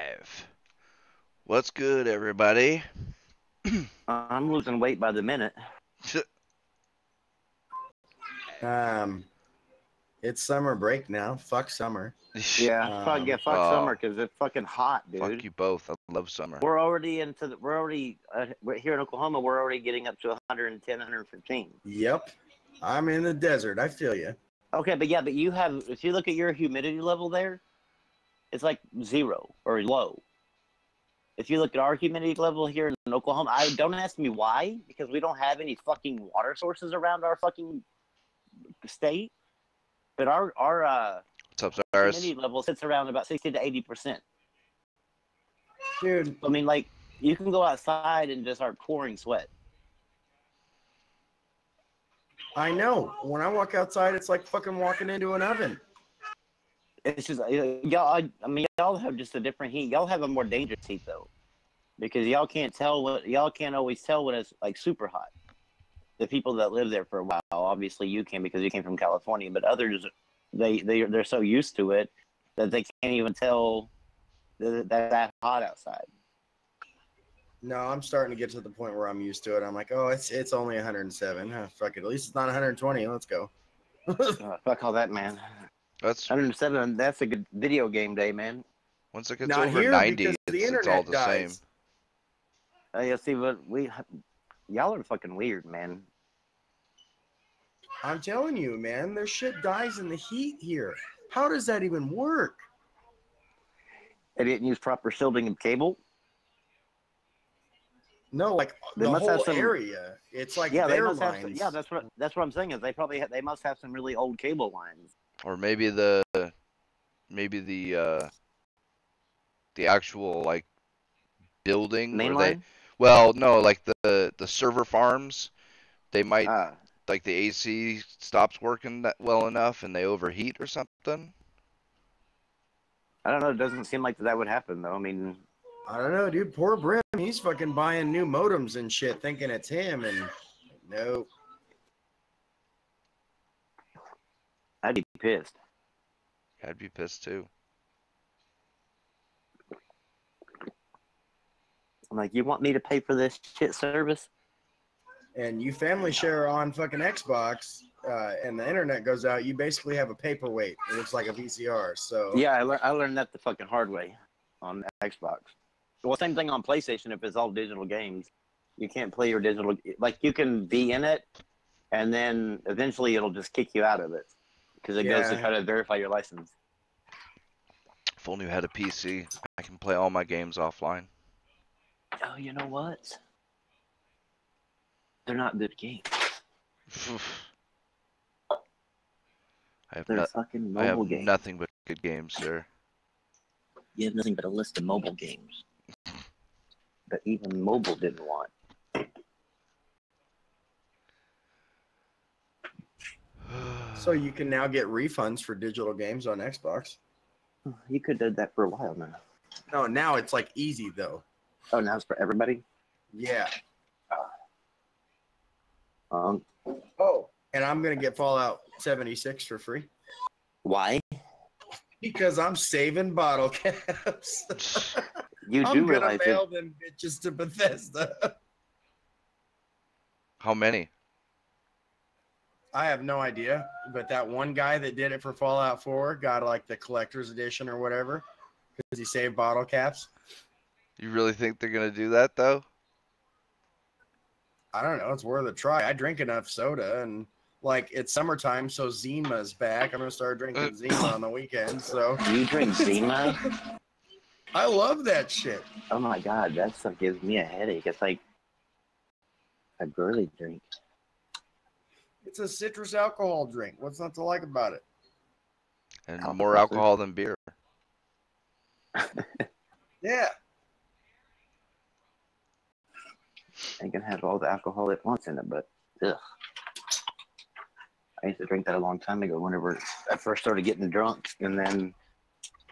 Live. What's good, everybody? I'm losing weight by the minute. It's summer break now. Fuck summer. Yeah, fuck summer because it's fucking hot, dude. Fuck you both. I love summer. We're already here in Oklahoma. We're already getting up to 110, 115. Yep, I'm in the desert. I feel you. Okay, but you have. If you look at your humidity level there, it's like 0 or low. If you look at our humidity level here in Oklahoma, don't ask me why, because we don't have any fucking water sources around our fucking state. But our What's up, Cyrus? humidity level sits around about 60 to 80%. Dude, I mean, like, you can go outside and just start pouring sweat. I know. When I walk outside, it's like fucking walking into an oven. It's just y'all. I mean, y'all have just a different heat. Y'all have a more dangerous heat though, because y'all can't always tell when it's like super hot. The people that live there for a while, obviously you can because you came from California, but others, they're so used to it that they can't even tell that hot outside. No, I'm starting to get to the point where I'm used to it. I'm like, oh, it's only 107. Fuck it. At least it's not 120. Let's go. Fuck all that, man. That's 107. That's a good video game day, man. once it gets Not over here 90, because the it's internet all the same. dies. Yeah, see, but y'all are fucking weird, man. I'm telling you, man, their shit dies in the heat here. How does that even work? They didn't use proper shielding of cable. No, like They the must have whole some- area. It's like Yeah, they their must lines. have. Yeah, that's what I'm saying is they must have some really old cable lines. Or maybe the actual like building Main where line? well, no, like the server farms, they might Ah, like the AC stops working that well enough and they overheat or something. I don't know. It doesn't seem like that would happen though. I mean, I don't know, dude. Poor Brim. He's fucking buying new modems and shit, thinking it's him, and no. I'd be pissed. I'd be pissed too. I'm like, you want me to pay for this shit service? And you family share on fucking Xbox, and the internet goes out, you basically have a paperweight. It looks like a VCR. So Yeah, I learned that the fucking hard way on Xbox. Well, same thing on PlayStation. If it's all digital games, you can't play your digital. Like you can be in it, and then eventually it'll just kick you out of it because it goes to Yeah. try to verify your license. If only I had a PC, I can play all my games offline. Oh, you know what? They're not good games. They're fucking I have mobile games. nothing but good games, sir. You have nothing but a list of mobile games that even mobile didn't want. So you can now get refunds for digital games on Xbox. You could have done that for a while now. No, now it's like easy though. Oh, now it's for everybody? Yeah. Um, Oh, and I'm gonna get Fallout 76 for free why? because I'm saving bottle caps. You I'm do gonna realize mail it. them bitches to Bethesda. How many? I have no idea, but that one guy that did it for Fallout 4 got like the collector's edition or whatever because he saved bottle caps. You really think they're gonna do that though? I don't know. It's worth a try. I drink enough soda, and like it's summertime, so Zima's back. I'm gonna start drinking Zima on the weekends. So You drink Zima? I love that shit. Oh my god, that stuff gives me a headache. It's like a girly drink. It's a citrus alcohol drink. What's not to like about it? And Alka more Seltzer. alcohol than beer. Yeah. It can have all the alcohol it wants in it, but ugh. I used to drink that a long time ago whenever I first started getting drunk and then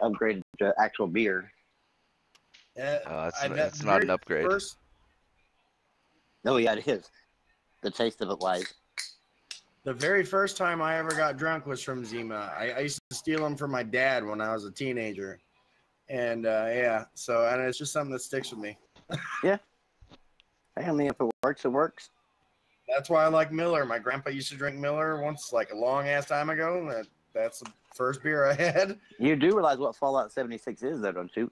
upgraded to actual beer. It's not an upgrade. Oh yeah, it is. The taste of it lies. The very first time I ever got drunk was from Zima. I used to steal them from my dad when I was a teenager. And yeah, so and it's just something that sticks with me. Hey, I mean, if it works, it works. That's why I like Miller. My grandpa used to drink Miller once, like a long ass time ago. That's the first beer I had. You do realize what Fallout 76 is, though, don't you?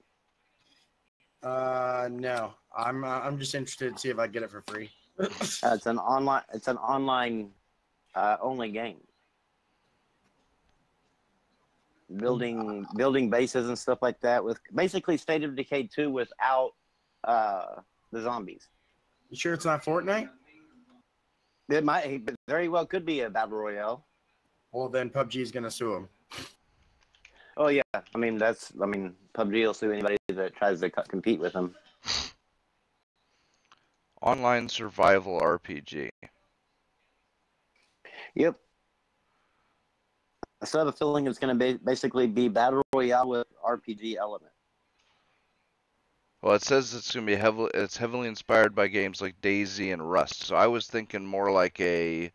No, I'm just interested to see if I get it for free. It's an online only game. Building bases and stuff like that, with basically State of Decay 2 without the zombies. You sure it's not Fortnite? It very well could be a battle royale. Well, then PUBG is gonna sue him. Oh yeah, I mean PUBG will sue anybody that tries to compete with them. Online survival RPG. Yep. I still have a feeling it's going to basically be battle royale with RPG element. Well, it says it's going to be heavily inspired by games like DayZ and Rust. So I was thinking more like a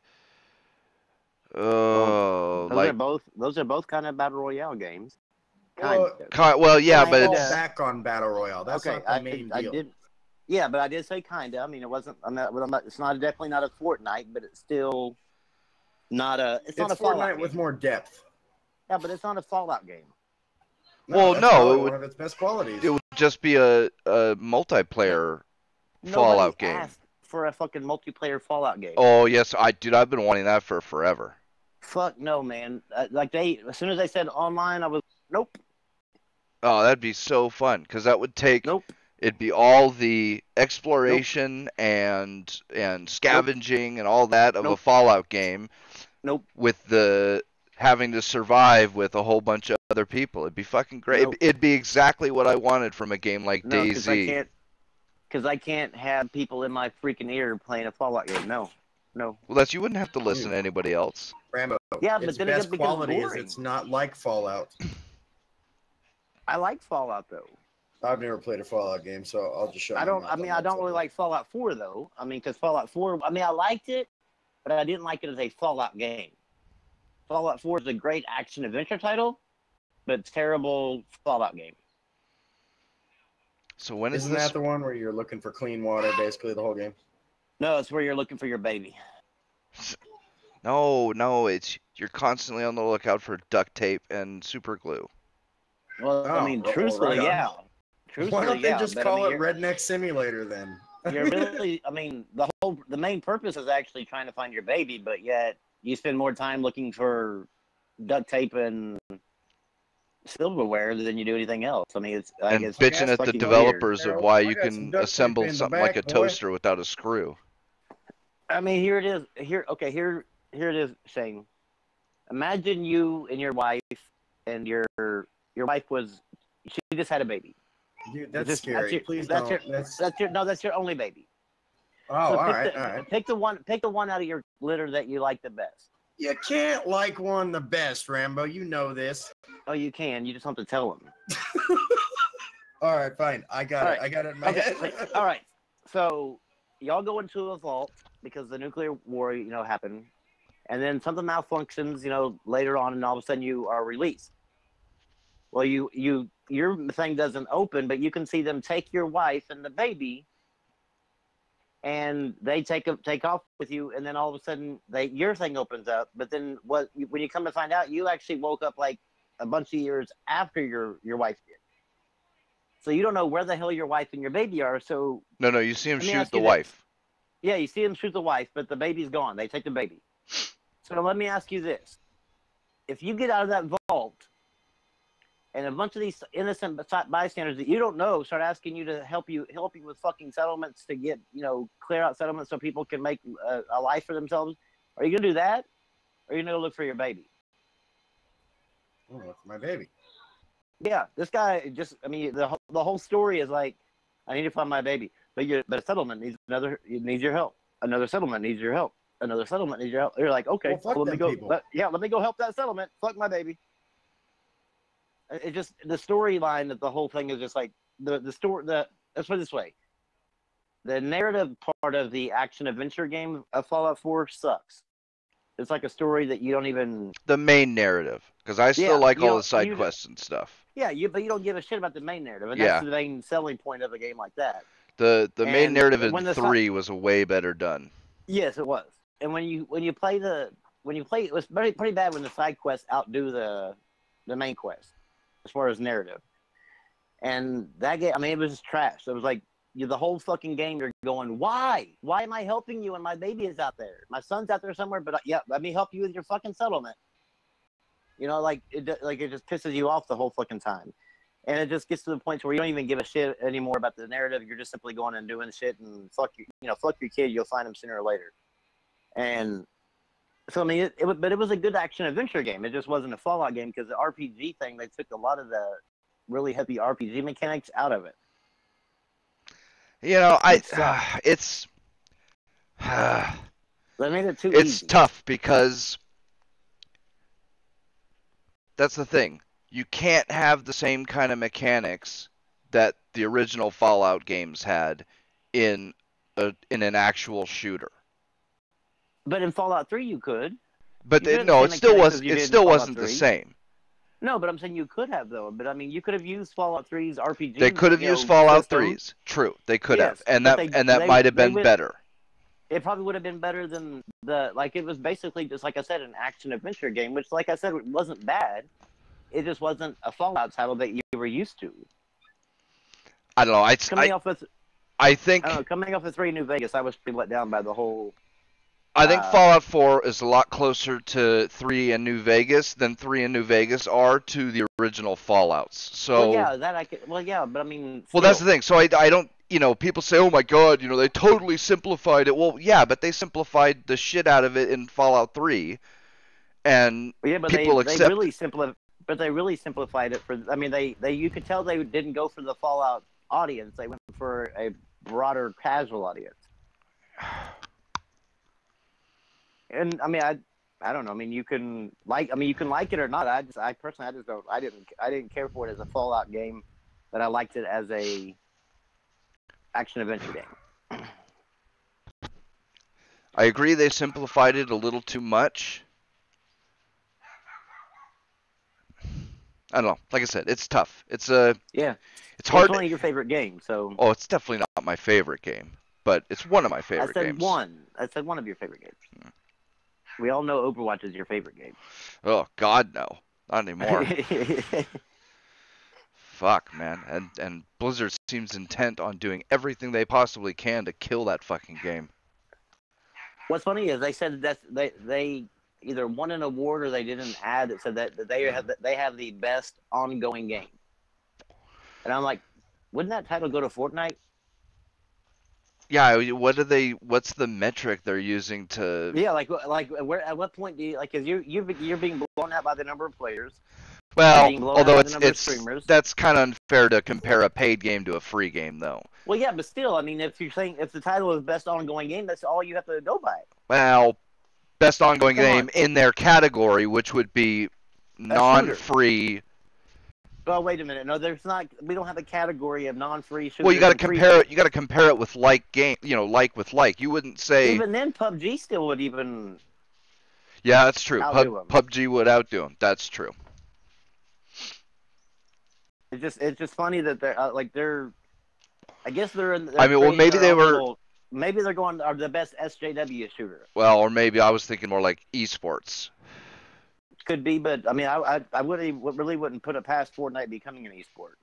those are both kind of battle royale games. Well, yeah, but it's back on battle royale. That's okay, not the main deal. Yeah, but I did say kind of. I mean, it wasn't. It's definitely not a Fortnite, but it's still not a. It's not a Fortnite with more depth. Yeah, but it's not a Fallout game. Well, no, one of its best qualities. It would just be a multiplayer Fallout game. Asked for a fucking multiplayer Fallout game. Oh yes, I've been wanting that for forever. Fuck no, man. As soon as they said online, I was nope. Oh, that'd be so fun because that would take. Nope. It'd be all the exploration and scavenging and all that of a Fallout game. Nope. With the having to survive with a whole bunch of other people. It'd be fucking great. Nope. It'd be exactly what I wanted from a game like DayZ. Because I can't have people in my freaking ear playing a Fallout game. No. Well, you wouldn't have to listen to anybody else. Rambo. Yeah, but its then best it becomes quality boring. is it's not like Fallout. I like Fallout though. I've never played a Fallout game, so I'll just show you. I don't really like Fallout 4 though. I mean, because Fallout 4, I liked it, but I didn't like it as a Fallout game. Fallout 4 is a great action adventure title, but terrible Fallout game. So when Isn't that the one where you're looking for clean water basically the whole game? No, it's where you're looking for your baby. No, you're constantly on the lookout for duct tape and super glue. Well, I mean, truthfully, yeah. Why don't they just call it Redneck Simulator then? You're really, the main purpose is actually trying to find your baby, but yet you spend more time looking for duct tape and silverware than you do anything else. I mean, it's bitching at the developers of why you can assemble something like a toaster without a screw. I mean, here it is. Here it is, Shane. Imagine you and your wife, and your wife she just had a baby. Dude, that's scary. Please don't. That's your only baby. Oh, so all right. Pick the one out of your litter that you like the best. You can't like one the best, Rambo. You know this. Oh, you can. You just have to tell them. All right, fine. I got it. I got it in my head. All right. So y'all go into a vault because the nuclear war, happened, and then something malfunctions, later on, and all of a sudden you are released. Well, your thing doesn't open, but you can see them take your wife and the baby, and they take off with you, and then all of a sudden your thing opens up. But then when you come to find out, you actually woke up like a bunch of years after your wife did. So you don't know where the hell your wife and your baby are. So no, you see him shoot the wife. Yeah, you see him shoot the wife, but the baby's gone. They take the baby. So let me ask you this: if you get out of that vault, and a bunch of these innocent bystanders that you don't know start asking you to help you with fucking settlements to get, clear out settlements so people can make a life for themselves, are you gonna do that, or are you gonna go look for your baby? I'm gonna look for my baby. Yeah, this guy the whole story is like, I need to find my baby, but a settlement needs your help. Another settlement needs your help. Another settlement needs your help. You're like, okay, well, let me go. Let me go help that settlement. Fuck my baby. It just, the storyline of the whole thing is just like the story. Let's put it this way: the narrative part of the action adventure game of Fallout 4 sucks. it's like a story that you don't even. The main narrative, because I still like all the side you quests and stuff. Yeah, but you don't give a shit about the main narrative, and Yeah. that's the main selling point of a game like that. The main And narrative when in the 3 was way better done. Yes, it was. And when you play, it was pretty bad when the side quests outdo the main quest as far as narrative. And that game, I mean, it was just trash. It was like the whole fucking game. You're going, why? Why am I helping you when my baby is out there? My son's out there somewhere, but yeah, let me help you with your fucking settlement. You know, like it just pisses you off the whole fucking time. And it just gets to the point where you don't even give a shit anymore about the narrative. You're just simply going and doing shit and fuck your kid. You'll find him sooner or later. And so, I mean, but it was a good action adventure game. It just wasn't a Fallout game because the RPG thing, they took a lot of the really heavy RPG mechanics out of it. You know, it's they made it too it's easy. tough because that's the thing. You can't have the same kind of mechanics that the original Fallout games had in an actual shooter. But in Fallout 3 you could. But it still wasn't the same. No, but I'm saying you could have, though. But I mean, you could have used Fallout 3's RPG. They could have used Fallout 3's. True, they could have, and that might have been better. It probably would have been better than it was basically just, like I said, an action adventure game, which, like I said, it wasn't bad. It just wasn't a Fallout title that you were used to. I don't know. Coming off of 3 New Vegas, I was pretty let down by the whole. I think Fallout 4 is a lot closer to 3 and New Vegas than 3 and New Vegas are to the original Fallouts. So but I mean. Well, that's the thing. So I don't. People say, "Oh my God, they totally simplified it." Well, yeah, but they simplified the shit out of it in Fallout 3, and people accept. But they really simplified it for. I mean, you could tell they didn't go for the Fallout audience. They went for a broader casual audience. And I mean, I don't know. I mean, you can like it or not. I personally don't. I didn't care for it as a Fallout game, but I liked it as a action adventure game. I agree they simplified it a little too much. I don't know. Like I said, it's tough. It's hard. It's one of your favorite games, so. Oh, it's definitely not my favorite game, but it's one of my favorite games. I said one of your favorite games. We all know Overwatch is your favorite game. Oh God, no, not anymore. Fuck, man, and Blizzard seems intent on doing everything they possibly can to kill that fucking game. What's funny is they said that they either won an award or they did an ad that said that they have the best ongoing game. And I'm like, wouldn't that title go to Fortnite? Yeah, what's the metric they're using to? Yeah, like where at what point do you like? Cause you're being blown out by the number of players. Well, although that's kind of unfair to compare a paid game to a free game, though. Well, yeah, but still, I mean, if you're saying if the title is best ongoing game, that's all you have to go by. Well, best ongoing game in their category, which would be non-free. Oh, wait a minute. No, there's not. We don't have a category of non-free. Well, you got to compare it. You got to compare it with like game. Like with like. You wouldn't say. Even then, PUBG still would even. Yeah, that's true. PUBG would outdo them. That's true. It's just funny that they're. I guess they're in. I mean, well, maybe they were. Maybe they're going are the best SJW shooter. Well, or maybe I was thinking more like esports. Could be, but I mean, I really wouldn't put it past Fortnite becoming an esport.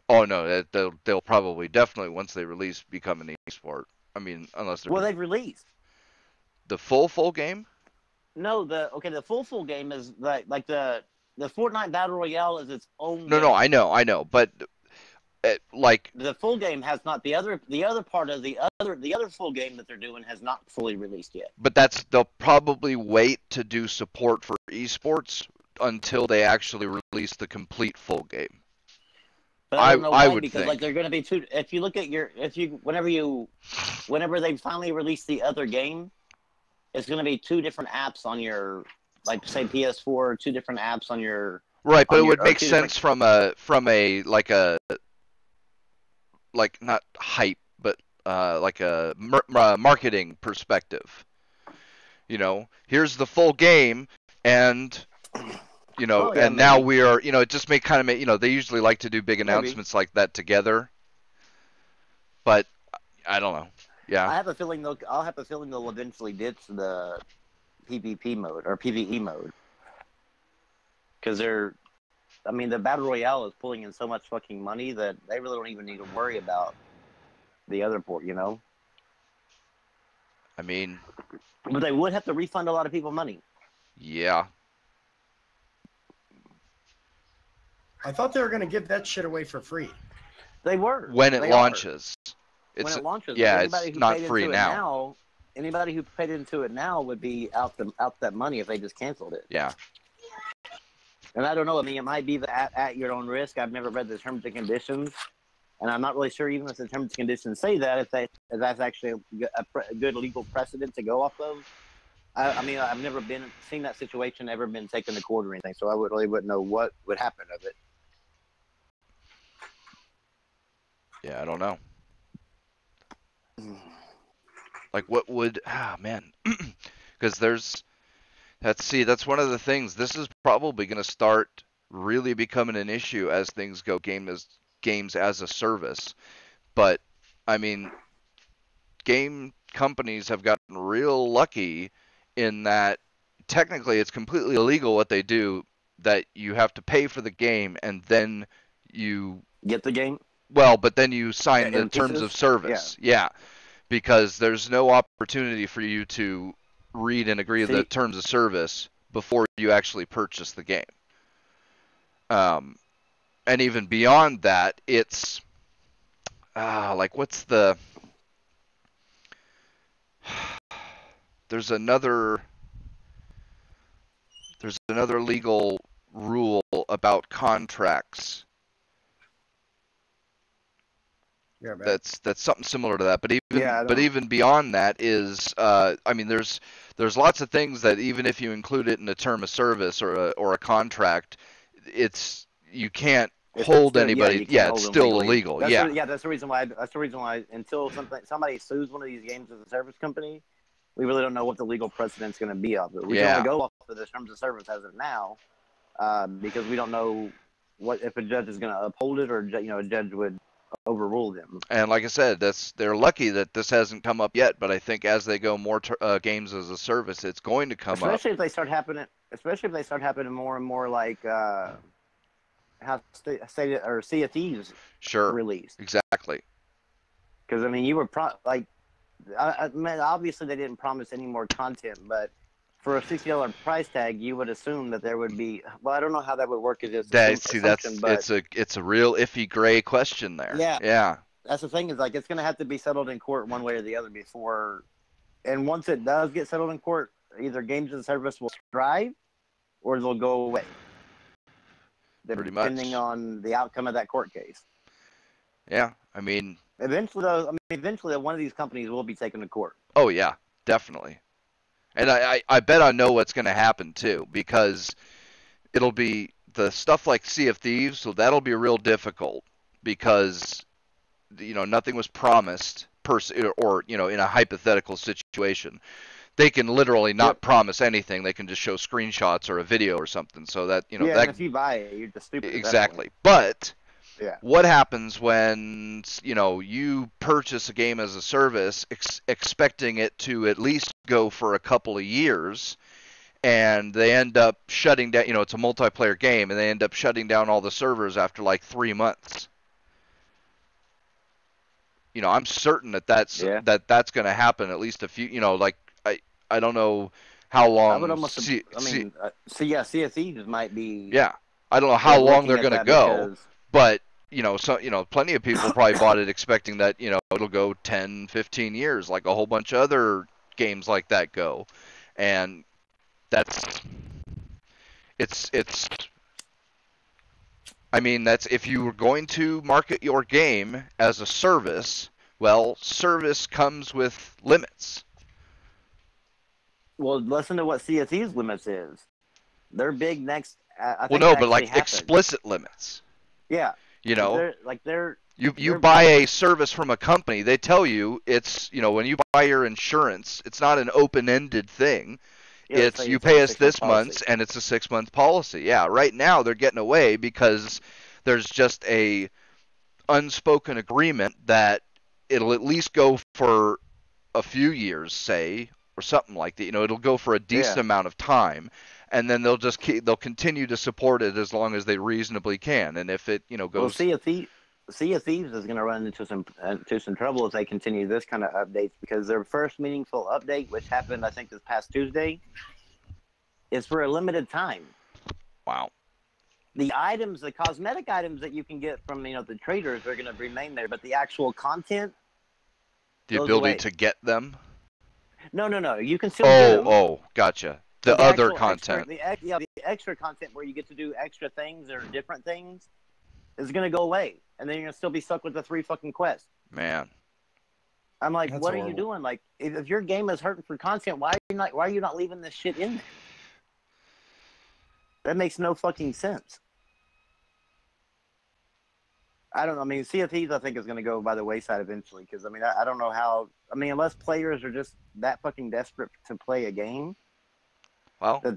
Oh no, they'll probably definitely once they release become an esport. I mean, unless they're they've released the full game. No, the full game is like the Fortnite Battle Royale is its own. No, I know, but like the full game has not the other part of the other full game that they're doing has not fully released yet. But they'll probably wait to do support for esports until they actually release the complete full game. But I don't know why, because like they're going to be two. If you look at whenever they finally release the other game, it's going to be 2 different apps on your, like say PS4, 2 different apps on your. Right, but it would make sense from a like not hype, but like a marketing perspective. You know, here's the full game, and you know, Oh, yeah, and now maybe. we are, you know, it just may kind of make, you know, they usually like to do big Maybe. announcements like that together, but I don't know. Yeah. I have a feeling they'll eventually ditch the PvP mode or PvE mode because the battle royale is pulling in so much fucking money that they really don't even need to worry about the other port, you know. I mean, But they would have to refund a lot of people money. yeah. I thought they were going to give that shit away for free. They were When it They launches. When it launches, yeah, anybody it's who not paid free into now. Anybody who paid into it now would be out that money if they just canceled it. Yeah. And I don't know. I mean, it might be at your own risk. I've never read the terms and conditions, and I'm not really sure even if the terms and conditions say that if that's actually a good legal precedent to go off of. I mean, I've never seen that situation ever been taken to court or anything, so I wouldn't know what would happen of it. Yeah, I don't know. Like, what would... Ah, man. Because that's one of the things. This is probably going to start really becoming an issue as things go games as a service. But, I mean, game companies have gotten real lucky in that technically it's completely illegal what they do, that you have to pay for the game and then you... Get the game? Well, but then you sign the terms pieces? of service. Yeah. Because there's no opportunity for you to read and agree to the terms of service before you actually purchase the game. And even beyond that, it's like what's the... There's another legal rule about contracts. Yeah, that's something similar to that, but even beyond that is, I mean, there's lots of things that even if you include it in a term of service or a contract, you can't hold anybody. Yeah, it's still illegal. That's the reason why until somebody sues one of these games as a service company, we really don't know what the legal precedent's going to be of it. We can only go off of the terms of service as of now, because we don't know what if a judge is going to uphold it or a judge would overrule them. And like I said, they're lucky that this hasn't come up yet, but I think as they go more games as a service, it's going to come up. Especially if they start happening more and more like how State or Sea of Thieves released. Exactly. Because I mean, you were obviously they didn't promise any more content, but for a $60 price tag, you would assume that there would be. Well, I don't know how that would work. It's a real iffy gray question there. Yeah. That's the thing is like it's going to have to be settled in court one way or the other before. And once it does get settled in court, either games as a service will thrive, or they'll go away. Pretty much. Depending on the outcome of that court case. Yeah, I mean. Eventually, one of these companies will be taken to court. Oh yeah, definitely. And I bet I know what's going to happen, too, because it'll be the stuff like Sea of Thieves, so that'll be real difficult because, nothing was promised, or, in a hypothetical situation. They can literally not promise anything. They can just show screenshots or a video or something. So that, and if you buy it, you're just stupid. Exactly. But... Yeah. What happens when you purchase a game as a service, expecting it to at least go for a couple of years, and they end up shutting down? It's a multiplayer game, and they end up shutting down all the servers after like 3 months. I'm certain that's going to happen. At least a few. I don't know how long. I would almost. Sea of Thieves might be. Yeah, I don't know how long they're going to go, but. Plenty of people probably bought it expecting that, it'll go 10, 15 years like a whole bunch of other games like that go. And it's if you were going to market your game as a service, well, service comes with limits. Well, listen to what Sea of Thieves limits is. They're big next. Explicit limits. Yeah. You know, They're you they're buy a service from a company, they tell you it's, when you buy your insurance, it's not an open-ended thing. It's you it's on a pay us 6-month this policy. month, and it's a 6-month policy. Yeah, right now they're getting away because there's just a unspoken agreement that it'll at least go for a few years, say, or something like that. It'll go for a decent amount of time, and then they'll continue to support it as long as they reasonably can. And if it goes, Well, Sea of Thieves is going to run into some trouble if they continue this kind of updates, because their first meaningful update, which happened I think this past Tuesday, is for a limited time. Wow. The items, the cosmetic items that you can get from the traders are going to remain there, but the actual content, the goes ability away. to get them. No, you can still get them. Oh, gotcha. The But other actual content. the extra content where you get to do extra things or different things is going to go away, and then you're going to still be stuck with the 3 fucking quests. Man. I'm like, That's what horrible. are you doing? Like, if your game is hurting for content, why are you not leaving this shit in there? That makes no fucking sense. I don't know. I mean, Sea of Thieves, I think, is going to go by the wayside eventually, because, I don't know how. Unless players are just that fucking desperate to play a game, Well, that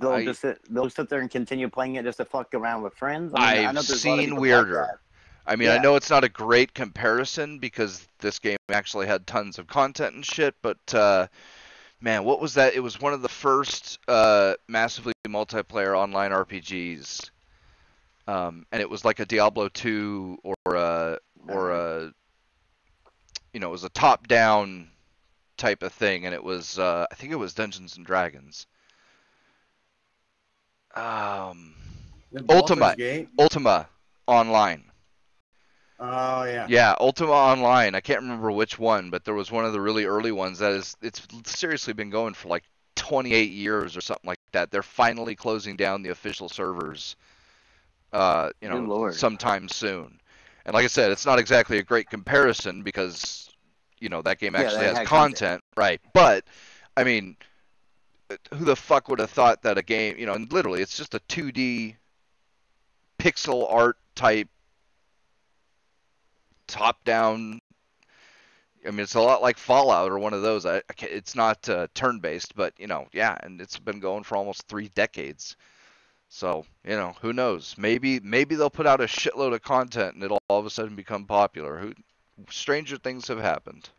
they'll sit there and continue playing it just to fuck around with friends. I know I've there's a lot of seen people weirder. like that. I Yeah. know it's not a great comparison because this game actually had tons of content and shit, but man, what was that? It was one of the first massively multiplayer online RPGs, and it was like a Diablo 2 or a it was a top-down type of thing, and it was I think it was Dungeons and Dragons. The Ultima. Baldur's Gate? Ultima Online. Oh yeah. Yeah, Ultima Online. I can't remember which one, but there was one of the really early ones it's seriously been going for like 28 years or something like that. They're finally closing down the official servers, Good Lord. sometime soon. And like I said, it's not exactly a great comparison because, that game actually they has had content, right? But, I mean, who the fuck would have thought that a game, and literally it's just a 2D pixel art type top-down. It's a lot like Fallout or one of those. It's not turn-based, but yeah, and it's been going for almost 3 decades. So who knows? Maybe they'll put out a shitload of content and it'll all of a sudden become popular. Stranger things have happened.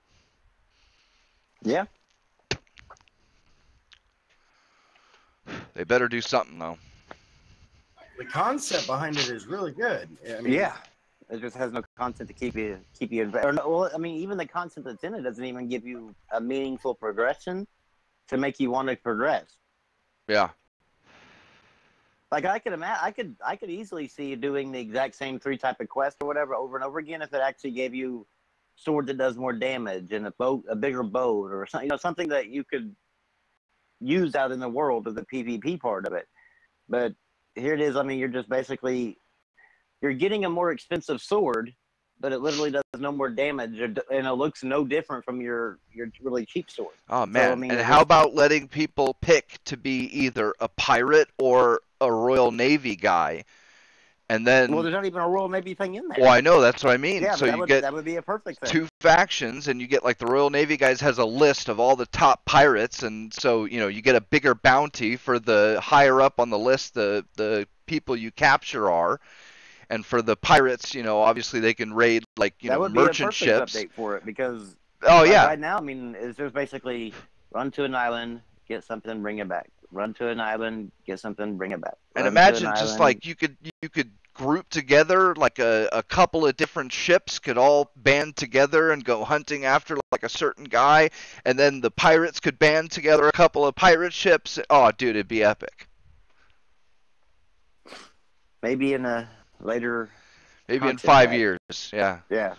Yeah. They better do something though. The concept behind it is really good. Yeah. It just has no content to keep you even the content that's in it doesn't even give you a meaningful progression to make you want to progress. Yeah. Like I could easily see you doing the exact same 3 type of quest or whatever over and over again if it actually gave you sword that does more damage and a bigger boat or something, something that you could use out in the world of the PvP part of it. But here it is. You're just basically you're getting a more expensive sword, but it literally does no more damage, and it looks no different from your really cheap sword. Oh man! So, and how about letting people pick to be either a pirate or a Royal Navy guy, and then there's not even a Royal Navy thing in there. Well, I know that's what I mean. Yeah, so that would be a perfect thing. 2 factions, and you get like the Royal Navy guys has a list of all the top pirates, and so you get a bigger bounty for the higher up on the list the people you capture are. And for the pirates, obviously they can raid like that would merchant be a perfect ships. update for it because yeah. Right now, it's just basically run to an island, get something, bring it back. Run to an island, get something, bring it back. And imagine just like you could group together like a couple of different ships could all band together and go hunting after like a certain guy, and then the pirates could band together a couple of pirate ships. Oh, dude, it'd be epic. Maybe in a later. Maybe in 5 years. Yeah. Yeah.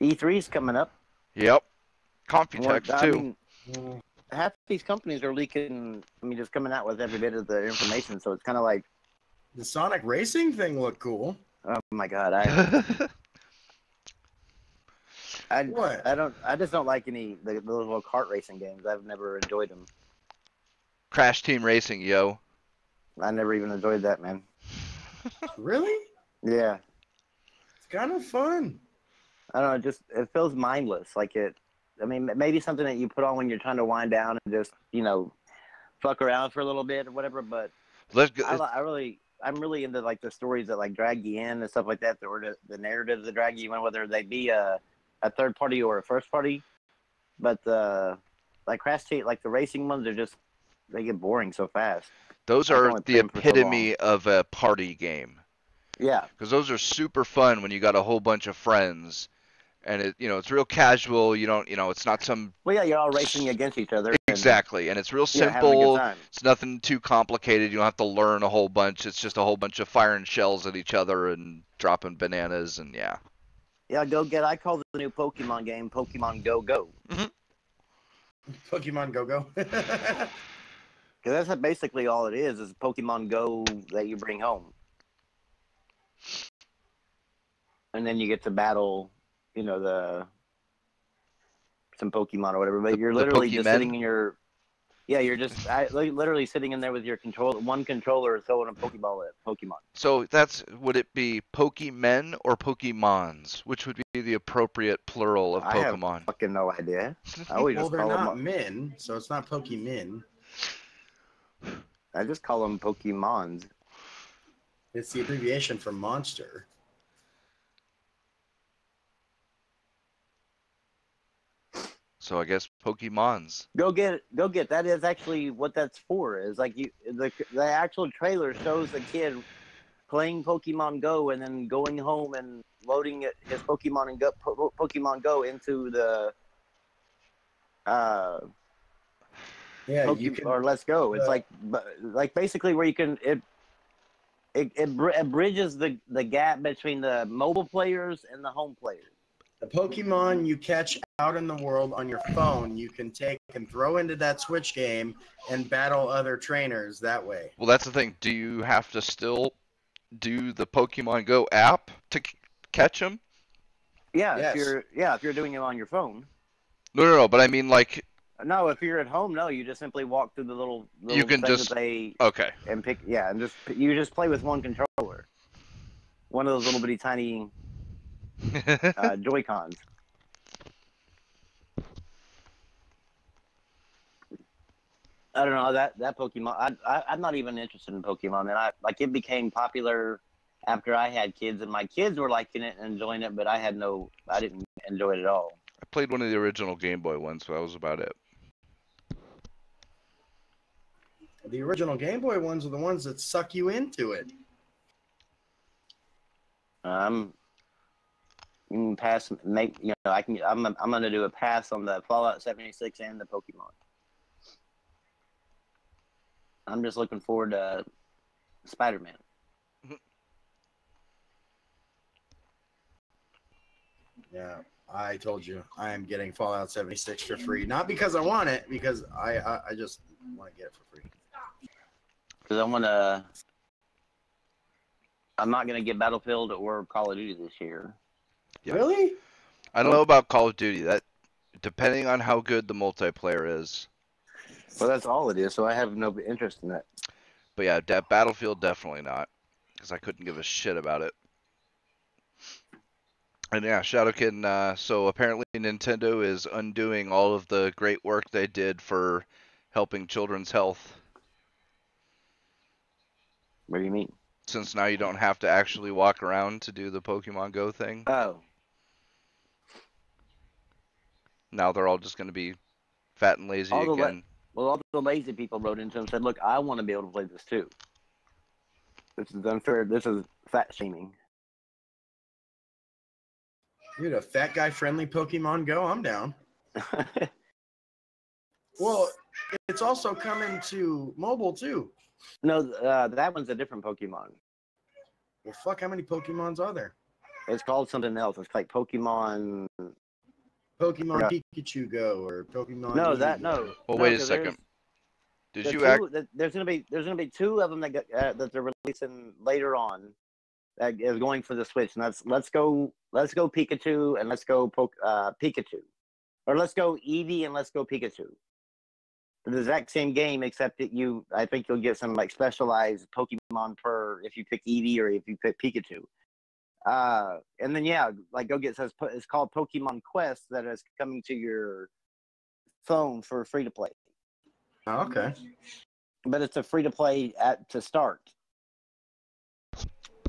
E3's coming up. Yep. Computex too. Half these companies are leaking. Just coming out with every bit of the information. So it's kind of like the Sonic Racing thing looked cool. Oh my god! I just don't like the little kart racing games. I've never enjoyed them. Crash Team Racing, yo. I never even enjoyed that, man. Really? Yeah. It's kind of fun. I don't know. It feels mindless. Like it. I mean, maybe something that you put on when you're trying to wind down and just fuck around for a little bit or whatever. But Let's go. I'm really into like the stories that like drag you in and stuff like that. Or the narratives that drag you in, whether they be a third party or a first party. But like Crash Team, like the racing ones are just they get boring so fast. Those I can are only the play 'em for so epitome of a party game. Yeah. Because those are super fun when you got a whole bunch of friends, and it's real casual. You don't, it's not some Well, yeah, you're all racing against each other. exactly, and it's real Yeah, having a good simple. time. It's nothing too complicated. You don't have to learn a whole bunch. It's just a whole bunch of firing shells at each other and dropping bananas, and yeah. Yeah, I call the new Pokemon game Pokemon Go Go. Pokemon Go Go. Because that's basically all it is Pokemon Go that you bring home. And then you get to battle, some Pokemon or whatever. But you're literally just sitting in your... Yeah, you're just literally sitting in there with your one controller throwing a Pokeball at Pokemon. So would it be Pokemen or Pokemons? Which would be the appropriate plural of Pokemon? I have fucking no idea. I always well, just they're call not them... men, so it's not Pokemen. I just call them Pokemons. It's the abbreviation for monster. So I guess Pokemons. Go get. That is actually what that's for. Is like the actual trailer shows the kid playing Pokemon Go and then going home and loading his Pokemon Go into the you can, or Let's Go. It's like basically where you can it bridges the gap between the mobile players and the home players. The Pokemon you catch out in the world on your phone, you can take and throw into that Switch game and battle other trainers that way. Well, that's the thing. Do you have to still do the Pokemon Go app to catch them? Yeah, yes. if you're doing it on your phone. No. But I mean, like. No, if you're at home, no, you just simply walk through the little you can just okay and pick and you just play with one controller, one of those little bitty tiny Joy-Cons. I don't know that Pokemon. I'm not even interested in Pokemon, and it became popular after I had kids, and my kids were liking it and enjoying it, but I didn't enjoy it at all. I played one of the original Game Boy ones, so that was about it. The original Game Boy ones are the ones that suck you into it. Pass. I'm gonna do a pass on the Fallout 76 and the Pokemon. I'm just looking forward to Spider-Man. Yeah, I told you I am getting Fallout 76 for free. Not because I want it, because I just want to get it for free. Because I'm not gonna get Battlefield or Call of Duty this year. Yeah. Really? I don't know about Call of Duty. That depending on how good the multiplayer is. Well, that's all it is. So I have no interest in that. But yeah, Battlefield definitely not, because I couldn't give a shit about it. And yeah, Shadowkin. So apparently Nintendo is undoing all of the great work they did for helping children's health. What do you mean? Since now you don't have to actually walk around to do the Pokemon Go thing. Oh. Now they're all just going to be fat and lazy again. All the lazy people wrote into him and said, look, I want to be able to play this too. This is unfair. This is fat shaming. Dude, a fat guy friendly Pokemon Go? I'm down. Well, it's also coming to mobile too. No, that one's a different Pokemon. Well, fuck, how many Pokemons are there? It's called something else. It's like Pokemon Pikachu Go or Pokemon. No. Well, wait a second. There's gonna be two of them that they're releasing later on. That is going for the Switch, and that's Let's Go Pikachu and Let's Go Pikachu, or Let's Go Eevee and Let's Go Pikachu. the exact same game, except that I think you'll get some like specialized Pokemon per if you pick Eevee or if you pick Pikachu. And then like go get it's called Pokemon Quest that is coming to your phone for free to play. Oh, okay. But it's a free to play to start.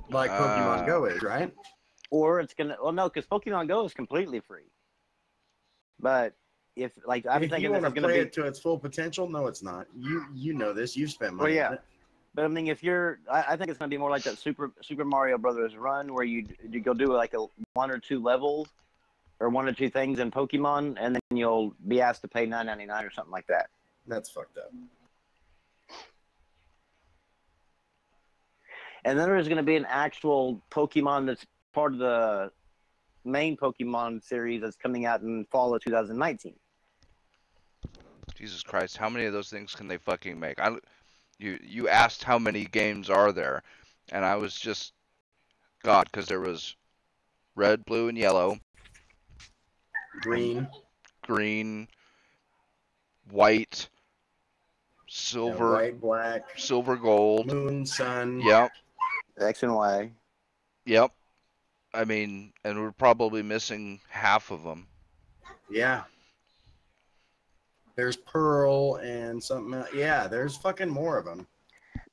Like Pokemon Go is, right? Or it's gonna no, because Pokemon Go is completely free. But if like I'm if thinking you want this to is gonna play be it to its full potential, no, it's not. You know this. You've spent money. Well, yeah. on it. But I mean, if I think it's going to be more like that Super Mario Brothers run where you go do like a 1 or 2 levels or 1 or 2 things in Pokemon, and then you'll be asked to pay $9.99 or something like that. That's fucked up. And then there's going to be an actual Pokemon that's part of the main Pokemon series that's coming out in fall of 2019. Jesus Christ, how many of those things can they fucking make? You asked how many games are there, and I was just God, because there was red, blue, and yellow, Green, white, silver, white, black, silver, gold, moon, sun. Yep, X and Y. Yep. I mean, and we're probably missing half of them. Yeah. There's Pearl and something else. Yeah, there's fucking more of them.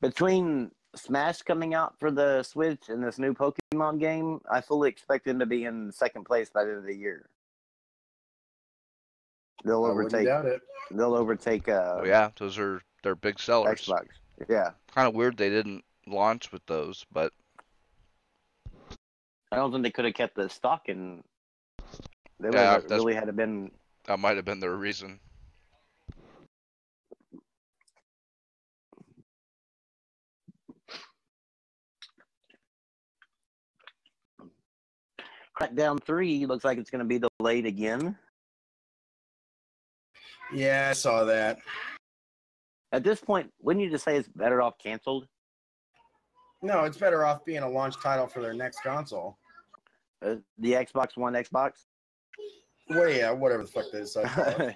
Between Smash coming out for the Switch and this new Pokemon game, I fully expect them to be in second place by the end of the year. They'll overtake. I wouldn't doubt it. They'll overtake. Oh yeah, they're big sellers. Xbox. Yeah. Kind of weird they didn't launch with those, but I don't think they could have kept the stock in. They really had to been. That might have been their reason. Crackdown 3 looks like it's going to be delayed again. Yeah, I saw that. At this point, wouldn't you just say it's better off canceled? No, it's better off being a launch title for their next console. The Xbox One Xbox? Well, yeah, whatever the fuck that is. The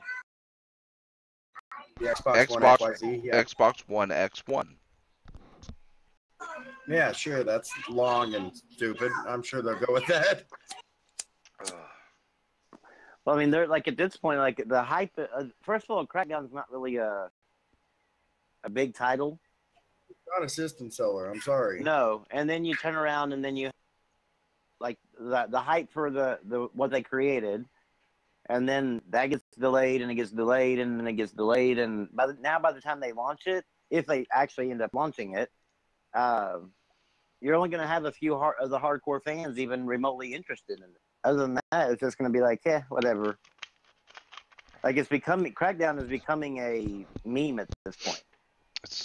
Xbox One XYZ, yeah. Xbox One X1. Yeah, sure, that's long and stupid. I'm sure they'll go with that. Well, I mean, they're like at this point, like the hype. First of all, Crackdown's not really a big title. It's not a system seller. I'm sorry. No, and then you turn around and then you like the hype for the what they created, and then that gets delayed and it gets delayed and then it gets delayed, and by the time they launch it, if they actually end up launching it, you're only going to have a few of the hardcore fans even remotely interested in it. Other than that, it's just going to be like, whatever. Like Crackdown is becoming a meme at this point.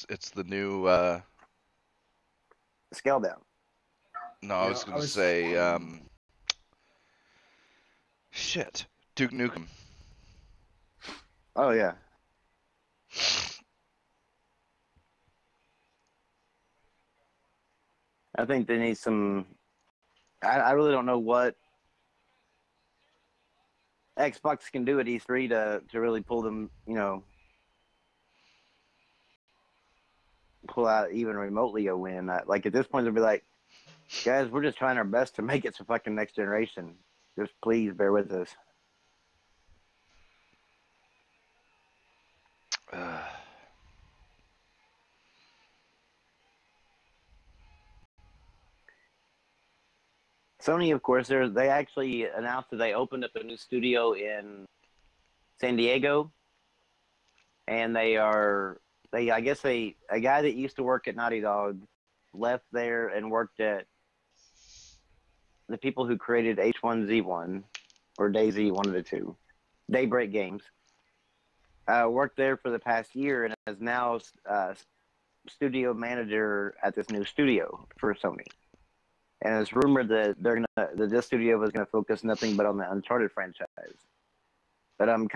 It's the new Scale down. No, I was going to say shit. Duke Nukem. Oh yeah. I think they need some. I really don't know what Xbox can do at E3 to really pull them, pull out even remotely a win. Like at this point, they'll be like, guys, we're just trying our best to make it to fucking next generation. Just please bear with us. Sony, of course, they actually announced that they opened up a new studio in San Diego, and a guy that used to work at Naughty Dog left there and worked at the people who created H1Z1 or DayZ, one of the two, Daybreak Games. Worked there for the past year and is now studio manager at this new studio for Sony. And it's rumored that this studio was gonna focus nothing but on the Uncharted franchise. But I'm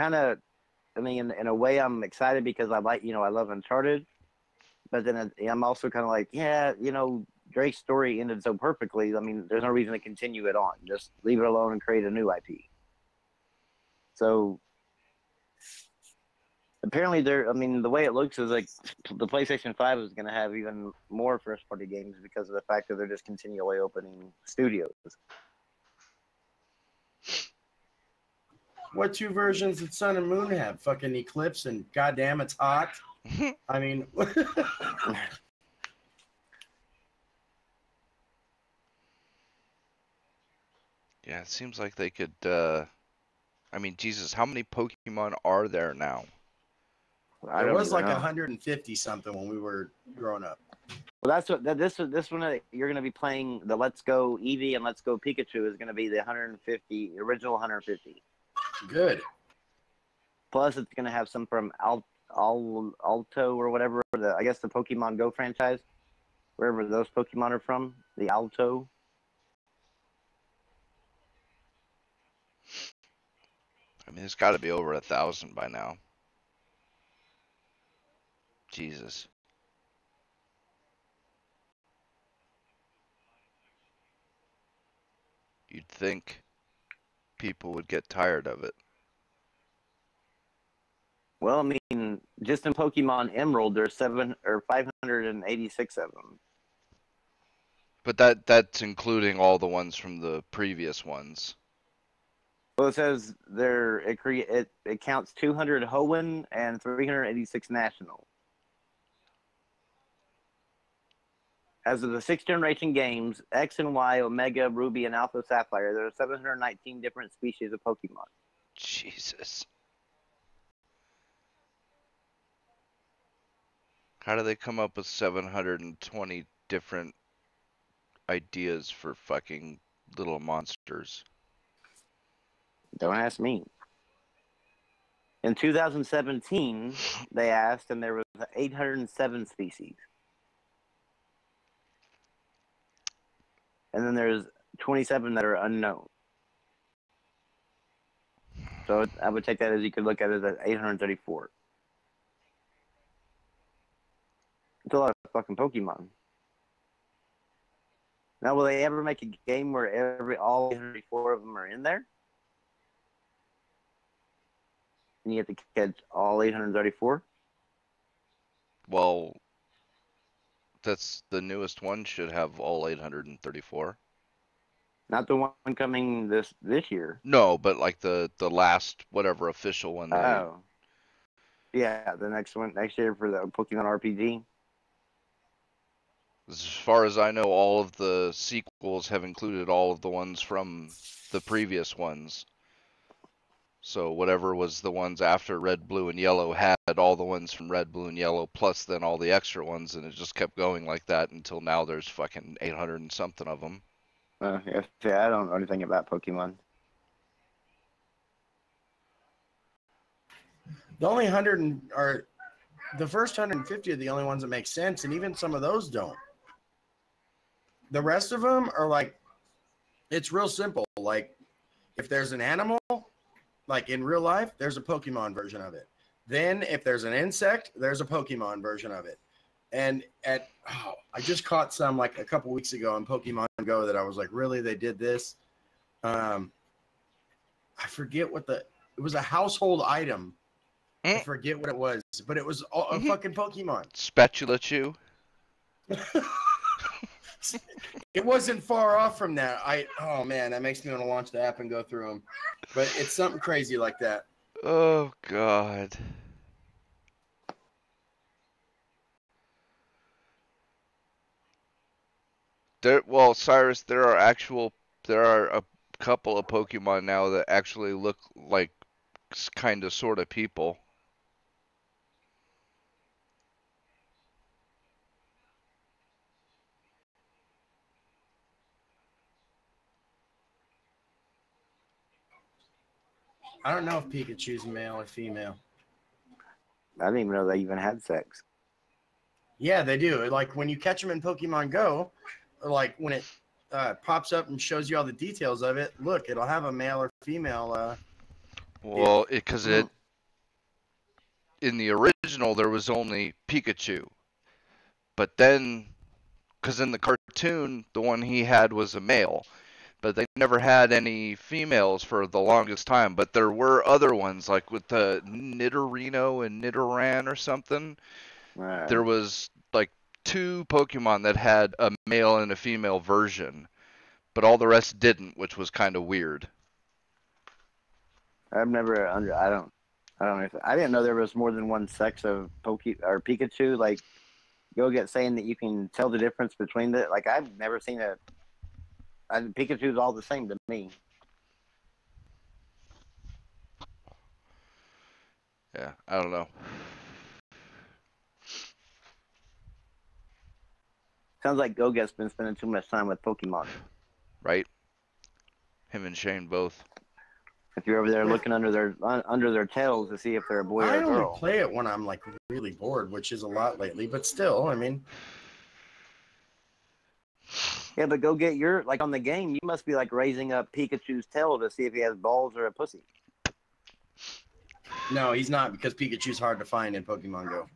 in a way I'm excited because I love Uncharted. But then I'm also kind of like, Drake's story ended so perfectly. I mean, there's no reason to continue it on. Just leave it alone and create a new IP. So Apparently, I mean, the way it looks is like the PlayStation 5 is going to have even more first-party games because of the fact that they're just continually opening studios. What two versions did Sun and Moon have? Fucking Eclipse and goddamn, it's hot. I mean, Yeah, it seems like they could. I mean, Jesus, how many Pokemon are there now? there was like 150 something when we were growing up. Well, that's what this one that you're going to be playing. The Let's Go Eevee and Let's Go Pikachu is going to be the 150 original 150. Good. Plus, it's going to have some from Alto or whatever. I guess the Pokemon Go franchise, wherever those Pokemon are from, the Alto. I mean, it's got to be over 1,000 by now. Jesus. You'd think people would get tired of it. Well, I mean, just in Pokemon Emerald, there's 586 of them. But that's including all the ones from the previous ones. Well, it says it counts 200 Hoenn and 386 National. As of the 6th generation games, X and Y, Omega, Ruby, and Alpha Sapphire, there are 719 different species of Pokemon. Jesus. How do they come up with 720 different ideas for fucking little monsters? Don't ask me. In 2017, they asked, and there was 807 species. And then there's 27 that are unknown. So I would take that as you could look at it as 834. It's a lot of fucking Pokemon. Now, will they ever make a game where all 834 of them are in there? And you have to catch all 834? Well, that's the newest one should have all 834. Not the one coming this year. No, but like the last whatever official one. Oh. Yeah, the next year for the Pokemon RPG. As far as I know, all of the sequels have included all of the ones from the previous ones. So whatever was the ones after Red, Blue, and Yellow had all the ones from Red, Blue, and Yellow, plus then all the extra ones, and it just kept going like that until now there's fucking 800 and something of them. Yeah, I don't know anything about Pokemon. The only the first 150 are the only ones that make sense, and even some of those don't. The rest of them are like, it's real simple. Like, if there's an animal, like in real life, there's a Pokemon version of it. Then if there's an insect, there's a Pokemon version of it. And I just caught some like a couple weeks ago on Pokemon Go that I was like, really? They did this? I forget it was a household item. I forget what it was, but it was a fucking Pokemon. Spatula-Chew? It wasn't far off from that. Oh man, that makes me want to launch the app and go through them. But it's something crazy like that. Oh God. Cyrus, there are a couple of Pokemon now that actually look like kind of sort of people. I don't know if Pikachu's male or female. I didn't even know they even had sex. Yeah, they do. Like when you catch them in Pokemon Go, like when it pops up and shows you all the details of it, look, it'll have a male or female. Well, because in the original there was only Pikachu, but then, because in the cartoon the one he had was a male, but they never had any females for the longest time. But there were other ones, like with the Nidorino and Nidoran or something. Right. There was like 2 Pokemon that had a male and a female version, but all the rest didn't, which was kind of weird. I've never under. I don't know. I didn't know there was more than one sex of Pikachu. Like, go get saying that you can tell the difference between the. Like, I've never seen a. Pikachu's all the same to me. Yeah, I don't know. Sounds like Goget's been spending too much time with Pokemon. Right? Him and Shane both. If you're over there looking under their tails to see if they're a boy or I a girl. only play it when I'm like really bored, which is a lot lately. But still, I mean, Yeah, but go get your like on the game. You must be like raising up Pikachu's tail to see if he has balls or a pussy. no, he's not, because Pikachu's hard to find in Pokemon Go.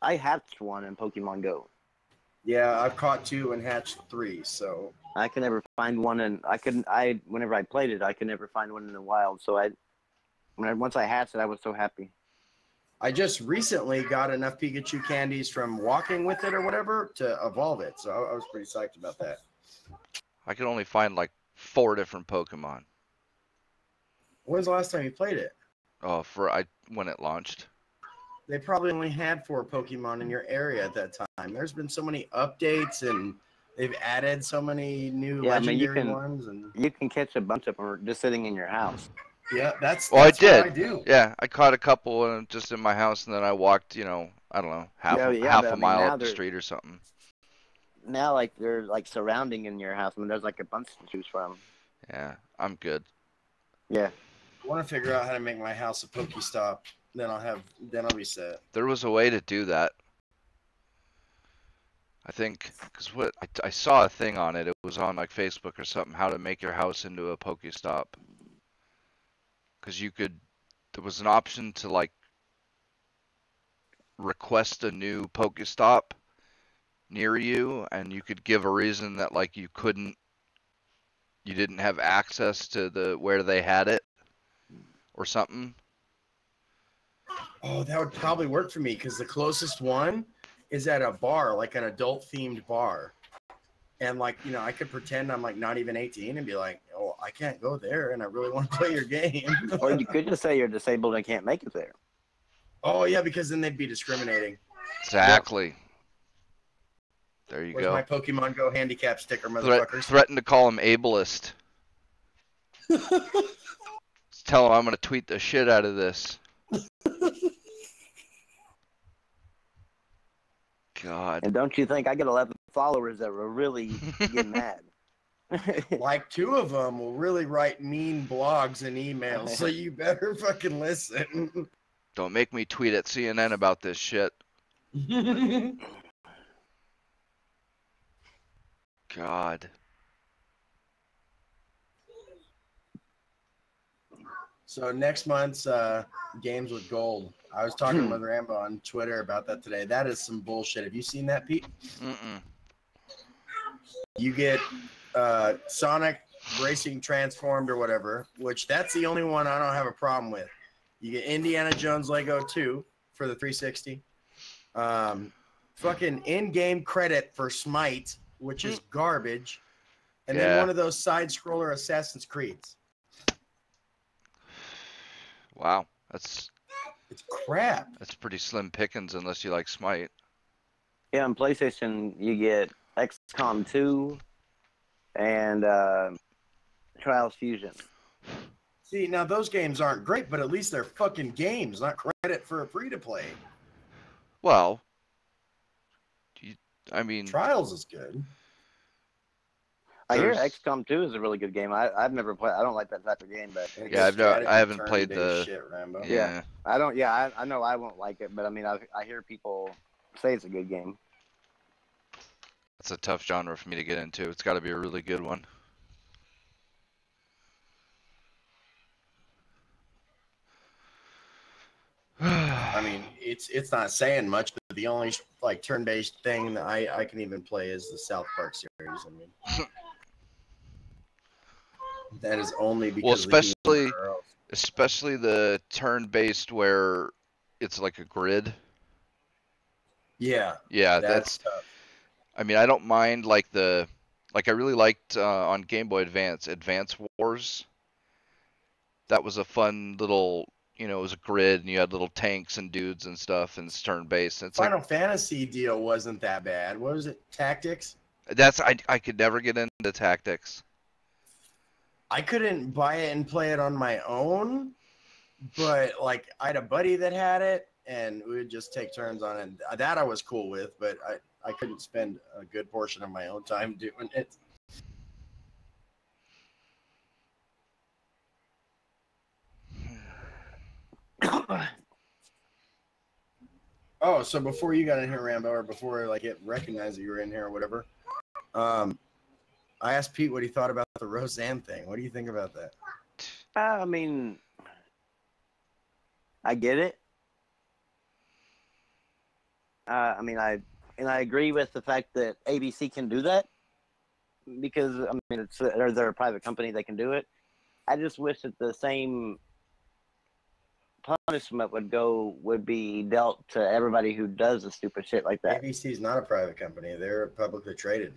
I hatched one in Pokemon Go. Yeah, I've caught 2 and hatched 3, so I could never find one, and whenever I played it, I could never find one in the wild. So once I hatched it, I was so happy. I just recently got enough Pikachu candies from walking with it or whatever to evolve it. So I was pretty psyched about that. I could only find like 4 different Pokemon. When's the last time you played it? Oh, when it launched. They probably only had 4 Pokemon in your area at that time. There's been so many updates, and they've added so many new legendary ones. And you can catch a bunch of them just sitting in your house. yeah, that's Well, what I I do. Yeah, I caught a couple just in my house, and then I walked, I don't know, half a mile up the street or something. Now, like, they're like surrounding in your house, and there's like a bunch to choose from. Yeah, I'm good. Yeah. I want to figure out how to make my house a Pokestop. Then I'll be set. There was a way to do that. I think, because I saw a thing on it. It was on like Facebook or something, how to make your house into a Pokestop. Because there was an option to like request a new Pokestop near you, and you could give a reason that like you didn't have access to where they had it or something. Oh, that would probably work for me, because the closest one is at a bar, like an adult-themed bar. And, like, I could pretend I'm, like, not even 18 and be like, oh, I can't go there, and I really want to play your game. Or you could just say you're disabled and can't make it there. Oh, yeah, because then they'd be discriminating. Exactly. There you Where's go. my Pokemon Go handicap sticker, motherfuckers? Threaten to call him ableist. Tell him I'm going to tweet the shit out of this. God. And don't you think I get 11 followers that will really get mad? Like 2 of them will really write mean blogs and emails, so you better fucking listen. Don't make me tweet at CNN about this shit. God. So next month's Games with Gold. I was talking with Rambo on Twitter about that today. That is some bullshit. Have you seen that, Pete? Mm-mm. You get Sonic Racing transformed or whatever, which that's the only one I don't have a problem with. You get Indiana Jones Lego 2 for the 360. Fucking in-game credit for Smite, which is garbage. And then one of those side-scroller Assassin's Creeds. Wow. It's crap. That's pretty slim pickings unless you like Smite. Yeah, on PlayStation, you get XCOM 2 and Trials Fusion. See, now those games aren't great, but at least they're fucking games, not credit for a free-to-play. Well, Trials is good. I hear XCOM 2 is a really good game. I've never played. I don't like that type of game, but yeah, I haven't played the shit, Rambo. Yeah. I don't. Yeah, I know I won't like it, but I mean, I hear people say it's a good game. It's a tough genre for me to get into. It's got to be a really good one. I I mean, it's not saying much, but the only like turn-based thing that I can even play is the South Park series. I mean, that is only because Well, of the humor or else. especially the turn-based where it's like a grid. Yeah, Yeah, that's tough. I mean, I don't mind like I really liked on Game Boy Advance, Advance Wars. That was a fun little, it was a grid and you had little tanks and dudes and stuff and it's turn-based. It's Final Fantasy deal wasn't that bad. What was it? Tactics? I could never get into Tactics. I couldn't buy it and play it on my own, but like I had a buddy that had it, and we would just take turns on it. That I was cool with, but I couldn't spend a good portion of my own time doing it. Oh, so before you got in here, Rambo, or before like it recognized that you were in here or whatever, I asked Pete what he thought about the Roseanne thing. What do you think about that? I mean, I get it. I mean, I agree with the fact that ABC can do that because I mean, they're a private company; they can do it. I just wish that the same punishment would be dealt to everybody who does the stupid shit like that. ABC is not a private company; they're publicly traded.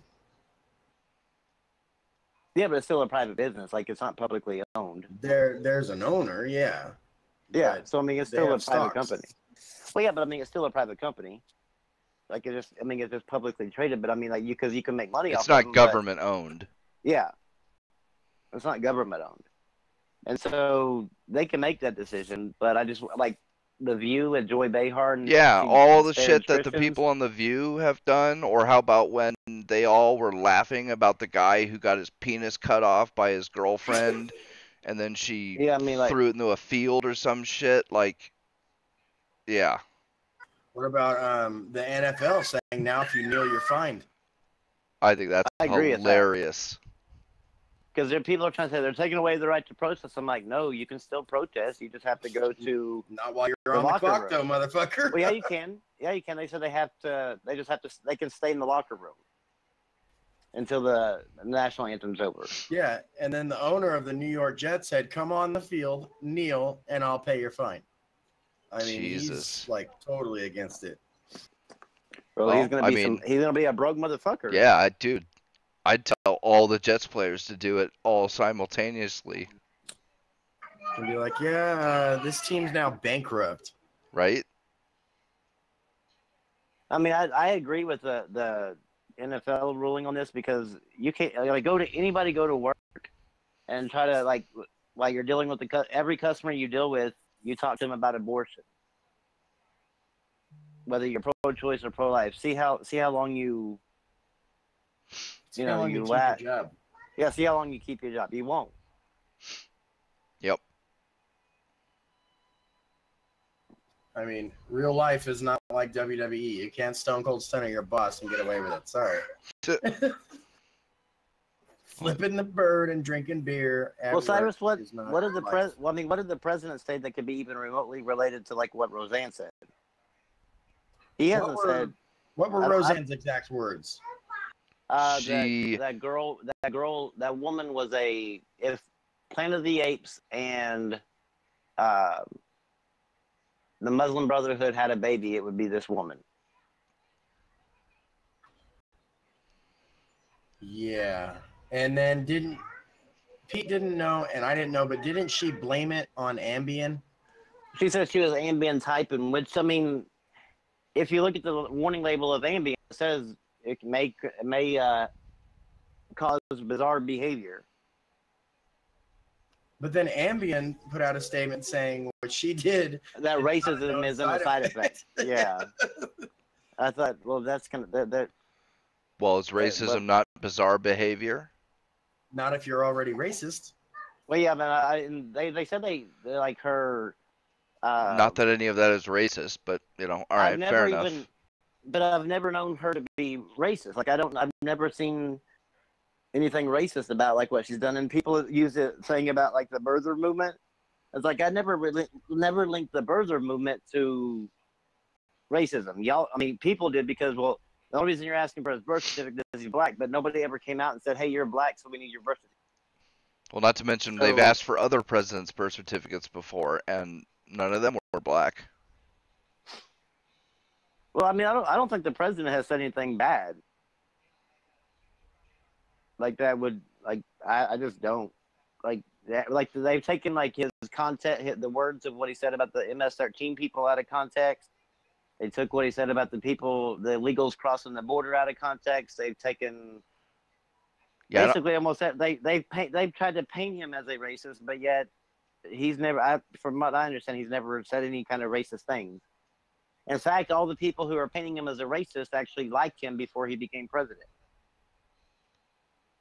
Yeah, but it's still a private business. Like it's not publicly owned. There's an owner, yeah. Yeah, so I mean, it's still a private stocks. company. Well, yeah, but I mean, it's still a private company. Like it's just publicly traded. But I mean, like because you can make money off. It's not them, government owned. Yeah, it's not government owned, and so they can make that decision. But I just like The View and Joy Behar. And Yeah, all the Stan shit that the Christians. people on The View have done, or how about when they all were laughing about the guy who got his penis cut off by his girlfriend, and then she threw it into a field or some shit, like, yeah. What about the NFL saying now if you kneel you're fined? I think that's hilarious. Because people are trying to say they're taking away the right to protest. I'm like, no, you can still protest. You just have to go to not while you're on the clock, though, motherfucker. Well, yeah, you can. Yeah, you can. They said they have to. They just have to. They can stay in the locker room until the national anthem's over. Yeah, and then the owner of the New York Jets said, "Come on the field, kneel, and I'll pay your fine." I mean, he's like totally against it. Well, he's gonna be a broke motherfucker. Yeah, dude. I'd tell all the Jets players to do it all simultaneously. And be like, yeah, this team's now bankrupt. Right? I mean, I agree with the NFL ruling on this because you can't go to work and try to like while you're dealing with every customer you deal with, you talk to them about abortion, whether you're pro-choice or pro-life. See how long you last. Yeah, see how long you keep your job. You won't. Yep. I mean, real life is not like WWE. You can't Stone Cold Stunner your boss and get away with it. Sorry. Flipping the bird and drinking beer. Well, Cyrus, what did the president say that could be even remotely related to like what Roseanne said? He hasn't said. What were Roseanne's exact words? That woman was if Planet of the Apes and the Muslim Brotherhood had a baby, it would be this woman. Yeah. And then Pete didn't know, and I didn't know, but didn't she blame it on Ambien? She said she was Ambien type, in which, I mean, if you look at the warning label of Ambien, it says it may cause bizarre behavior. But then Ambien put out a statement saying what she did. That racism isn't a side effect. Yeah. I thought, well, that's kind of that. Well, is racism not bizarre behavior? Not if you're already racist. Well, yeah, but they said they like her. Not that any of that is racist, but all right, fair enough. But I've never known her to be racist. Like I've never seen anything racist about like what she's done. And people use it saying about like the birther movement. It's like I never linked the birther movement to racism. Y'all, I mean, people did because, well, the only reason you're asking for his birth certificate is he's black, but nobody ever came out and said, hey, you're black, so we need your birth certificate. Well, not to mention they've asked for other presidents' birth certificates before, and none of them were black. Well, I mean, I don't think the president has said anything bad. Like that would, like, I just don't. Like they've taken like his content, the words of what he said about the MS-13 people out of context. They took what he said about the illegals crossing the border out of context. They've taken basically almost they've tried to paint him as a racist, but yet he's never. From what I understand, he's never said any kind of racist things. In fact, all the people who are painting him as a racist actually liked him before he became president.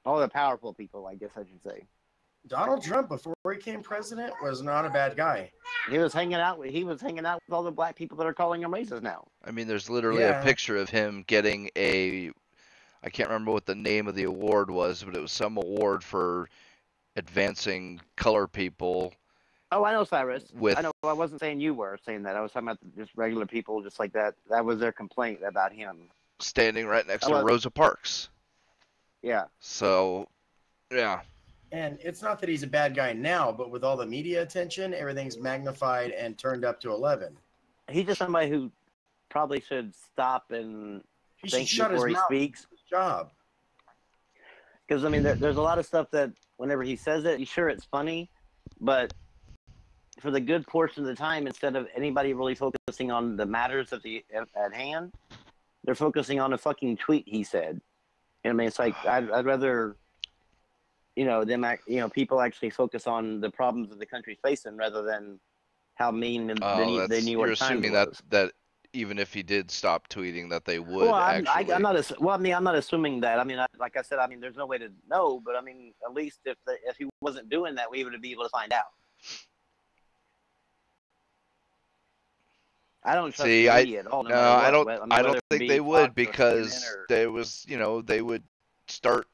All the powerful people, I guess I should say. Donald Trump, before he became president, was not a bad guy. He was hanging out with all the black people that are calling him racist now. I mean, there's literally a picture of him getting I can't remember what the name of the award was, but it was some award for advancing color people. Oh, I know, Cyrus. I know. I wasn't saying you were saying that. I was talking about just regular people, just like that. That was their complaint about him. Standing right next to Rosa Parks. Yeah. So, yeah. And it's not that he's a bad guy now, but with all the media attention, everything's magnified and turned up to 11. He's just somebody who probably should stop and think before he speaks. Job. Because, I mean, there's a lot of stuff that whenever he says it, sure, it's funny, but for the good portion of the time, instead of anybody really focusing on the matters at hand, they're focusing on a fucking tweet he said. You know what I mean? It's like, I'd rather... people actually focus on the problems that the country's facing rather than how mean the New York Times was. You're assuming that even if he did stop tweeting, that they would actually. I'm not assuming that. I mean, like I said, I mean, there's no way to know, but I mean, at least if he wasn't doing that, we would be able to find out. I don't trust the media at all. No, I don't think they would, because there was, they would start.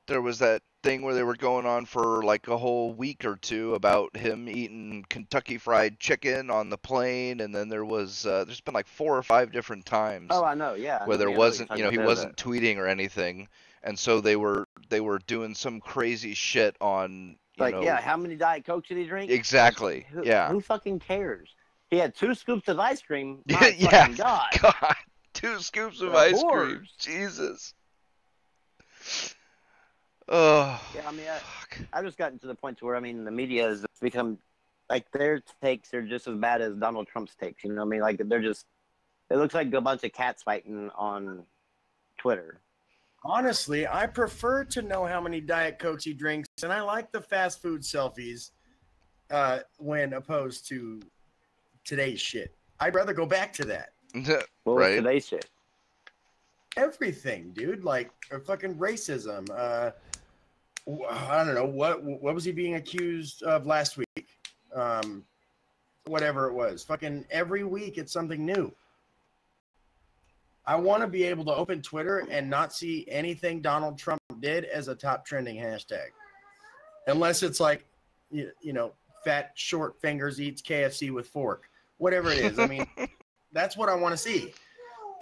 There was that thing where they were going on for like a whole week or two about him eating Kentucky Fried Chicken on the plane, and then there was there's been like 4 or 5 different times. Oh, I know, yeah. Where there wasn't, he wasn't tweeting or anything, and so they were doing some crazy shit on. How many Diet Cokes did he drink? Exactly. Who fucking cares? He had 2 scoops of ice cream. My fucking God. 2 scoops of ice cream. Jesus. Oh. Yeah, I mean, I've just gotten to the point to where, I mean, the media has become, like, their takes are just as bad as Donald Trump's takes. You know what I mean? Like, it looks like a bunch of cats fighting on Twitter. Honestly, I prefer to know how many Diet Cokes he drinks, and I like the fast food selfies when opposed to today's shit. I'd rather go back to that. What was today's shit? Everything, dude. Like, fucking racism. I don't know. What was he being accused of last week? Whatever it was. Fucking every week it's something new. I want to be able to open Twitter and not see anything Donald Trump did as a top trending hashtag. Unless it's like, fat short fingers eats KFC with fork. Whatever it is. I mean, that's what I want to see.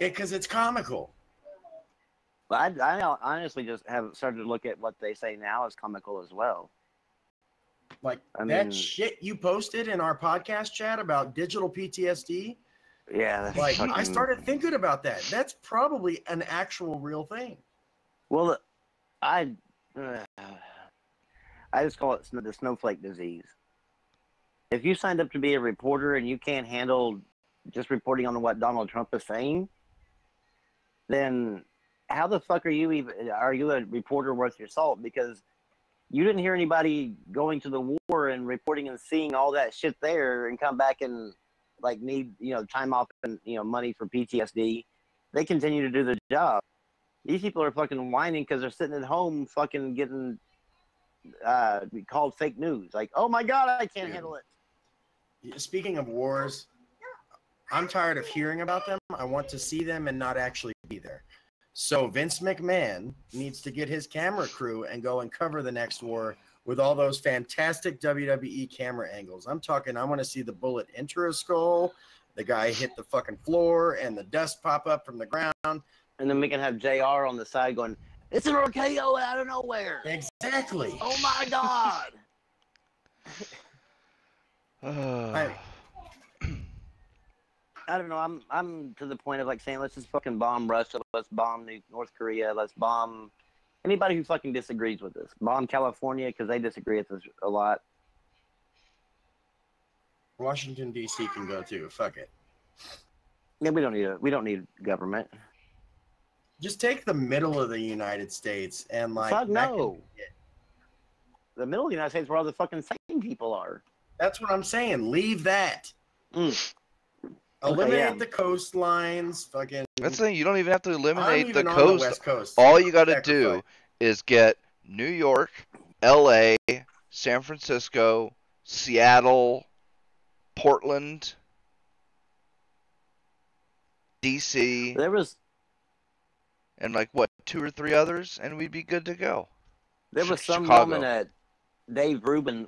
Because it's comical. But I honestly just have started to look at what they say now as comical as well. Like, that shit you posted in our podcast chat about digital PTSD. Yeah. Like, I started thinking about that. That's probably an actual real thing. Well, I just call it the snowflake disease. If you signed up to be a reporter and you can't handle just reporting on what Donald Trump is saying, then how the fuck are you a reporter worth your salt? Because you didn't hear anybody going to the war and reporting and seeing all that shit there and come back and like need, time off and, money for PTSD. They continue to do the job. These people are fucking whining because they're sitting at home fucking getting called fake news. Like, oh my God, I can't handle it. Speaking of wars, I'm tired of hearing about them. I want to see them and not actually be there. So Vince McMahon needs to get his camera crew and go and cover the next war with all those fantastic WWE camera angles. I'm talking, I want to see the bullet enter a skull, the guy hit the fucking floor, and the dust pop up from the ground. And then we can have JR on the side going, "It's an RKO out of nowhere." Exactly. Oh my god. I don't know. I'm to the point of like saying, let's just fucking bomb Russia. Let's bomb North Korea. Let's bomb anybody who fucking disagrees with us. Bomb California because they disagree with us a lot. Washington D.C. can go too. Fuck it. Yeah, we don't need government. Just take the middle of the United States and like. Fuck no. The middle of the United States where all the fucking same people are. That's what I'm saying. Leave that. Eliminate the coastlines. Fucking. That's the thing. You don't even have to eliminate the on coast. The West Coast. All you got to do is get New York, L.A., San Francisco, Seattle, Portland, D.C. There was. And like what, 2 or 3 others, and we'd be good to go. There was some Chicago. woman at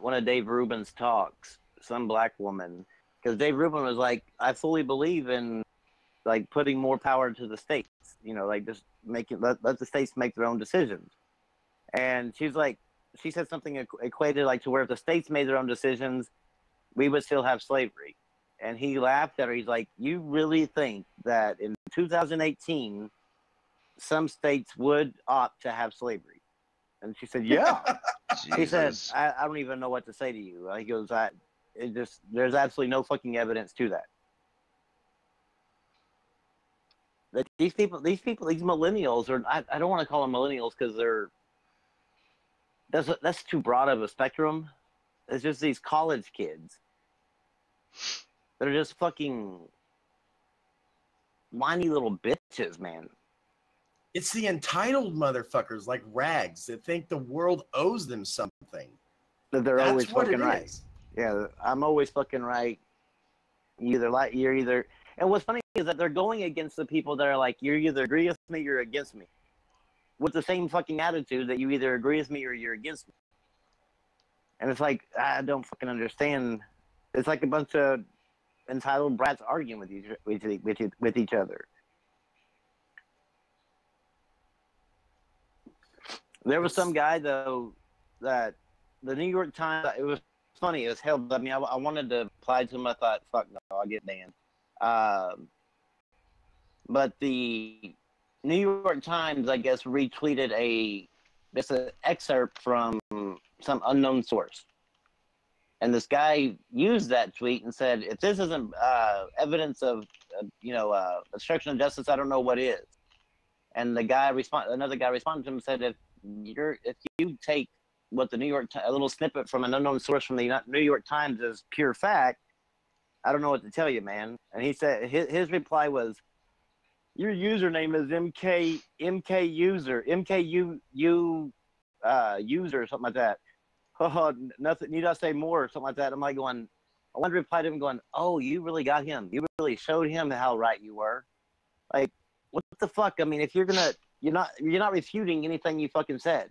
one of Dave Rubin's talks, some black woman, because Dave Rubin was like, I fully believe in like putting more power to the states, like just let the states make their own decisions. And she's like, she said something equated like to where if the states made their own decisions, we would still have slavery. And he laughed at her. He's like, you really think that in 2018, some states would opt to have slavery? And she said, yeah. He said, I don't even know what to say to you. He goes, there's absolutely no fucking evidence to that. That these millennials are, I don't want to call them millennials because that's too broad of a spectrum. It's just these college kids that are just fucking whiny little bitches, man. It's the entitled motherfuckers like Rags that think the world owes them something. That they're always fucking right. Is. Yeah, I'm always fucking right. You're either. And what's funny is that they're going against the people that are like, you either agree with me or you're against me. With the same fucking attitude that you either agree with me or you're against me. And it's like, I don't fucking understand. It's like a bunch of entitled brats arguing with each other. There was some guy, though, that the New York Times, it was funny as hell. I mean, I wanted to reply to him. I thought, fuck no, I'll get banned. But the New York Times, I guess, retweeted an excerpt from some unknown source. And this guy used that tweet and said, if this isn't evidence of, obstruction of justice, I don't know what is. And another guy responded to him and said, if you take what the a little snippet from an unknown source from the New York Times as pure fact, I don't know what to tell you, man. And he said his reply was, your username is MK user or something like that. Oh, nothing. Need I say more or something like that? I'm like going. I wanted to reply to him going, oh, you really got him. You really showed him how right you were. Like, what the fuck? I mean, if you're not refuting anything you fucking said.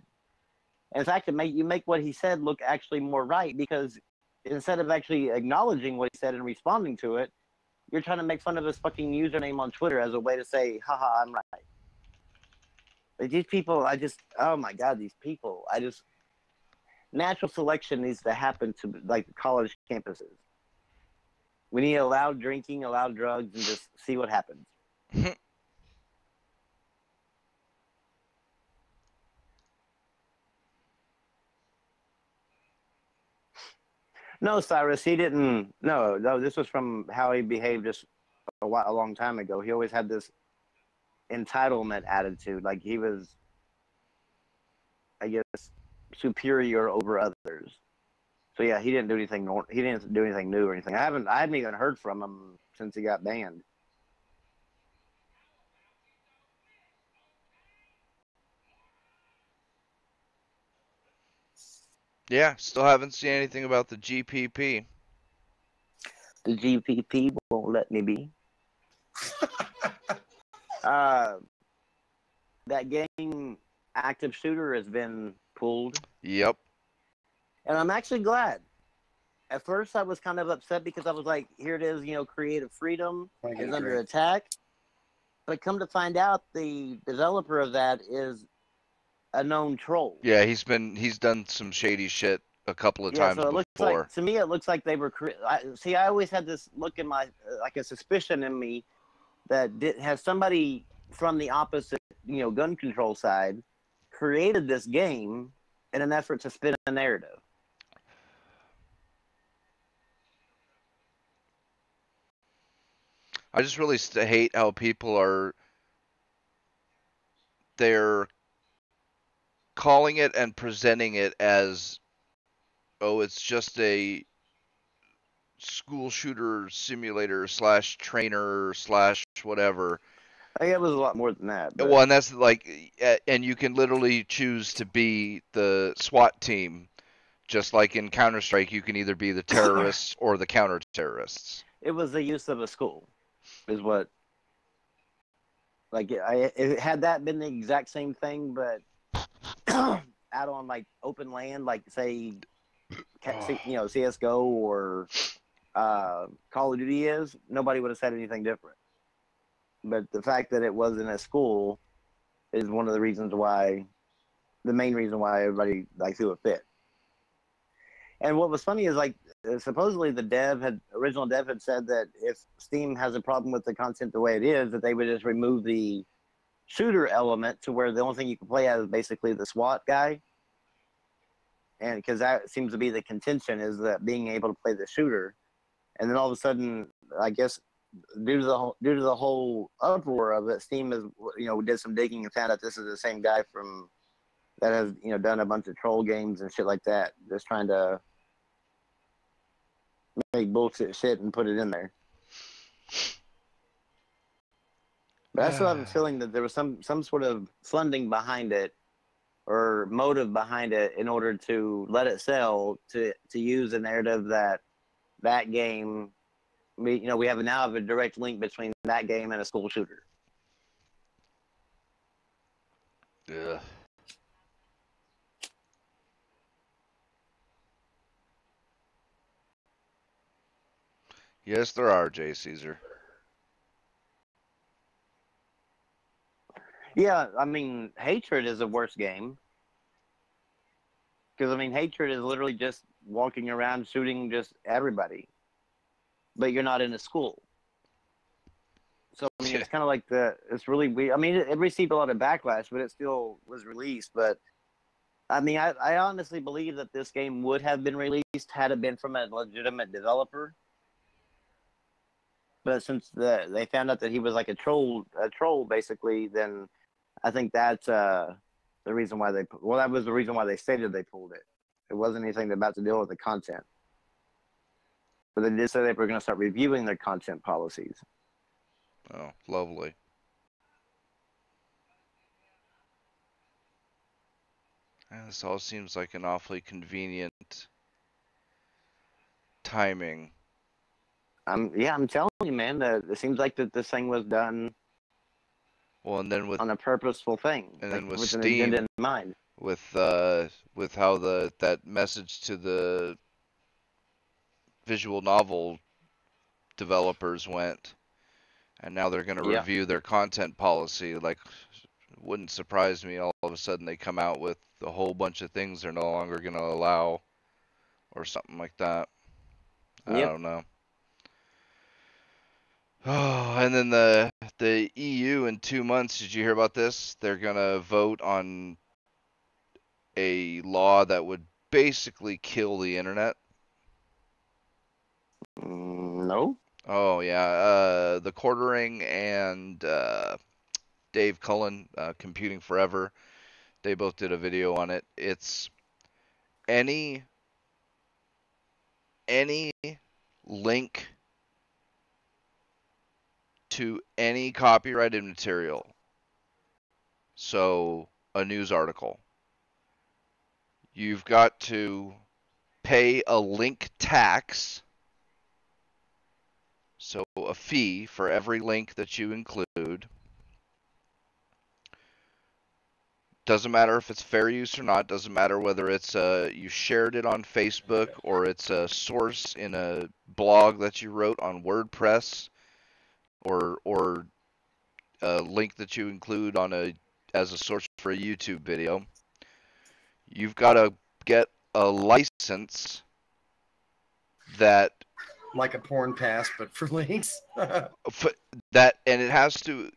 In fact, you make what he said look actually more right, because instead of actually acknowledging what he said and responding to it, you're trying to make fun of his fucking username on Twitter as a way to say, haha, I'm right. Like, these people, oh my God, these people, natural selection needs to happen to like college campuses. We need to allow drinking, allow drugs, and just see what happens. No, Cyrus, he didn't. No, this was from how he behaved just a long time ago. He always had this entitlement attitude, like he was, I guess, superior over others. So yeah, he didn't do anything. He didn't do anything new or anything. I haven't even heard from him since he got banned. Yeah, still haven't seen anything about the GPP. The GPP won't let me be. That game active shooter has been pulled. Yep. And I'm actually glad. At first, I was kind of upset because I was like, here it is, creative freedom Wanna get is a under drink? attack. But come to find out, the developer of that is a known troll. Yeah, he's done some shady shit a couple of Yeah, times so it looks before. like, to me, it looks like they were. I always had this look in my, like a suspicion in me that has somebody from the opposite, gun control side created this game in an effort to spin a narrative. I just really hate how people they're calling it and presenting it as, oh, it's just a school shooter simulator slash trainer slash whatever. I think it was a lot more than that. But Well, and that's like, and you can literally choose to be the SWAT team, just like in Counter Strike. You can either be the terrorists or the counter terrorists. it was the use of a school, is what. Like, had that been the exact same thing, but out on like open land, like say, CS:GO or Call of Duty is, nobody would have said anything different. But the fact that it was in a school is one of the reasons why, the main reason why everybody like threw a fit. And what was funny is like supposedly the original dev had said that if Steam has a problem with the content the way it is, that they would just remove the shooter element to where the only thing you can play as is basically the SWAT guy. And because that seems to be the contention, is that being able to play the shooter. And then all of a sudden, I guess due to the whole uproar of it, Steam is did some digging and found out this is the same guy from that has done a bunch of troll games and shit like that, just trying to make bullshit shit and put it in there. But I still have a feeling that there was some sort of funding behind it or motive behind it in order to let it sell, to use a narrative that game. We now have a direct link between that game and a school shooter. Ugh. Yes, there are, J. Caesar. Yeah, I mean, Hatred is a worse game. Because, I mean, Hatred is literally just walking around shooting just everybody. But you're not in a school. So, I mean, it's kind of like it's really weird. I mean, it received a lot of backlash, but it still was released. But, I mean, I honestly believe that this game would have been released had it been from a legitimate developer. But since they found out that he was like a troll basically, then I think that's the reason why that was the reason why they stated they pulled it. It wasn't anything about to deal with the content. But they did say they were going to start reviewing their content policies. Oh, lovely. This all seems like an awfully convenient timing. I'm telling you, man, it seems like that this thing was done. Well, and then on a purposeful thing, and then with an Steam, agenda in mind. With how that message to the visual novel developers went, and now they're going to review their content policy. Like, it wouldn't surprise me all of a sudden they come out with a whole bunch of things they're no longer going to allow, or something like that. I don't know. Oh, and then the EU in 2 months. Did you hear about this? They're going to vote on a law that would basically kill the internet. No. Oh yeah, the Quartering and Dave Cullen, Computing Forever, they both did a video on it. It's any link to any copyrighted material. So a news article, you've got to pay a link tax. So a fee for every link that you include. doesn't matter if it's fair use or not. Doesn't matter whether it's you shared it on Facebook or it's a source in a blog that you wrote on WordPress or a link that you include on as a source for a YouTube video. You've got to get a license that Like a porn pass, but for links. and it has to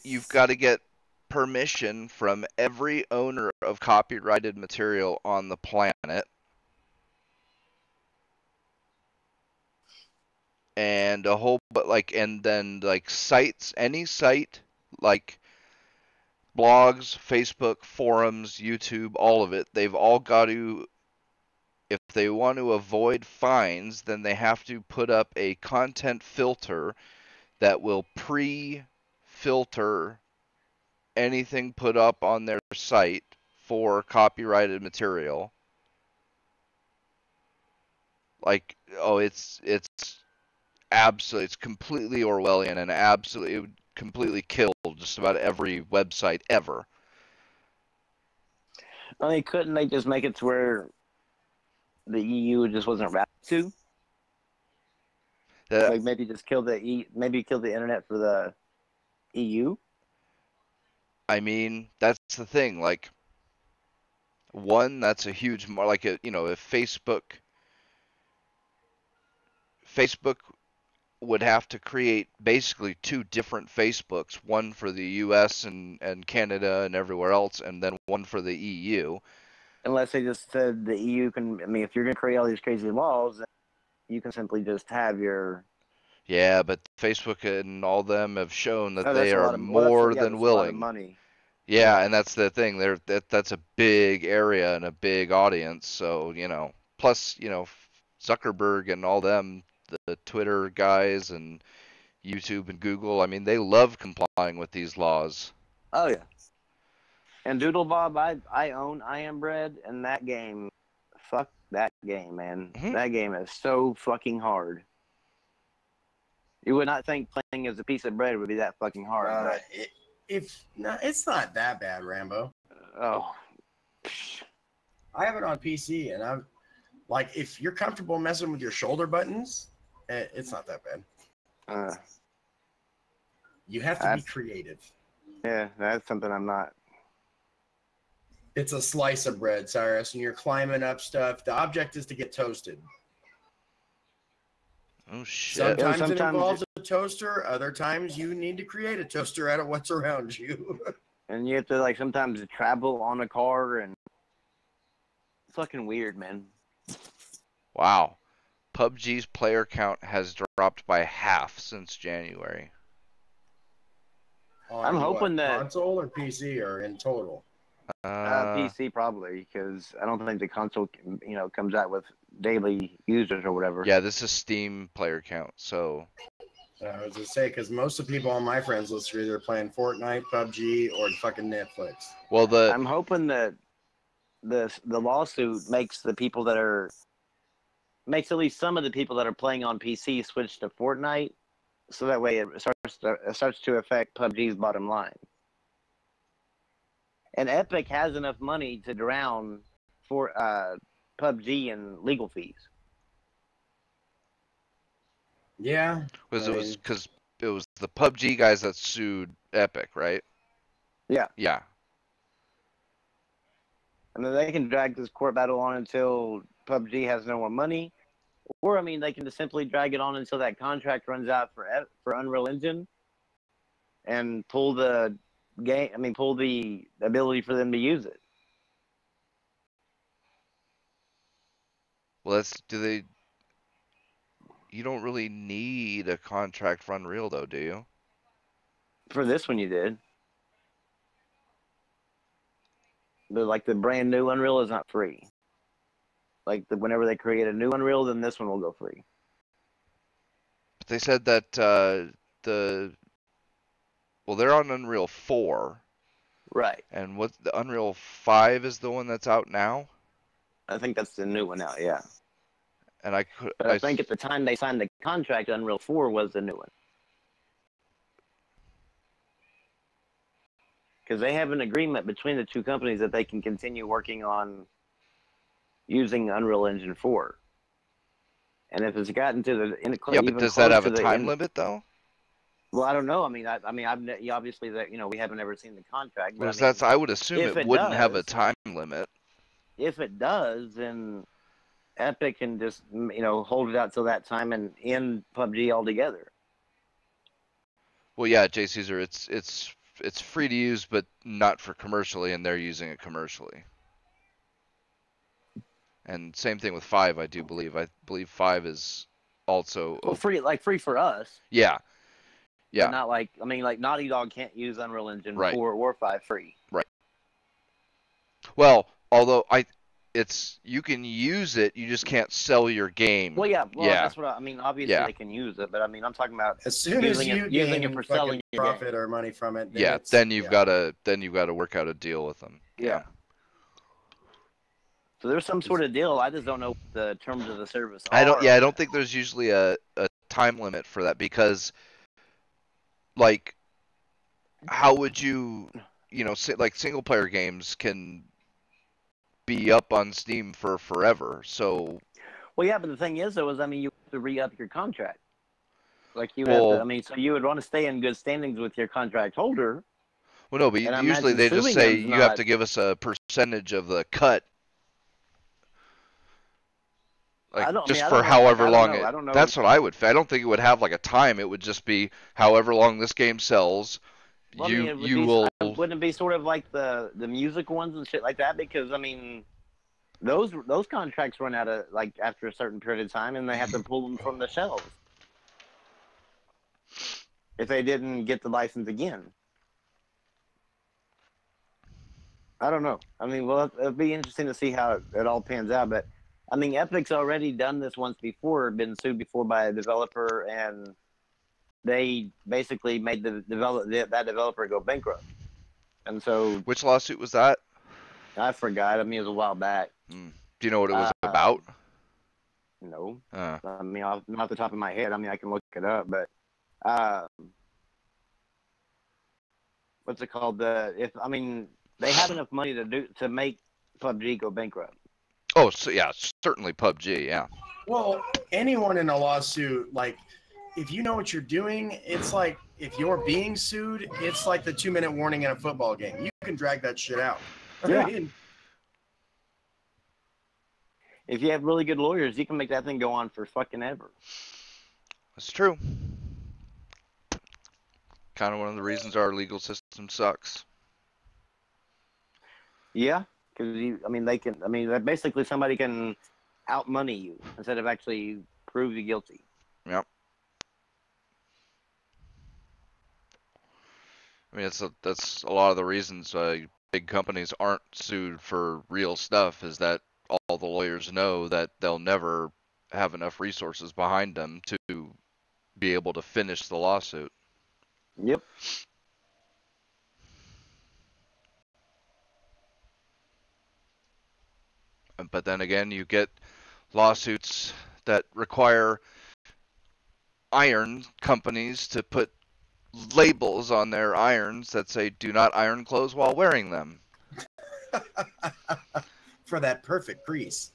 you've got to get permission from every owner of copyrighted material on the planet, and a whole but like and then like sites, any site like blogs, Facebook, forums, YouTube, all of it, they've all got to, if they want to avoid fines, then they have to put up a content filter that will pre-filter anything put up on their site for copyrighted material. Like, oh, it's absolutely, it's completely Orwellian and absolutely, it would completely kill just about every website ever. I mean, couldn't they just make it to where the EU just wasn't wrapped to? Like maybe just maybe kill the internet for the EU? I mean, that's the thing. Like, one, that's a huge, like, if Facebook would have to create basically two different Facebooks, one for the US and Canada and everywhere else, and then one for the EU. Unless they just said the EU can, I mean, if you're going to create all these crazy laws, then you can simply just have your... Yeah, but Facebook and all them have shown that Oh, they are more than willing. A lot of money. Yeah, and that's the thing. That's a big area and a big audience. So, plus, Zuckerberg and all them, the Twitter guys and YouTube and Google, I mean, they love complying with these laws. Oh, yeah. And Doodle Bob, I own I Am Bread, and that game, fuck that game, man. Mm-hmm. That game is so fucking hard. You would not think playing as a piece of bread would be that fucking hard. It's not that bad, Rambo. Oh. I have it on PC, and I'm like, if you're comfortable messing with your shoulder buttons, it's not that bad. You have to be creative. Yeah, that's something I'm not. It's a slice of bread, Cyrus, and you're climbing up stuff. The object is to get toasted. Oh, shit. Sometimes it involves a toaster. Other times you need to create a toaster out of what's around you. And you have to, like, sometimes travel on a car, and it's fucking weird, man. Wow. PUBG's player count has dropped by half since January. I'm hoping that... Console or PC or in total? PC probably, because I don't think the console, comes out with daily users or whatever. Yeah, this is Steam player count, so... I was going to say, because most of the people on my friends list are either playing Fortnite, PUBG, or fucking Netflix. Well, I'm hoping that the lawsuit makes at least some of the people that are playing on PC switch to Fortnite, so that way it starts to affect PUBG's bottom line. And Epic has enough money to drown for PUBG in legal fees. Yeah. Because it was the PUBG guys that sued Epic, right? Yeah. Yeah. I mean, they can drag this court battle on until PUBG has no more money, or I mean, they can just simply drag it on until that contract runs out for Unreal Engine, and pull the ability for them to use it. Well, you don't really need a contract for Unreal, though, do you? For this one, you did. But, like, the brand new Unreal is not free. Like, whenever they create a new Unreal, then this one will go free. But they said that they're on Unreal 4. Right. And what the Unreal 5 is the one that's out now? I think that's the new one now, yeah. And I think at the time they signed the contract, Unreal 4 was the new one. because they have an agreement between the two companies that they can continue working on using Unreal Engine 4. And if it's gotten to the Yeah, but does that have a time limit though? Well, I don't know. I mean, obviously that we haven't ever seen the contract. But Because I would assume it wouldn't have a time limit. If it does, then Epic can just hold it out till that time and end PUBG altogether. Well, yeah, J. Caesar, it's free to use, but not for commercially, and they're using it commercially. And same thing with 5, I do believe. I believe 5 is also free for us. Yeah. Yeah. But not like Naughty Dog can't use Unreal Engine 4 or 5 free. Right. Well, although you can use it, you just can't sell your game. Well, yeah. Well, that's what I mean. Obviously, they can use it, but I mean, I'm talking about as soon as you using it for selling profit or money from it. Then you've got to work out a deal with them. Yeah. So there's some sort of deal. I just don't know what the terms of the service are. I don't think there's usually a time limit for that because, like, how would you like single player games can be up on Steam for forever. So. Well, yeah, but the thing is, though, you have to re-up your contract. Like you have to, so you would want to stay in good standings with your contract holder. Well, no, but usually they just say you have to give us a percentage of the cut. Like for however long I don't know. That's what I would. I don't think it would have like a time. It would just be however long this game sells. Well, wouldn't it be sort of like the music ones and shit like that? Because those contracts run out of after a certain period of time, and they have to pull them from the shelves if they didn't get the license again. I don't know. It'll be interesting to see how it all pans out, but. Epic's already done this once before, been sued before by a developer, and they basically made that developer go bankrupt. And so, which lawsuit was that? I forgot. It was a while back. Do you know what it was about? No. Not off the top of my head. I can look it up, but what's it called? They have enough money to make PUBG go bankrupt. Oh, so yeah, certainly PUBG, yeah. Well, anyone in a lawsuit, if you know what you're doing, it's like if you're being sued, it's like the 2-minute warning in a football game. You can drag that shit out. Yeah. If you have really good lawyers, you can make that thing go on for fucking ever. That's true. Kind of one of the reasons our legal system sucks. Yeah. Because they can. Basically, somebody can out money you instead of actually prove you guilty. Yep. That's a lot of the reasons big companies aren't sued for real stuff. Is that all the lawyers know that they'll never have enough resources behind them to be able to finish the lawsuit. Yep. But then again, you get lawsuits that require iron companies to put labels on their irons that say "Do not iron clothes while wearing them." For that perfect crease.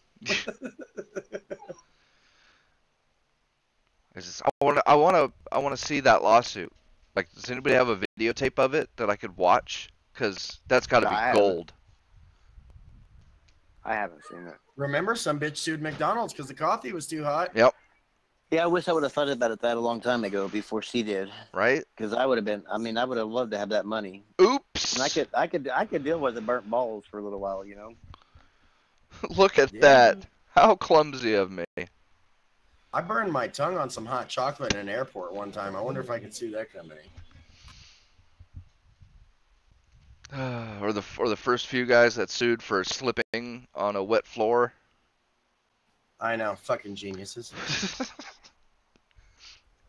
I want to see that lawsuit. Like, does anybody have a videotape of it that I could watch? Because that's got to be gold. I haven't seen it. Remember, some bitch sued McDonald's because the coffee was too hot. Yep. Yeah, I wish I would have thought about it that a long time ago before she did. Right? Because I would have been. I would have loved to have that money. Oops. And I could deal with the burnt balls for a little while, Look at that. How clumsy of me. I burned my tongue on some hot chocolate in an airport one time. I wonder if I could sue that company. Or the first few guys that sued for slipping on a wet floor. I know, fucking geniuses.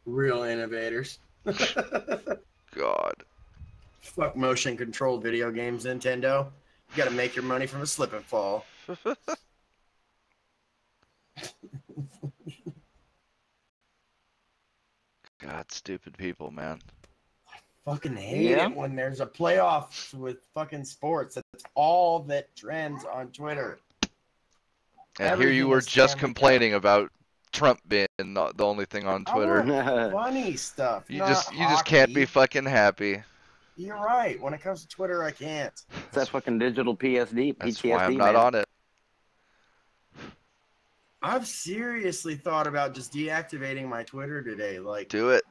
Real innovators. God. Fuck motion controlled video games, Nintendo. You gotta make your money from a slip and fall. God, stupid people, man. Fucking hate Yeah. it when there's a playoffs with fucking sports. That's all that trends on Twitter. And here you Everything were is just Stanley Cup. complaining about Trump being the only thing on I Twitter. want funny stuff. You not just can't be hockey. fucking happy. You're right. When it comes to Twitter, I can't. It's that fucking digital PTSD. That's why I'm man. not on it. I've seriously thought about just deactivating my Twitter today. Like, Do it.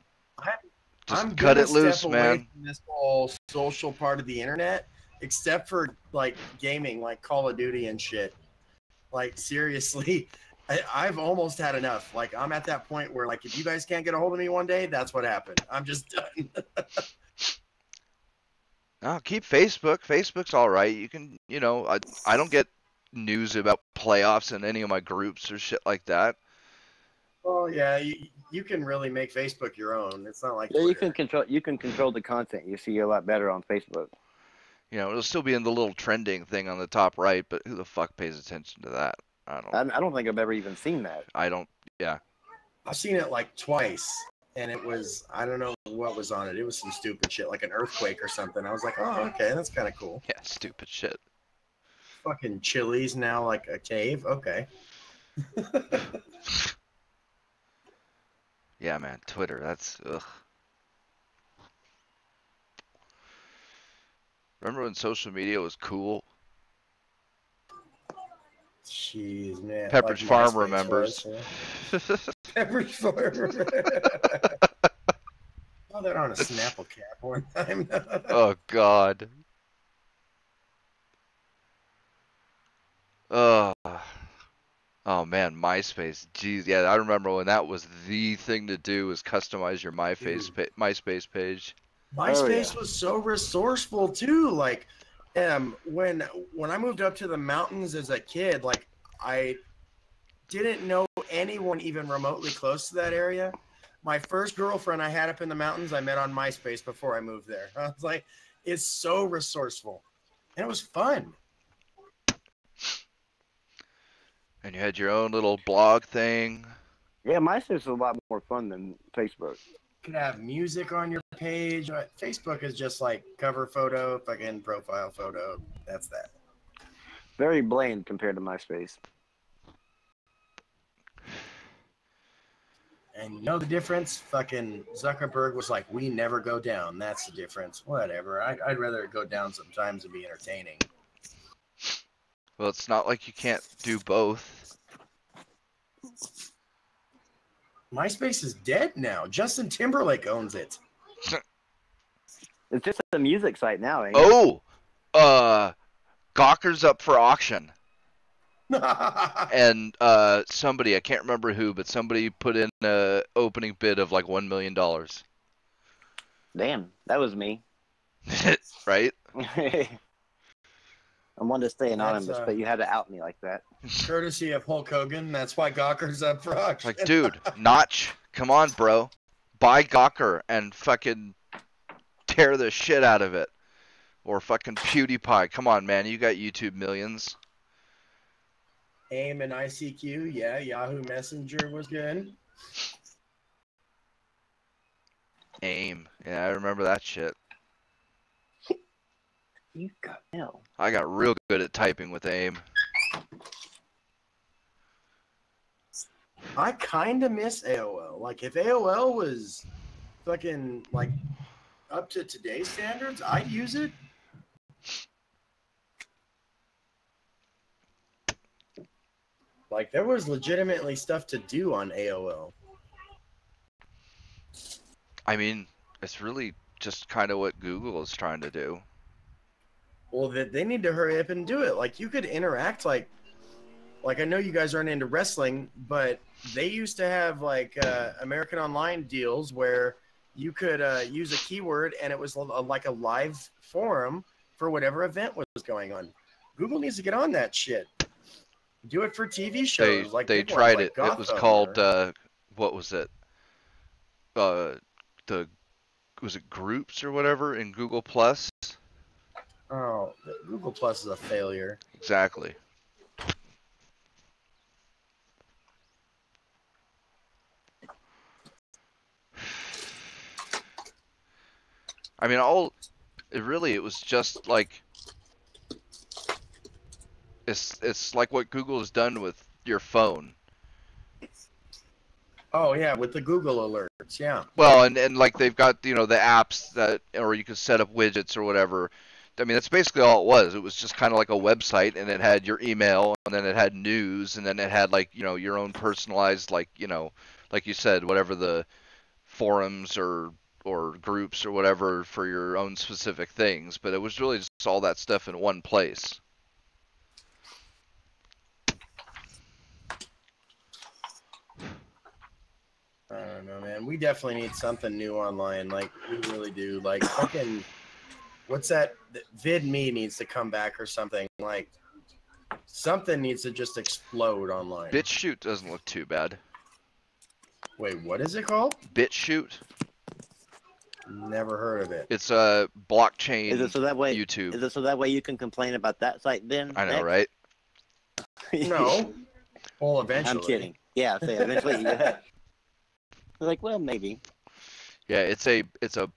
I'm Just cut gonna it loose, step away man. from this whole social part of the internet, except for like gaming, like Call of Duty and shit. Like, seriously, I've almost had enough. Like, I'm at that point where, like, if you guys can't get a hold of me one day, that's what happened. I'm just done. No, keep Facebook. Facebook's all right. You can, I don't get news about playoffs in any of my groups or shit like that. Oh yeah, you can really make Facebook your own. It's not like Yeah, you Twitter. can control the content. You see a lot better on Facebook. It'll still be in the little trending thing on the top right, but who the fuck pays attention to that? I I don't think I've ever even seen that. Yeah. I've seen it like twice, and it was, I don't know what was on it. It was some stupid shit, like an earthquake or something. I was like, oh, okay, that's kind of cool. Yeah, stupid shit. Fucking Chili's now like a cave. Okay. Yeah, man, Twitter, that's ugh. Remember when social media was cool? Jeez, man. Pepperidge Like Farm MySpace remembers. was, yeah. Pepperidge Farm. Oh, they're on a Snapple cap one time. Oh God. Oh. Oh man, MySpace. Jeez, yeah, I remember when that was the thing to do was customize your MySpace page. MySpace was so resourceful too. Like, when I moved up to the mountains as a kid, like I didn't know anyone even remotely close to that area. My first girlfriend I had up in the mountains, I met on MySpace before I moved there. I was like, it's so resourceful, and it was fun. And you had your own little blog thing. Yeah, MySpace is a lot more fun than Facebook. You could have music on your page. Facebook is just like cover photo, fucking profile photo. That's that. Very bland compared to MySpace. And you know the difference? Fucking Zuckerberg was like, we never go down. That's the difference. Whatever. I'd rather it go down sometimes and be entertaining. Well, it's not like you can't do both. MySpace is dead now. Justin Timberlake owns it. It's just a music site now, ain't it? Oh, Gawker's up for auction. And somebody, I can't remember who, but somebody put in a opening bid of like $1 million. Damn, that was me. Right? I wanted to stay anonymous, That's, but you had to out me like that. Courtesy of Hulk Hogan. That's why Gawker's up for auction. Like, dude, Notch, come on, bro. Buy Gawker and fucking tear the shit out of it. Or fucking PewDiePie. Come on, man. You got YouTube millions. AIM and ICQ. Yeah, Yahoo Messenger was good. AIM. Yeah, I remember that shit. You got hell. I got real good at typing with AIM. I kind of miss AOL. Like, if AOL was fucking, like, up to today's standards, I'd use it. Like, there was legitimately stuff to do on AOL. I mean, it's really just kind of what Google is trying to do. Well, they need to hurry up and do it. Like, you could interact, like I know you guys aren't into wrestling, but they used to have, like, American Online deals where you could use a keyword and it was like a live forum for whatever event was going on. Google needs to get on that shit. Do it for TV shows. They tried it. It was called what was it? Was it Groups or whatever in Google Plus? Oh, Google Plus is a failure. Exactly. I mean, it was just like it's like what Google has done with your phone. Oh yeah, with the Google alerts, yeah. Well, and like they've got, the apps that, or you could set up widgets or whatever. I mean, that's basically all it was. It was just kind of like a website, and it had your email, and then it had news, and then it had like, your own personalized, like, like you said, whatever the forums or groups or whatever for your own specific things. But it was really just all that stuff in one place. I don't know, man. We definitely need something new online. Like, we really do. Like, fucking, what's that? VidMe needs to come back or something. Like, something needs to just explode online. BitChute doesn't look too bad. Wait, what is it called? BitChute. Never heard of it. It's a blockchain Is it so that way? YouTube. Is it so that way you can complain about that site then? I know, next? right? No. Well, eventually. I'm kidding. Yeah, say eventually. Yeah. Like, well, maybe. Yeah, it's a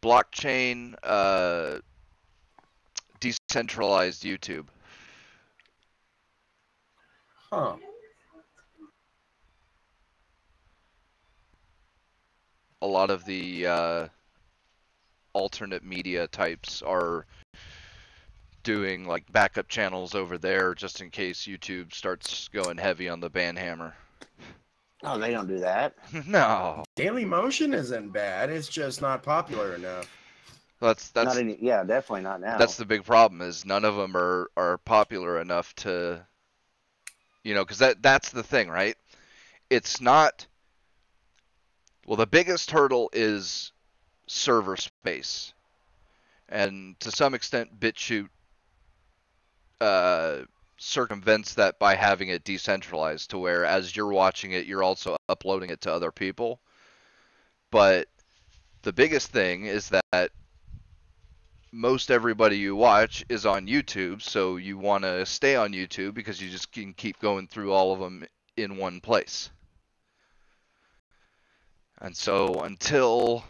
blockchain decentralized YouTube. Huh. A lot of the alternate media types are doing like backup channels over there just in case YouTube starts going heavy on the ban hammer. Oh, they don't do that. No. Daily Motion isn't bad. It's just not popular enough. That's Not any, yeah, definitely not now. that's the big problem, is none of them are popular enough to, because that's the thing, right? It's not. Well, the biggest hurdle is server space, and to some extent, BitChute circumvents that by having it decentralized to where as you're watching it, you're also uploading it to other people. But the biggest thing is that most everybody you watch is on YouTube, so you want to stay on YouTube because you just can keep going through all of them in one place. And so until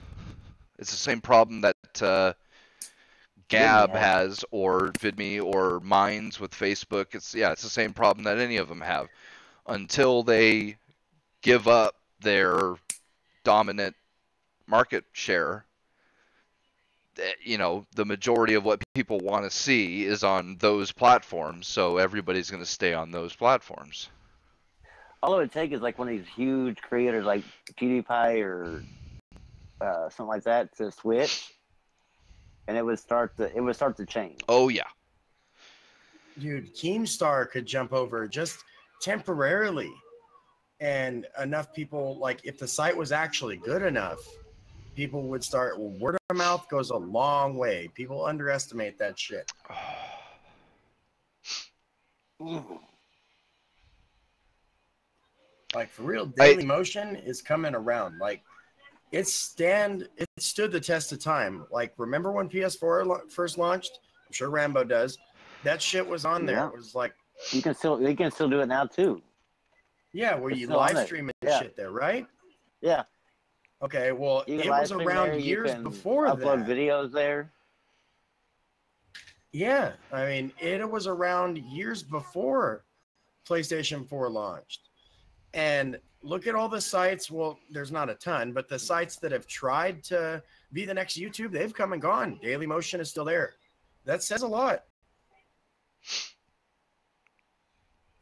it's the same problem that Gab has, or VidMe, or Minds with Facebook, it's the same problem that any of them have. Until they give up their dominant market share, the majority of what people want to see is on those platforms, so everybody's going to stay on those platforms. All it would take is like one of these huge creators like PewDiePie or something like that to switch, and it would start to change. Oh yeah, dude, Keemstar could jump over just temporarily, and enough people, like, if the site was actually good enough, people would start. Word of mouth goes a long way. People underestimate that shit. Like, for real, Daily Motion is coming around. Like, it stood the test of time. Like, remember when PS4 first launched? I'm sure Rambo does. That shit was on there. Yeah. It was like, you can still do it now too. Yeah, where It's you still on live it. stream and Yeah. shit there, right? Yeah, Okay, well, you can it live was stream around there, you years can before upload that. videos there. Yeah, I mean, it was around years before PlayStation 4 launched. And look at all the sites. Well, there's not a ton, but the sites that have tried to be the next YouTube, they've come and gone. Daily Motion is still there. That says a lot.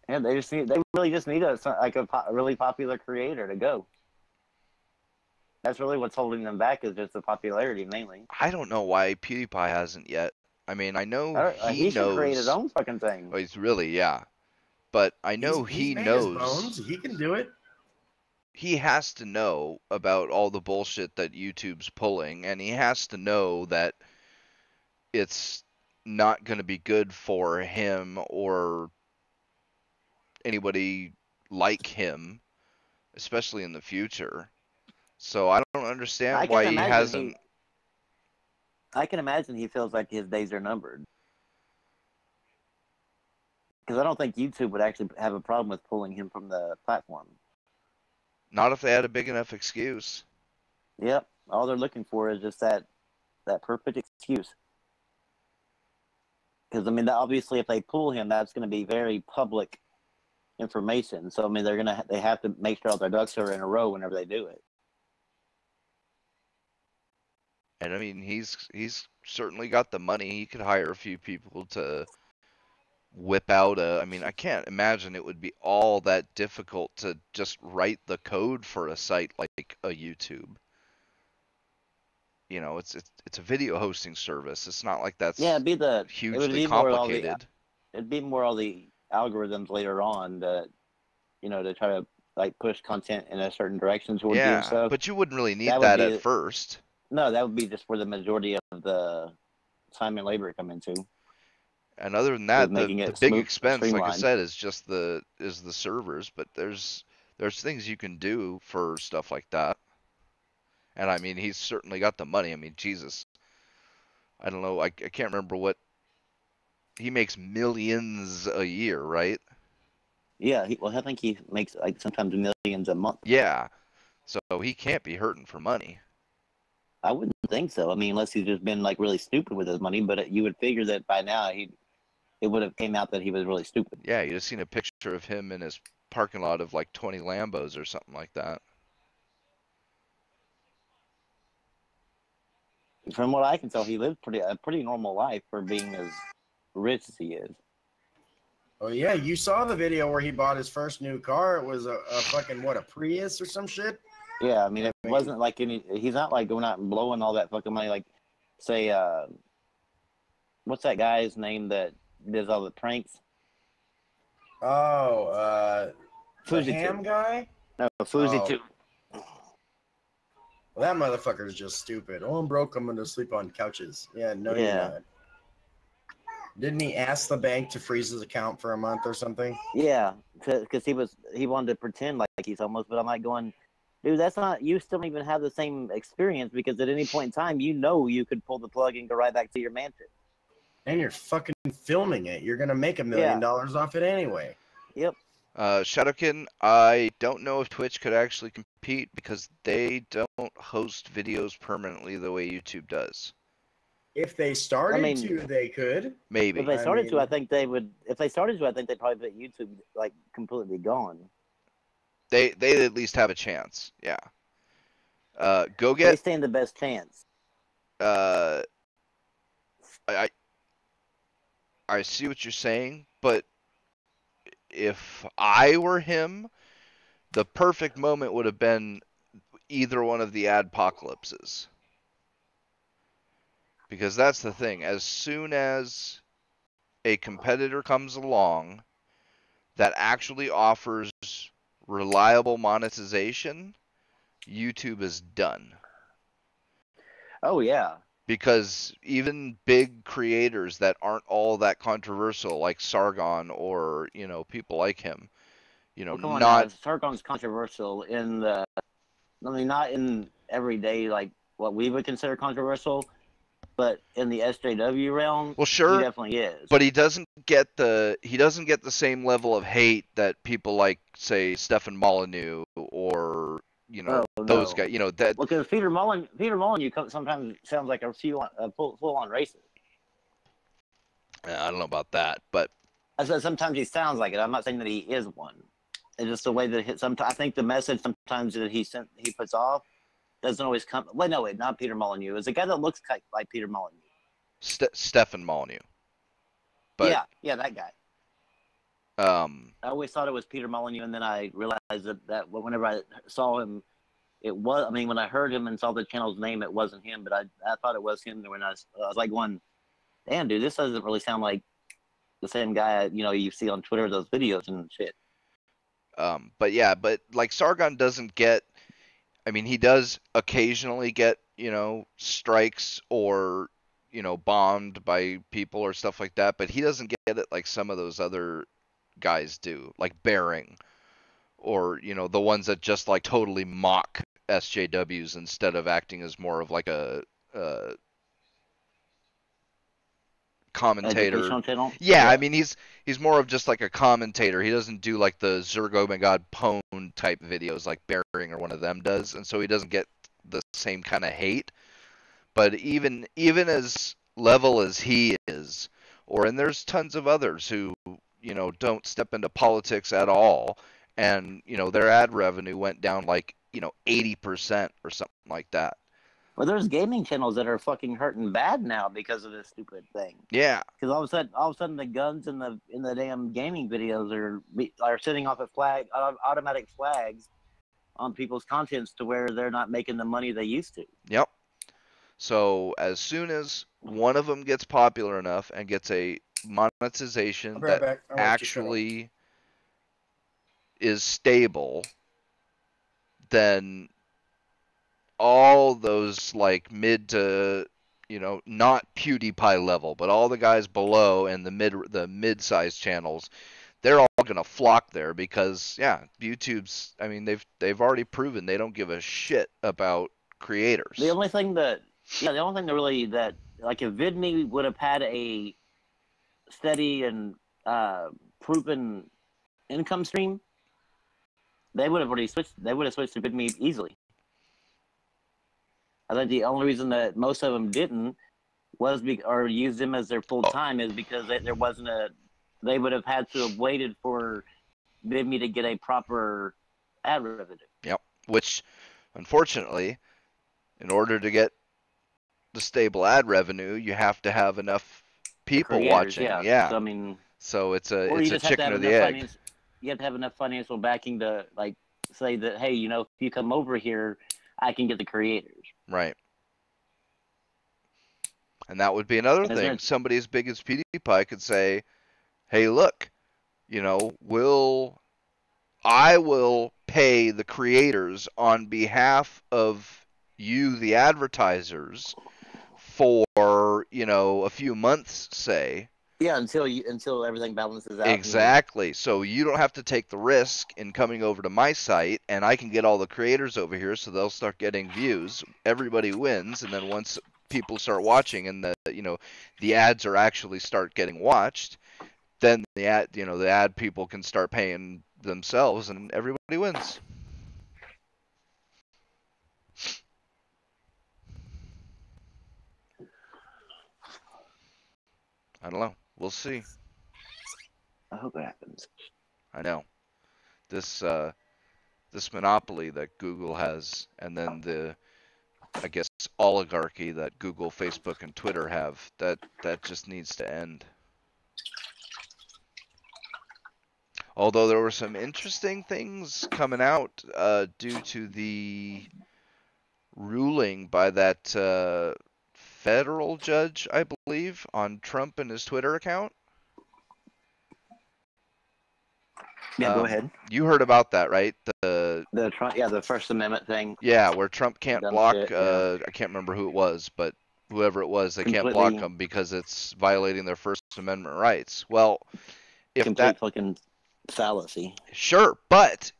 Yeah, they really just need a really popular creator to go. That's really what's holding them back, is just the popularity mainly. I don't know why PewDiePie hasn't yet. I mean, I know He should create his own fucking thing. Oh, he's really, yeah. But I know He's made knows. his bones. He can do it. He has to know about all the bullshit that YouTube's pulling, and he has to know that it's not going to be good for him or anybody like him, especially in the future. So I don't understand why he hasn't. I can imagine he feels like his days are numbered. Because I don't think YouTube would actually have a problem with pulling him from the platform. Not if they had a big enough excuse. Yep. All they're looking for is just that that perfect excuse. Because I mean, obviously, if they pull him, that's going to be very public information. So I mean, they have to make sure all their ducks are in a row whenever they do it. And I mean, he's certainly got the money. He could hire a few people to whip out a. I mean, I can't imagine it would be all that difficult to just write the code for a site like a YouTube. You know, it's a video hosting service. It's not like that's hugely complicated. It'd be more all the algorithms later on that, you know, to try to like push content in a certain direction towards you and stuff. But you wouldn't really need that at first. No, that would be just where the majority of the time and labor come into. And other than that, the big expense, like I said, is just the servers. But there's things you can do for stuff like that. And I mean, he's certainly got the money. I mean, Jesus, I don't know, I can't remember what he makes millions a year, right? Yeah, I think he makes like sometimes millions a month. Yeah, so he can't be hurting for money. I wouldn't think so. I mean, unless he's just been like really stupid with his money. But you would figure that by now it would have came out that he was really stupid. Yeah, you just seen a picture of him in his parking lot of like 20 Lambos or something like that. From what I can tell, he lived a pretty normal life for being as rich as he is. Oh yeah, you saw the video where he bought his first new car. It was a fucking a Prius or some shit. Yeah, I mean, it wasn't like he's not like going out and blowing all that fucking money. Like, say, what's that guy's name that does all the pranks? Oh, the ham guy? No, Fuzi too. Well, that motherfucker is just stupid. Oh, I'm broke. I'm going to sleep on couches. Yeah, no, you're not. Didn't he ask the bank to freeze his account for a month or something? Yeah, because he wanted to pretend like he's homeless, but I'm like going, dude, that's not, you still don't even have the same experience because at any point in time, you know you could pull the plug and go right back to your mansion. And you're fucking filming it. You're going to make $1 million off it anyway. Yep. Shadowkin, I don't know if Twitch could actually compete because they don't host videos permanently the way YouTube does. If they started to, they could. Maybe. If they started to, I think they would. If they started to, I think they'd probably put YouTube like completely gone. They at least have a chance. Yeah. Go get. They stand the best chance. I see what you're saying, but if I were him, the perfect moment would have been either one of the adpocalypses. Because that's the thing. As soon as a competitor comes along that actually offers reliable monetization, YouTube is done. Oh, yeah. Because even big creators that aren't all that controversial, like Sargon or, you know, people like him, you know, Sargon's controversial in the, I mean, not in everyday, like, what we would consider controversial, but in the SJW realm, well, sure, he definitely is. But he doesn't get the same level of hate that people like, say, Stefan Molyneux or, you know, those guys, you know, that. Well, because Peter Molyneux sometimes sounds like a full-on racist. I don't know about that, but I said sometimes he sounds like it. I'm not saying that he is one. It's just the way that I think the message sometimes that he puts off doesn't always come. Wait, not Peter Molyneux. It's a guy that looks like Peter Molyneux. Stefan Molyneux. But yeah, that guy. I always thought it was Peter Molyneux, and then I realized that whenever I saw him, it was. I mean, when I heard him and saw the channel's name, it wasn't him, but I thought it was him. When I was like, "One, damn, dude, this doesn't really sound like the same guy you see on Twitter, those videos and shit." But like Sargon doesn't get. I mean, he does occasionally get, strikes or, bombed by people or stuff like that, but he doesn't get it like some of those other guys do, like Bearing, or, the ones that just like totally mock SJWs instead of acting as more of like a commentator. Yeah, I mean he's more of just like a commentator. He doesn't do like the Zergomagod Pwn type videos like Bearing or one of them does, and so he doesn't get the same kind of hate. But even as level as he is, and there's tons of others who, don't step into politics at all, and, their ad revenue went down like, 80% or something like that. Well, there's gaming channels that are fucking hurting bad now because of this stupid thing. Yeah. Because all of a sudden, the guns in the damn gaming videos are sitting off automatic flags on people's contents to where they're not making the money they used to. Yep. So as soon as one of them gets popular enough and gets a monetization that actually is stable, then all those like mid to, not PewDiePie level, but all the guys below and the mid-sized channels, they're all gonna flock there because YouTube's, I mean, they've already proven they don't give a shit about creators. The only thing that really that, like, if VidMe would have had a steady and proven income stream, they would have already switched. They would have switched to VidMe easily. I think the only reason that most of them didn't or used them as their full time is because there wasn't they would have had to have waited for VidMe to get a proper ad revenue. Yep. Which, unfortunately, in order to get the stable ad revenue, you have to have enough people watching. Yeah. So, I mean, so it's a chicken or the egg. You have to have enough financial backing to, like, say that, hey, if you come over here, I can get the creators. Right. And that would be another thing. Somebody as big as PewDiePie could say, hey, look, I will pay the creators on behalf of you, the advertisers, for, a few months, say. Yeah, until everything balances out. Exactly. So you don't have to take the risk in coming over to my site, and I can get all the creators over here, so they'll start getting views. Everybody wins, and then once people start watching, and the ads are actually start getting watched, then the ad people can start paying themselves, and everybody wins. I don't know. We'll see. I hope it happens. I know. This monopoly that Google has, and then the, I guess, oligarchy that Google, Facebook, and Twitter have, that just needs to end. Although there were some interesting things coming out due to the ruling by that federal judge, I believe, on Trump and his Twitter account. Yeah, go ahead. You heard about that, right? The Trump, the First Amendment thing. Yeah, where Trump can't block. Shit, yeah. I can't remember who it was, but whoever it was, they can't block them because it's violating their First Amendment rights. Well, if complete fucking fallacy. Sure, but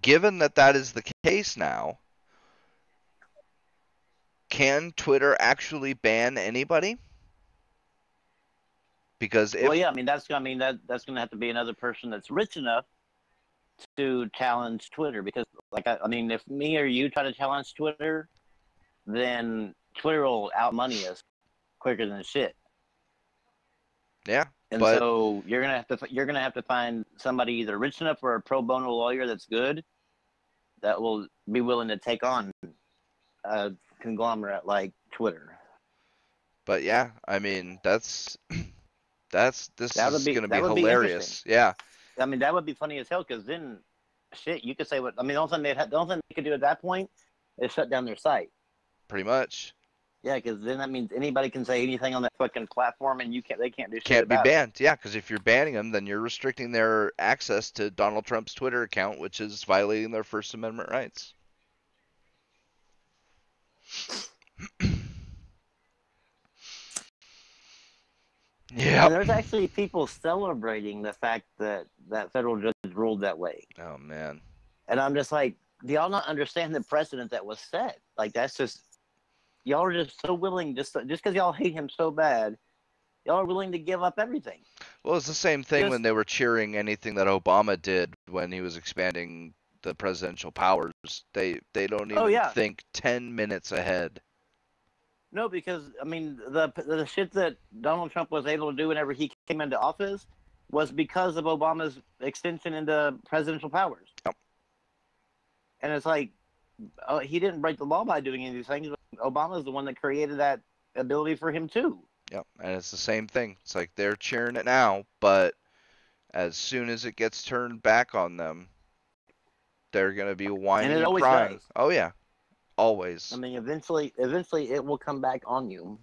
given that is the case now, can Twitter actually ban anybody? Because that's going to have to be another person that's rich enough to challenge Twitter. Because, if me or you try to challenge Twitter, then Twitter will outmoney us quicker than shit. Yeah, and so you're gonna have to find somebody either rich enough or a pro bono lawyer that's good, that will be willing to take on a conglomerate like Twitter. But yeah, I mean this is gonna be hilarious. Yeah. I mean, that would be funny as hell, because then, shit, you could say what. I mean, the only thing they could do at that point is shut down their site. Pretty much. Yeah, because then that means anybody can say anything on that fucking platform, and they can't do shit. Can't be banned. Yeah, because if you're banning them, then you're restricting their access to Donald Trump's Twitter account, which is violating their First Amendment rights. Yeah. There's actually people celebrating the fact that federal judge ruled that way. Oh man. And I'm just like, do y'all not understand the precedent that was set? Like, that's just, y'all are just so willing, just because y'all hate him so bad, y'all are willing to give up everything. Well, it's the same thing when they were cheering anything that Obama did when he was expanding the presidential powers. They don't even think 10 minutes ahead. No, because I mean the shit that Donald Trump was able to do whenever he came into office was because of Obama's extension into presidential powers. Yep. And it's like, oh, he didn't break the law by doing any of these things. Obama's the one that created that ability for him too. Yep, and it's the same thing. It's like they're cheering it now, but as soon as it gets turned back on them, they're gonna be whining And it and always crying. does. Oh yeah, always. I mean, eventually it will come back on you,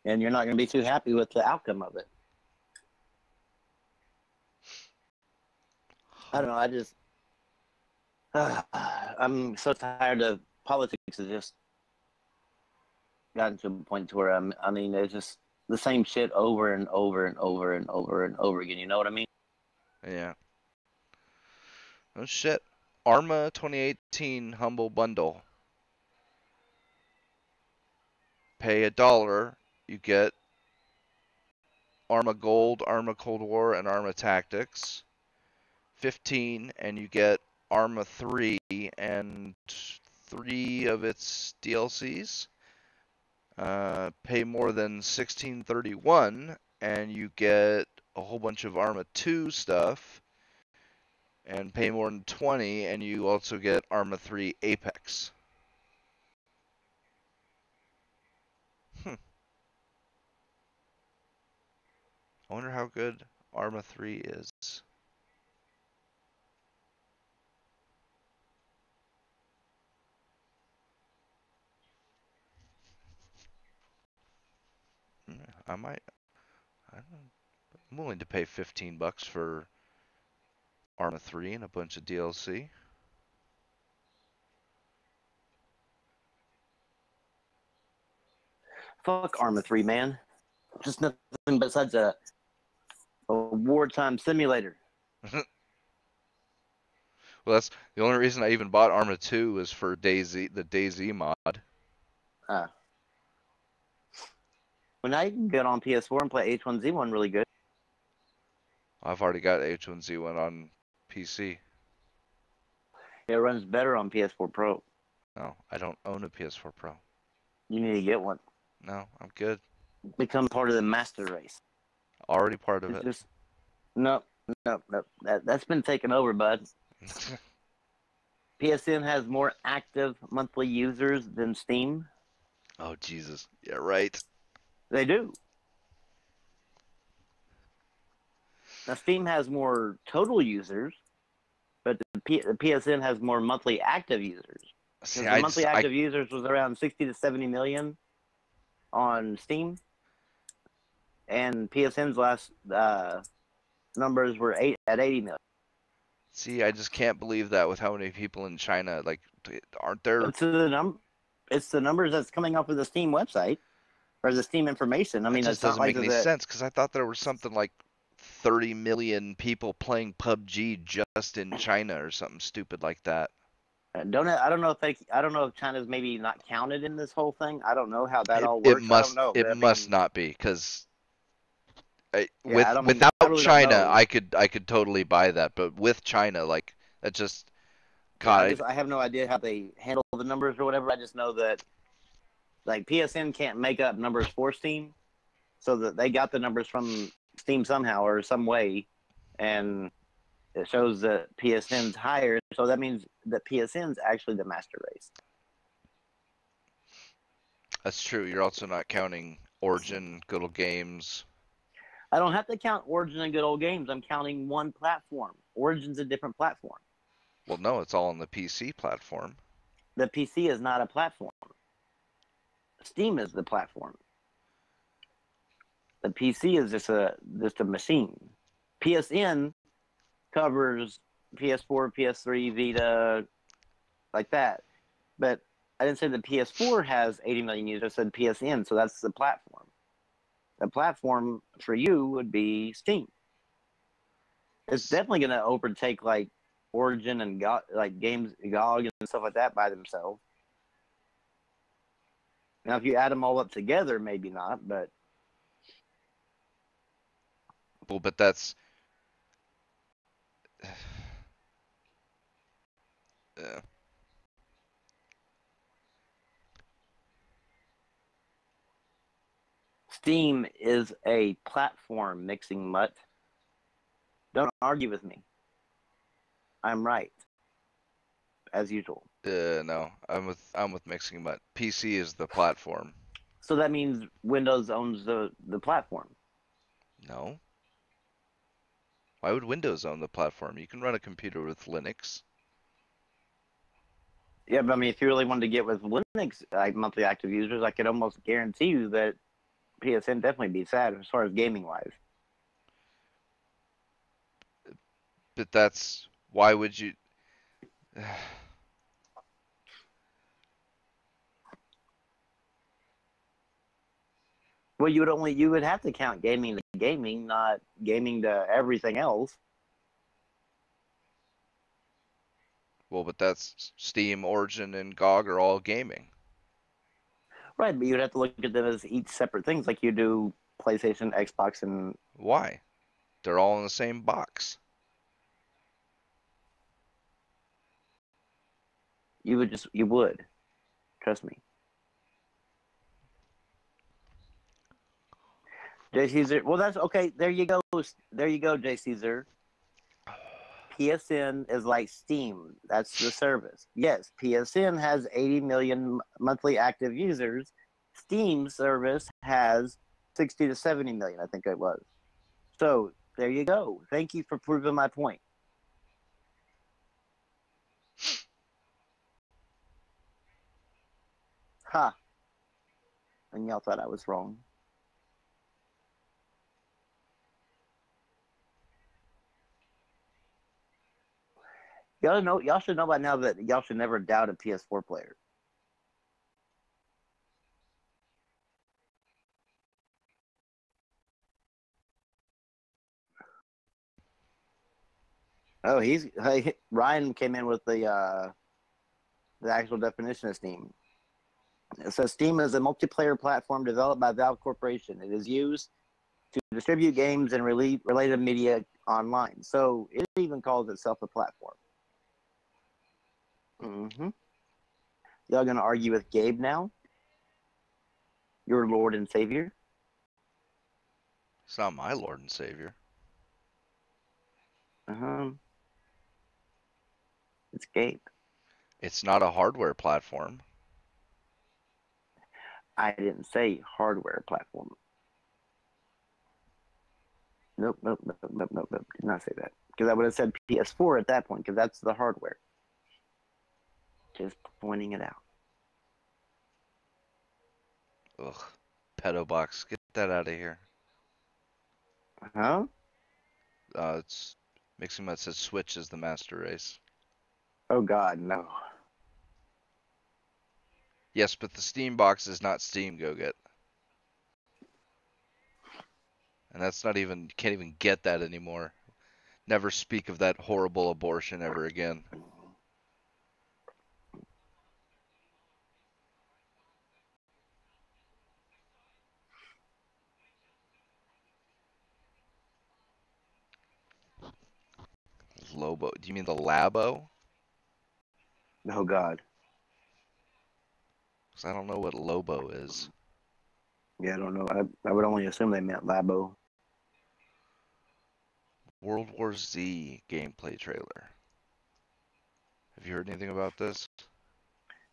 and you're not going to be too happy with the outcome of it. I don't know. I just, I'm so tired of politics. It's just gotten to a point to where I mean, it's just the same shit over and over and over and over and over again. You know what I mean? Yeah. Oh shit. Arma 2018 Humble Bundle. Pay $1, you get Arma Gold, Arma Cold War, and Arma Tactics. 15, and you get Arma 3 and 3 of its DLCs. Pay more than $16.31, and you get a whole bunch of Arma 2 stuff. And pay more than 20, and you also get Arma 3 Apex. I wonder how good Arma 3 is. I might. I don't know. I'm willing to pay $15 for Arma 3 and a bunch of DLC. Fuck Arma 3, man. Just nothing besides a wartime simulator. Well, that's the only reason I even bought Arma 2 was for DayZ, the DayZ mod. Well, now you can get on PS4 and play H1Z1 really good. I've already got H1Z1 on PC. It runs better on PS4 Pro. No, I don't own a PS4 Pro. You need to get one. No, I'm good. Become part of the master race. Already part of It's it. just nope. That's been taken over, bud. PSN has more active monthly users than Steam. Oh, Jesus. Yeah, right. They do. Now, Steam has more total users, but the PSN has more monthly active users. See, The monthly active users was around 60 to 70 million on Steam, and PSN's last numbers were at 80 million. See, I just can't believe that with how many people in China, like, aren't there... It's the numbers that's coming off of the Steam website, or the Steam information. I mean, It just it's not doesn't like make any that. sense, because I thought there was something like 30 million people playing PUBG just in China or something stupid like that. I don't know if China's maybe not counted in this whole thing. I don't know how that all works. I don't know. It must not be, because I without really China, don't know. I could totally buy that, but with China, like, that just... God, I have no idea how they handle the numbers or whatever. I just know that like PSN can't make up numbers for Steam, so that they got the numbers from Steam somehow or some way, and it shows that PSN's higher. So that means that PSN's actually the master race. that's true. You're also not counting Origin, Good Old Games. I don't have to count Origin and Good Old Games. I'm counting one platform. Origin's a different platform. Well, no, it's all on the PC platform. The PC is not a platform. Steam is the platform. The PC is just a machine. PSN covers PS4, PS3, Vita, like that. But I didn't say the PS4 has 80 million users. I said PSN, so that's the platform. The platform for you would be Steam. It's definitely going to overtake like Origin and games, GOG and stuff like that by themselves. Now, if you add them all up together, maybe not, but... Well, but that's... Steam is a platform, Mixing Mutt. Don't argue with me. I'm right, as usual. No, I'm with Mixing Mutt. PC is the platform. So that means Windows owns the platform. No. Why would Windows own the platform? You can run a computer with Linux. Yeah, but I mean, if you really wanted to get with Linux monthly active users, I could almost guarantee you that PSN definitely beats that as far as gaming wise. But that's why would you? Well, you would have to count gaming to gaming, not gaming to everything else. Well, but that's Steam, Origin, and GOG are all gaming. Right, but you'd have to look at them as each separate things, like you do PlayStation, Xbox, and Why? They're all in the same box. you would. Trust me. J. Caesar. Well, that's okay. There you go. There you go, J. Caesar. PSN is like Steam. That's the service. Yes, PSN has 80 million monthly active users. Steam service has 60 to 70 million, I think it was. So there you go. Thank you for proving my point. Ha. And y'all thought I was wrong. Y'all should know by now that y'all should never doubt a PS4 player. Oh, Ryan came in with the actual definition of Steam. It says Steam is a multiplayer platform developed by Valve Corporation. It is used to distribute games and related media online. So it even calls itself a platform. Mm-hmm. Y'all gonna argue with Gabe now? Your Lord and Savior? It's not my Lord and Savior. It's Gabe. It's not a hardware platform. I didn't say hardware platform. Nope. Did not say that. Because I would have said PS4 at that point, because that's the hardware. Just pointing it out. Ugh. Pedo box. Get that out of here. Huh? It's Mixing Mutt says Switch is the master race. Oh God, no. Yes, but the Steam box is not Steam Go Get. And that's not even, you can't even get that anymore. Never speak of that horrible abortion ever again. Lobo. Do you mean the Labo? Oh God. Because I don't know what Lobo is. Yeah, I don't know. I would only assume they meant Labo. World War Z gameplay trailer. Have you heard anything about this?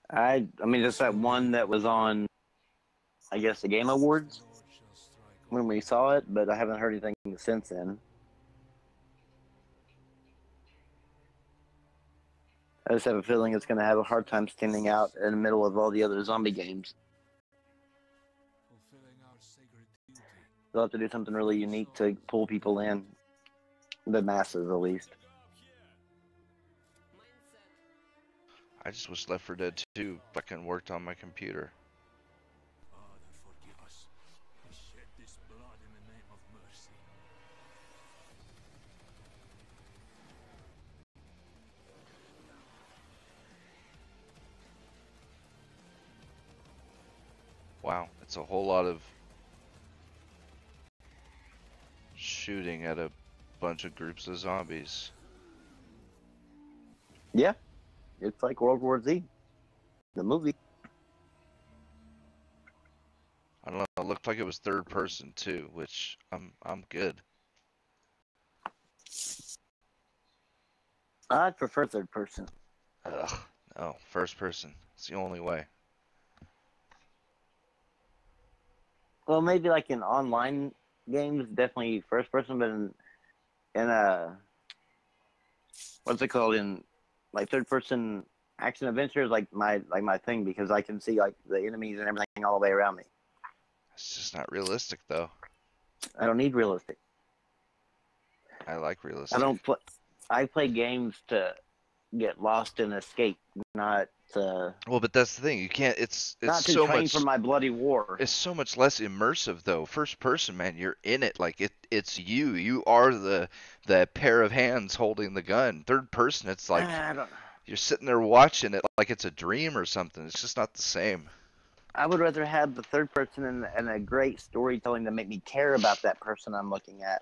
I mean, just that one that was on, I guess, the Game Awards when we saw it, but I haven't heard anything since then. I just have a feeling it's going to have a hard time standing out in the middle of all the other zombie games. They'll have to do something really unique to pull people in, the masses at least. I just wish Left 4 Dead 2 fucking worked on my computer. Wow, it's a whole lot of shooting at a bunch of groups of zombies. Yeah, it's like World War Z, the movie. I don't know. It looked like it was third person too, which I'm good. I'd prefer third person. Ugh, no, first person. It's the only way. Well, maybe like in online games, definitely first person, but in what's it called, in like third person action adventure is like my thing, because I can see like the enemies and everything all the way around me. It's just not realistic though. I don't need realistic. I like I realistic. don't play. I play games to get lost and escape, not to Well, but that's the thing. You can't. It's not to so train much. for my bloody war. It's so much less immersive though. First person, man, you're in it. Like it's you. You are the pair of hands holding the gun. Third person, it's like I don't. you're sitting there watching it like it's a dream or something. It's just not the same. I would rather have the third person and a great storytelling to make me care about that person I'm looking at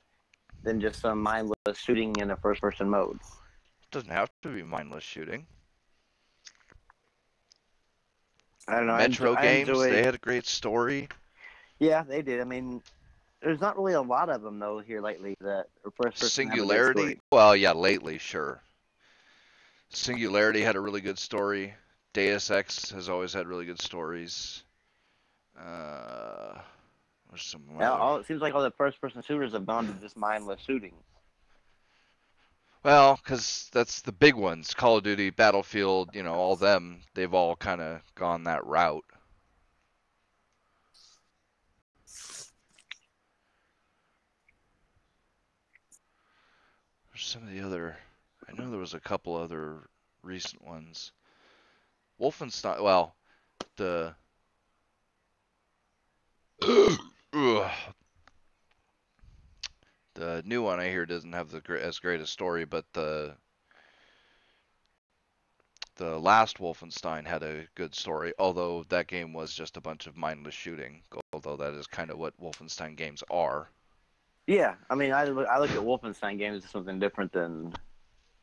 than just some mindless shooting in a first person mode. It doesn't have to be mindless shooting. I don't know. Metro I games, enjoy. they had a great story. Yeah, they did. I mean, there's not really a lot of them though here lately that are first person have a good Singularity, story. well, yeah, lately, sure. Singularity had a really good story. Deus Ex has always had really good stories. There's some other. It seems like all the first person shooters have gone to just mindless shooting. Well, because that's the big ones. Call of Duty, Battlefield, all them, they've all kind of gone that route. There's some of the other. I know there was a couple other recent ones. Wolfenstein, well, the. The new one I hear doesn't have as great a story, but the last Wolfenstein had a good story, although that game was just a bunch of mindless shooting, although that is kind of what Wolfenstein games are. Yeah, I mean, I look at Wolfenstein games as something different than,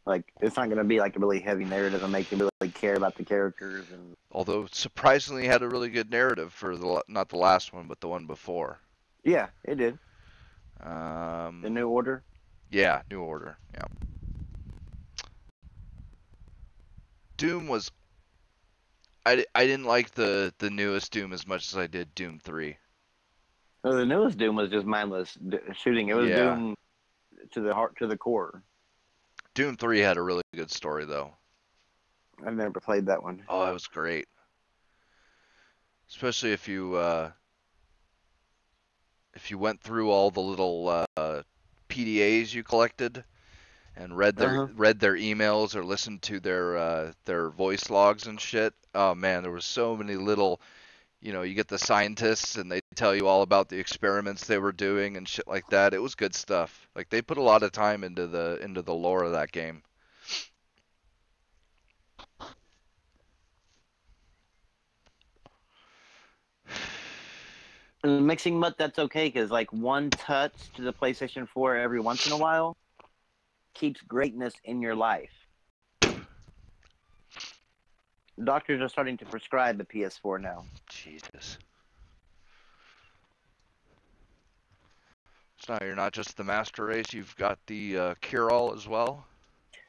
like, it's not going to be like a really heavy narrative and make you really care about the characters. And Although surprisingly had a really good narrative for not the last one, but the one before. yeah, it did. The New Order. Yeah, New Order. Yeah. Doom was. I didn't like the newest Doom as much as I did Doom 3. No, the newest Doom was just mindless shooting. It was Yeah. Doom to the heart, to the core. Doom 3 had a really good story though. I've never played that one. Oh, that was great. Especially if you went through all the little PDAs you collected and read their emails or listened to their voice logs and shit. Oh man, there was so many little, you get the scientists and they tell you all about the experiments they were doing and shit like that. It was good stuff. Like they put a lot of time into the lore of that game. Mixing mutt, that's okay, because like one touch to the PlayStation 4 every once in a while keeps greatness in your life. Doctors are starting to prescribe the PS4 now. Jesus. So now you're not just the master race, you've got the cure-all as well?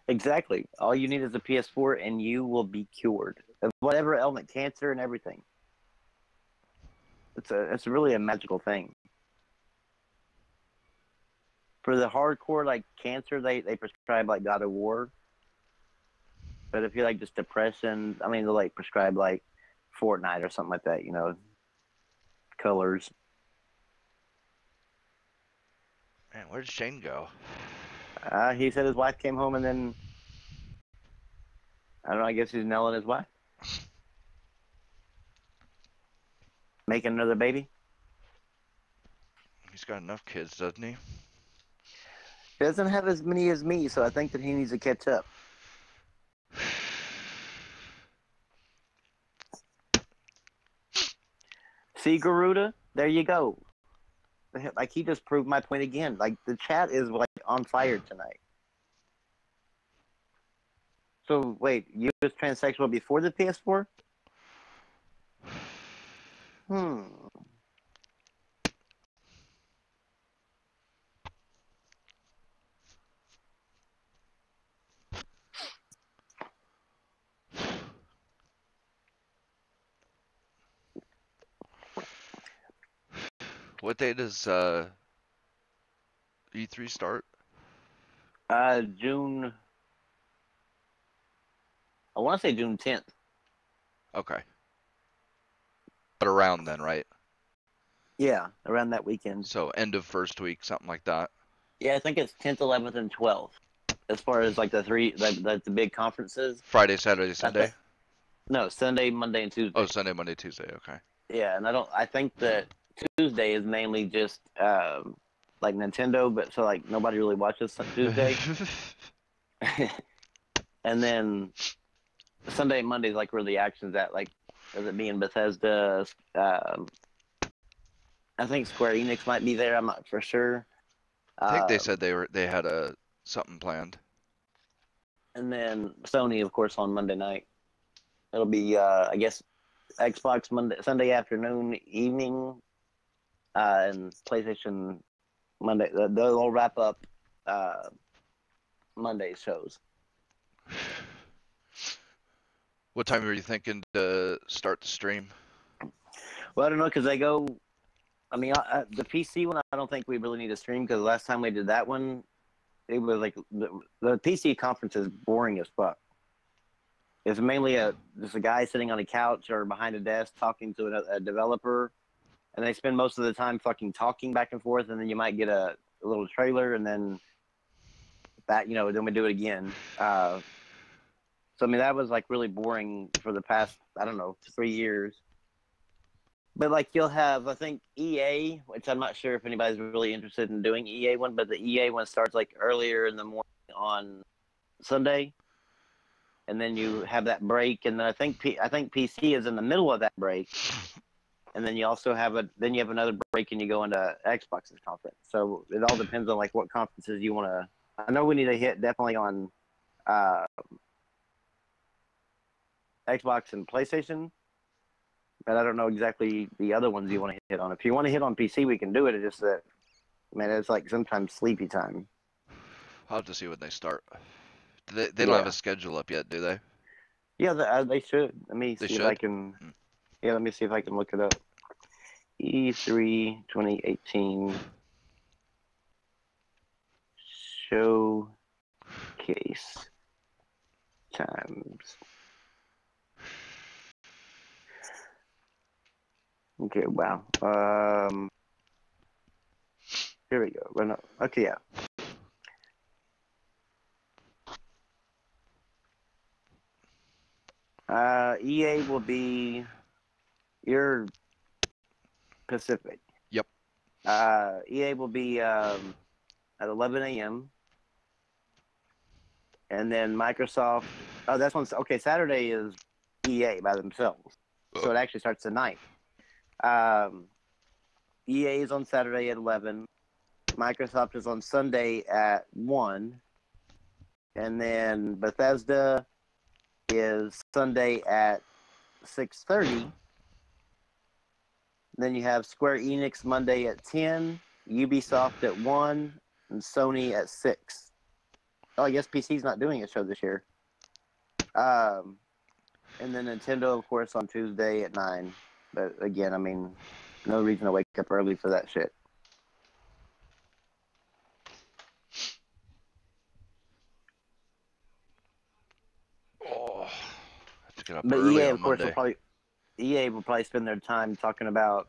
Exactly. All you need is a PS4 and you will be cured of whatever ailment, cancer and everything. It's really a magical thing. For the hardcore like cancer, they prescribe like God of War. But if you like just depression, I mean they'll like prescribe like Fortnite or something like that, colors. Man, where did Shane go? He said his wife came home and then I don't know, I guess he's nailing his wife. Making another baby. He's got enough kids, doesn't he? He doesn't have as many as me, so I think that he needs to catch up. See, Garuda? There you go. Like, he just proved my point again. Like, the chat is, like, on fire tonight. So, wait, you was transsexual before the PS4? What day does E3 start? June. I want to say June 10th. Okay. But around then, right? Yeah, around that weekend. So end of first week, something like that. Yeah, I think it's 10th, 11th, and 12th. As far as like the three, the big conferences. Friday, Saturday, Sunday? No, Sunday, Monday, and Tuesday. Oh, Sunday, Monday, Tuesday. Okay. Yeah, and I think that Tuesday is mainly just like Nintendo, but so like nobody really watches Tuesday. And then Sunday and Monday is like where the action's at, like as it being Bethesda. I think Square Enix might be there. I'm not for sure. I think they said they had something planned. And then Sony, of course, on Monday night. It'll be I guess Xbox Sunday afternoon, evening, and PlayStation Monday. They'll all wrap up Monday's shows. What time are you thinking to start the stream? Well, I don't know because they go. I mean, the PC one, I don't think we really need to stream because last time we did that one, it was like the PC conference is boring as fuck. It's mainly just a guy sitting on a couch or behind a desk talking to a developer, and they spend most of the time fucking talking back and forth, and then you might get a little trailer, and then back, then we do it again. So I mean, that was like really boring for the past, I don't know, 3 years. But like you'll have, I think EA, which I'm not sure if anybody's really interested in doing EA one, but the EA one starts like earlier in the morning on Sunday, and then you have that break, and then I think PC is in the middle of that break, and then you also have another break, and you go into Xbox's conference. So it all depends on like what conferences you want to. I know we need to hit definitely on Xbox and PlayStation. But I don't know exactly the other ones you want to hit on. If you want to hit on PC, we can do it. It's just that, man, it's like sometimes sleepy time. I'll have to see when they start. They don't have a schedule up yet, do they? Yeah, they should. Let me see if I can. Hmm. Yeah, let me see if I can look it up. E3 2018 showcase times. Okay, wow. Here we go. Okay, yeah. EA will be your Pacific. Yep. EA will be at 11 a.m. And then Microsoft. Oh, that's one. Okay, Saturday is EA by themselves, so it actually starts tonight. EA is on Saturday at 11. Microsoft is on Sunday at 1. And then Bethesda is Sunday at 6:30. Then you have Square Enix Monday at 10, Ubisoft at 1, and Sony at 6. Oh, I guess PC's not doing a show this year. And then Nintendo, of course, on Tuesday at 9. But again, I mean, no reason to wake up early for that shit. Oh, I have to get up But early EA, on of course, Monday. EA will probably spend their time talking about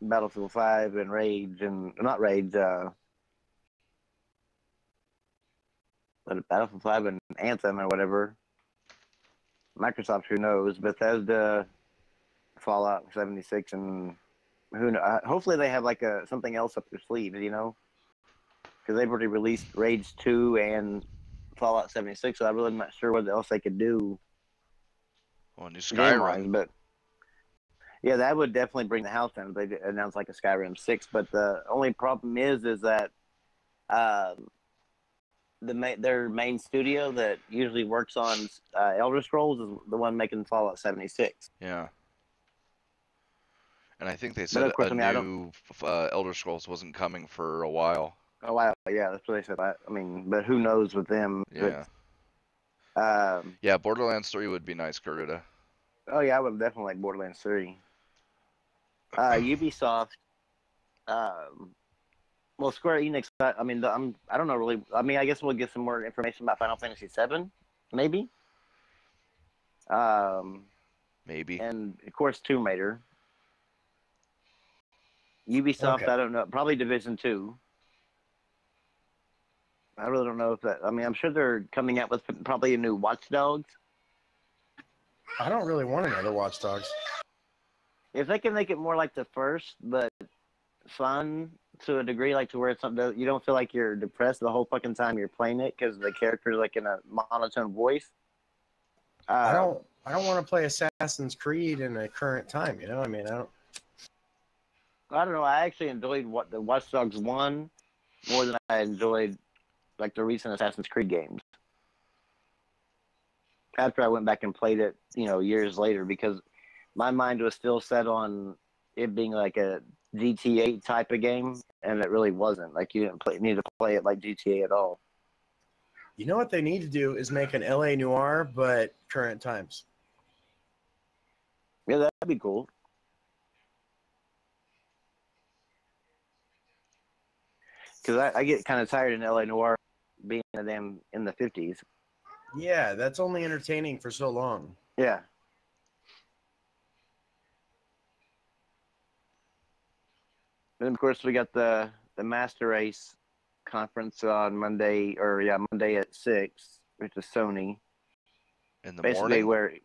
Battlefield 5 and Rage, and not Rage, but Battlefield 5 and Anthem or whatever. Microsoft, who knows? Bethesda, Fallout 76, and who knows? Hopefully they have like something else up their sleeve, because they've already released Rage 2 and Fallout 76, so I'm really not sure what else they could do. Oh, new Skyrim. But yeah, that would definitely bring the house down if they announced like a Skyrim 6. But the only problem is that their main studio that usually works on Elder Scrolls is the one making Fallout 76. Yeah. And I think they said new Elder Scrolls wasn't coming for a while. Oh wow, yeah, that's what they said. I mean, but who knows with them? Yeah. Yeah, Borderlands 3 would be nice, Oh yeah, I would definitely like Borderlands 3. Ubisoft Well, Square Enix. I mean, I don't know really. I mean, I guess we'll get some more information about Final Fantasy VII, maybe. Um, Maybe. and of course Tomb Raider. Ubisoft, Okay. I don't know. Probably Division 2. I really don't know if that. I mean, I'm sure they're coming out with probably a new Watch Dogs. I don't really want another Watch Dogs. If they can make it more like the first, but fun to a degree, like to where it's something you don't feel like you're depressed the whole fucking time you're playing it because the character's like in a monotone voice. I don't want to play Assassin's Creed in a current time. You know, I mean, I don't know. I actually enjoyed the Watch Dogs 1 more than I enjoyed like the recent Assassin's Creed games. After I went back and played it, years later, because my mind was still set on it being like a GTA type of game, and it really wasn't. Like you didn't need to play it like GTA at all. you know what they need to do is make an LA Noire, but current times. Yeah, that'd be cool. Because I get kind of tired in LA Noire being a damn in the 50s. Yeah, that's only entertaining for so long. Yeah. And of course, we got the Master Race conference on Monday, Monday at 6, which is Sony. In the Basically, morning?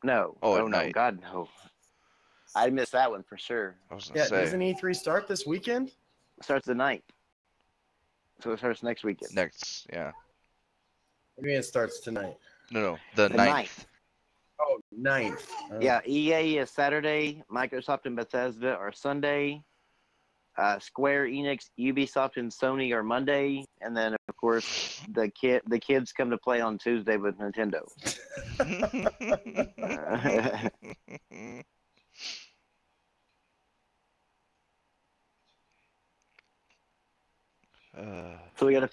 no, at no, night. God, no. I missed that one for sure. I was gonna Yeah, say doesn't E3 start this weekend? It starts the 9th. So it starts next weekend. next. Yeah. I mean, it starts tonight. No, the The 9th. Oh, 9th. Oh. Yeah, EA is Saturday. Microsoft and Bethesda are Sunday. Square Enix, Ubisoft, and Sony are Monday, and then of course the kids come to play on Tuesday with Nintendo. So we gotta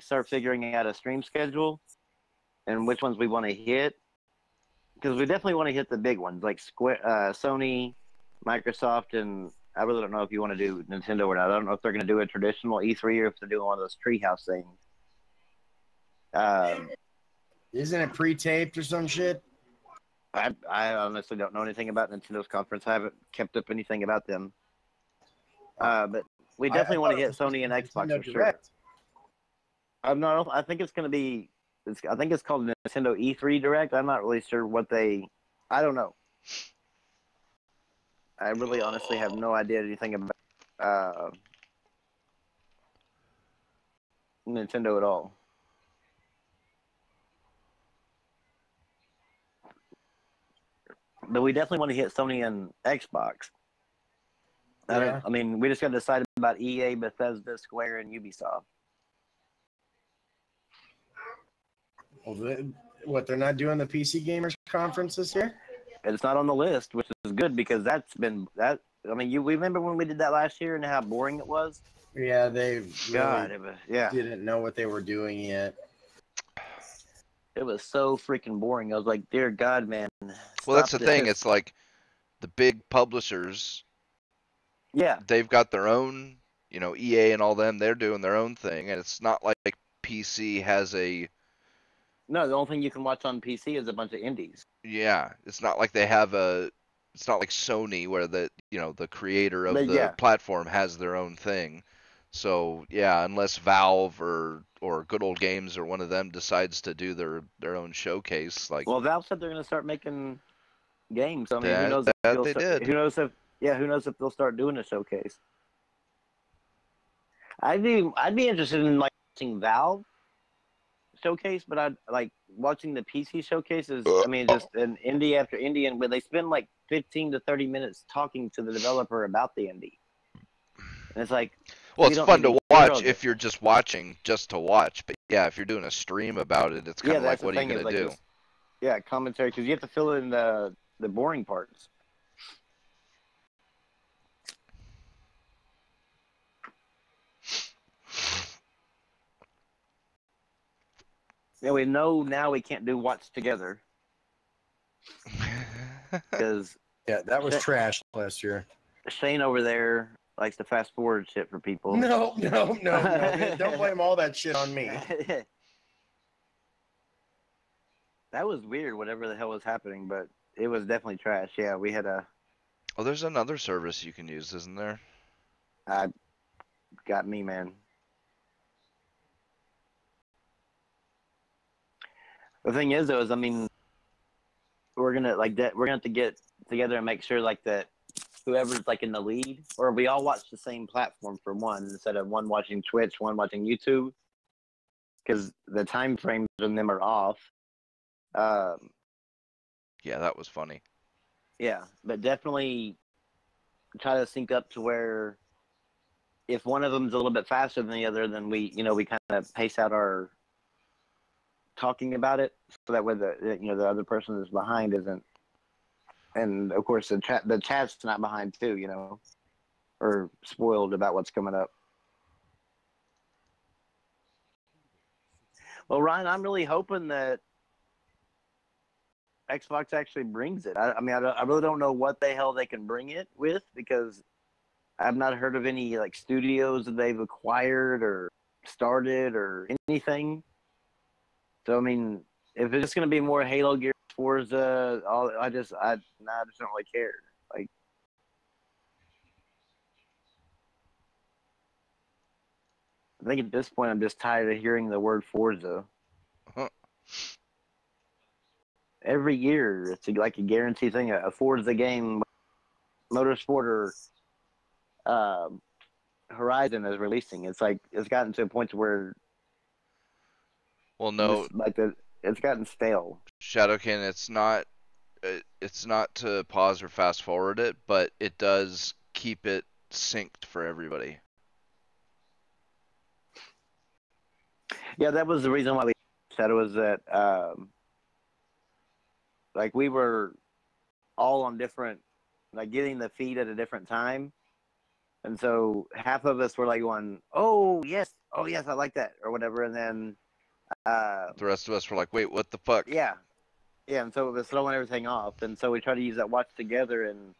start figuring out a stream schedule and which ones we want to hit, because we definitely want to hit the big ones like Sony, Microsoft, and I really don't know if you want to do Nintendo or not. I don't know if they're going to do a traditional E3 or if they're doing one of those treehouse things. Isn't it pre-taped or some shit? I honestly don't know anything about Nintendo's conference. I haven't kept up anything about them. But we definitely want to hit Sony and Xbox for sure. I think it's going to be. I think it's called Nintendo E3 Direct. I'm not really sure what they. I don't know. I really honestly have no idea anything about Nintendo at all. But we definitely want to hit Sony and Xbox. Yeah. I mean, we just got to decide about EA, Bethesda, Square, and Ubisoft. Well, they're not doing the PC Gamers Conference this year? And it's not on the list, which is good because that's been that. I mean, we remember when we did that last year and how boring it was. Yeah, they God, really didn't know what they were doing yet. It was so freaking boring. I was like, dear God, man. Well, that's the thing. this. It's like the big publishers. Yeah. They've got their own, EA and all them. They're doing their own thing, and it's not like PC has a. No, the only thing you can watch on PC is a bunch of indies. Yeah, it's not like they have a. It's not like Sony where the creator of the platform has their own thing. So yeah, unless Valve or Good Old Games or one of them decides to do their own showcase, like. Well, Valve said they're going to start making games. I mean, who knows who knows if they'll start doing a showcase. I'd be interested in like watching Valve showcase, but I'd like watching the PC showcases. I mean, just an indie after indie, and where they spend like 15 to 30 minutes talking to the developer about the indie. And it's like, well, it's fun to watch if you're just watching just to watch. But yeah, if you're doing a stream about it, it's kind of like, what are you going to do? Yeah, commentary, because you have to fill in the boring parts. Yeah, we know now we can't do Watch Together. Because yeah, that was trash last year. Shane over there likes to fast forward shit for people. No. Don't blame all that shit on me. That was weird, whatever the hell was happening, but it was definitely trash. Yeah, we had Oh, there's another service you can use, isn't there? got me, man. The thing is, though, is I mean, we're gonna have to get together and make sure like that whoever's like in the lead, or we all watch the same platform for one instead of one watching Twitch, one watching YouTube, because the time frames on them are off. Yeah, that was funny. Yeah, but definitely try to sync up to where if one of them's a little bit faster than the other, then we kind of pace out our talking about it, so that way the other person is behind isn't, and of course the chat's not behind too, or spoiled about what's coming up. Well, Ryan, I'm really hoping that Xbox actually brings it. I mean, I really don't know what the hell they can bring it with, because I've not heard of any like studios that they've acquired or started or anything. So I mean, if it's just gonna be more Halo, Gears, Forza, I just don't really care. Like, I think at this point I'm just tired of hearing the word Forza. Huh. Every year it's like a guaranteed thing. A Forza game, Motorsport, or Horizon is releasing. It's like it's gotten to a point where Well, no, it's gotten stale. Shadowkin, it's not to pause or fast forward it, but it does keep it synced for everybody. Yeah, that was the reason why we said it was that like we were all on different, like getting the feed at a different time. And so half of us were like going, oh yes, I like that, or whatever. And then The rest of us were like, wait, what the fuck? yeah. And so it was throwing everything off. And so we tried to use that watch together, and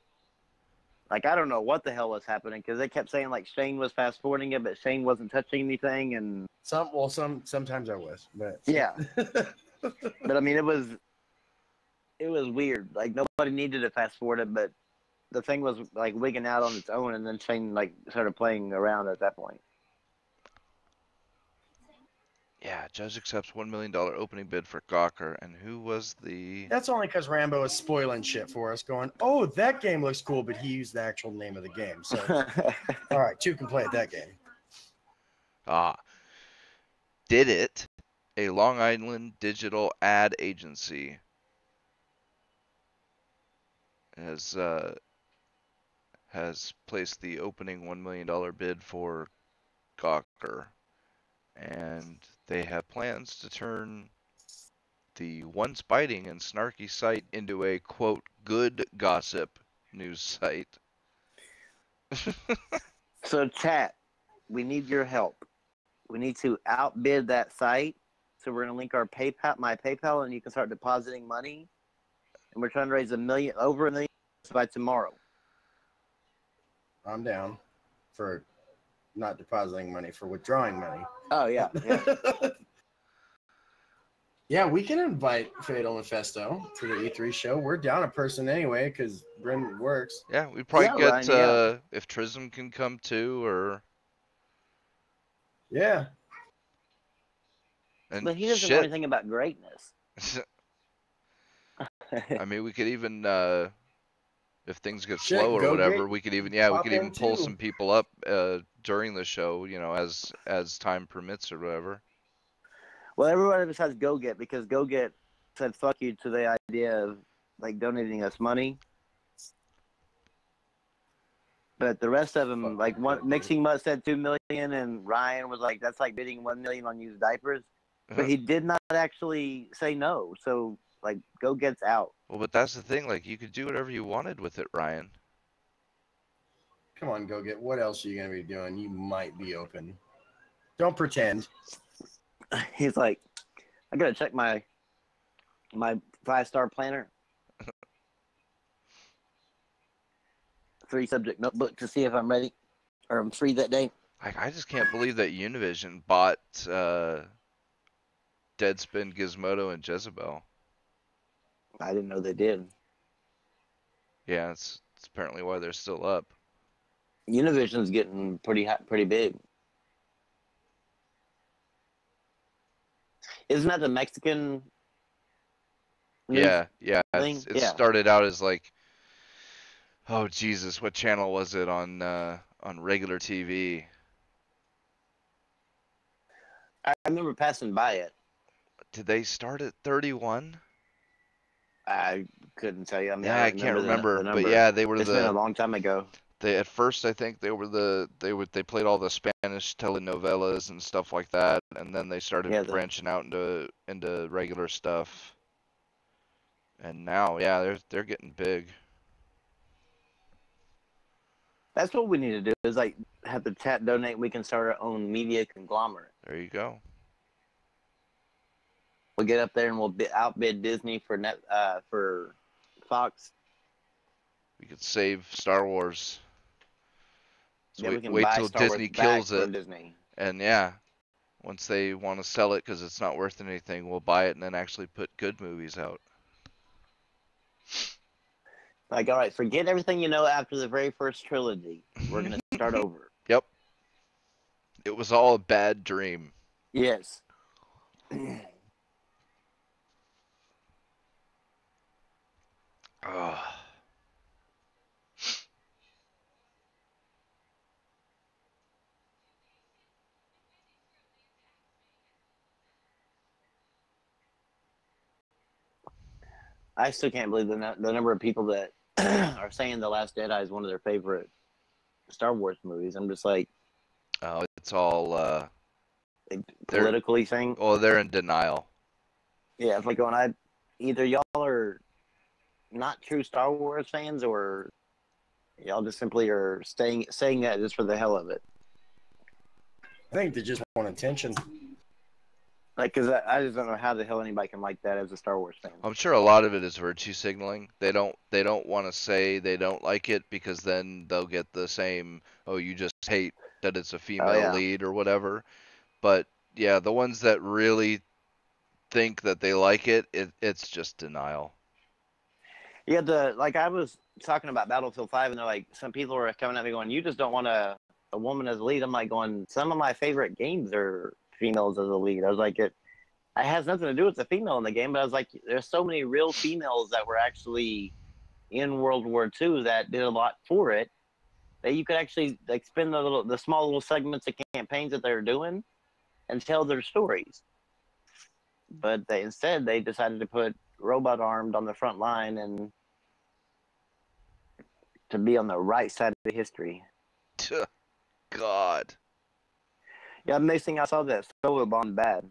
like I don't know what the hell was happening, because they kept saying like Shane was fast forwarding it, but Shane wasn't touching anything. And Sometimes I was, but yeah. But I mean, it was weird. Like nobody needed to fast forward it, but the thing was like wigging out on its own, and then Shane like started playing around at that point. Yeah, judge accepts $1 million opening bid for Gawker, and who was the... That's only because Rambo is spoiling shit for us, going, oh, that game looks cool, but he used the actual name of the game. So, all right, two can play at that game. Did It, a Long Island digital ad agency, has placed the opening $1 million bid for Gawker, and they have plans to turn the once biting and snarky site into a, quote, good gossip news site. So chat, we need your help. We need to outbid that site. So we're gonna link our my PayPal, and you can start depositing money. And we're trying to raise over $1 million by tomorrow. I'm down for not depositing money, for withdrawing money. Oh yeah. Yeah, we can invite Fatal Manifesto to the E3 show. We're down a person anyway, because Bryn works. Yeah, we'd probably get Ryan, if Trism can come too, or yeah. But he doesn't know anything about greatness. I mean, we could even if things get slow or whatever, we could even pull some people up during the show, as time permits or whatever. Well, everybody besides GoGet, because GoGet said fuck you to the idea of like donating us money. But the rest of them, like Mixing Mutt said 2 million, and Ryan was like, that's like bidding 1 million on used diapers. But he did not actually say no. So like GoGet's out. Well, but that's the thing. Like, you could do whatever you wanted with it, Ryan. Come on, GoGet. What else are you gonna be doing? You might be open. Don't pretend. He's like, I gotta check my 5-star planner. 3-subject notebook to see if I'm ready or I'm free that day. I just can't believe that Univision bought Deadspin, Gizmodo, and Jezebel. I didn't know they did. Yeah, it's apparently why they're still up. Univision's getting pretty hot, pretty big. Isn't that the Mexican news Yeah. thing? It started out as like, oh Jesus, what channel was it on regular TV? I remember passing by it. Did they start at 31? I couldn't tell you. I mean, Yeah, I can't remember, the but number. yeah, they were It's been a long time ago. They at first I think they played all the Spanish telenovelas and stuff like that, and then they started branching out into regular stuff. And now, yeah, they're getting big. That's what we need to do is like have the chat donate. We can start our own media conglomerate. There you go. We'll get up there and we'll outbid Disney for Fox. We could save Star Wars. So yeah, wait till Star Disney Wars kills it. Disney. And yeah, once they want to sell it because it's not worth anything, we'll buy it and then actually put good movies out. Like, all right, forget everything you know after the very first trilogy. We're going to start over. Yep. It was all a bad dream. Yes. Oh. I still can't believe the number of people that are saying The Last Jedi is one of their favorite Star Wars movies. I'm just like, oh, it's all politically thing. Oh, they're in denial. Yeah, it's like going, either y'all are not true Star Wars fans, or y'all just simply are saying that just for the hell of it. I think they just want attention. Like, because I just don't know how the hell anybody can like that as a Star Wars fan. I'm sure a lot of it is virtue signaling. They don't want to say they don't like it because then they'll get the same, oh, you just hate that it's a female lead or whatever. But yeah, the ones that really think that they like it's just denial. Yeah, I was talking about Battlefield 5, and they're like, some people are coming at me going, you just don't want a woman as a lead. I'm like going, some of my favorite games are females as a lead. I was like, it has nothing to do with the female in the game, but I was like, there's so many real females that were actually in World War II that did a lot for it, that you could actually like spend the small little segments of campaigns that they're doing and tell their stories. But instead they decided to put Robot Armed on the front line and to be on the right side of history. God. Yeah, amazing. I saw that Solo bombed bad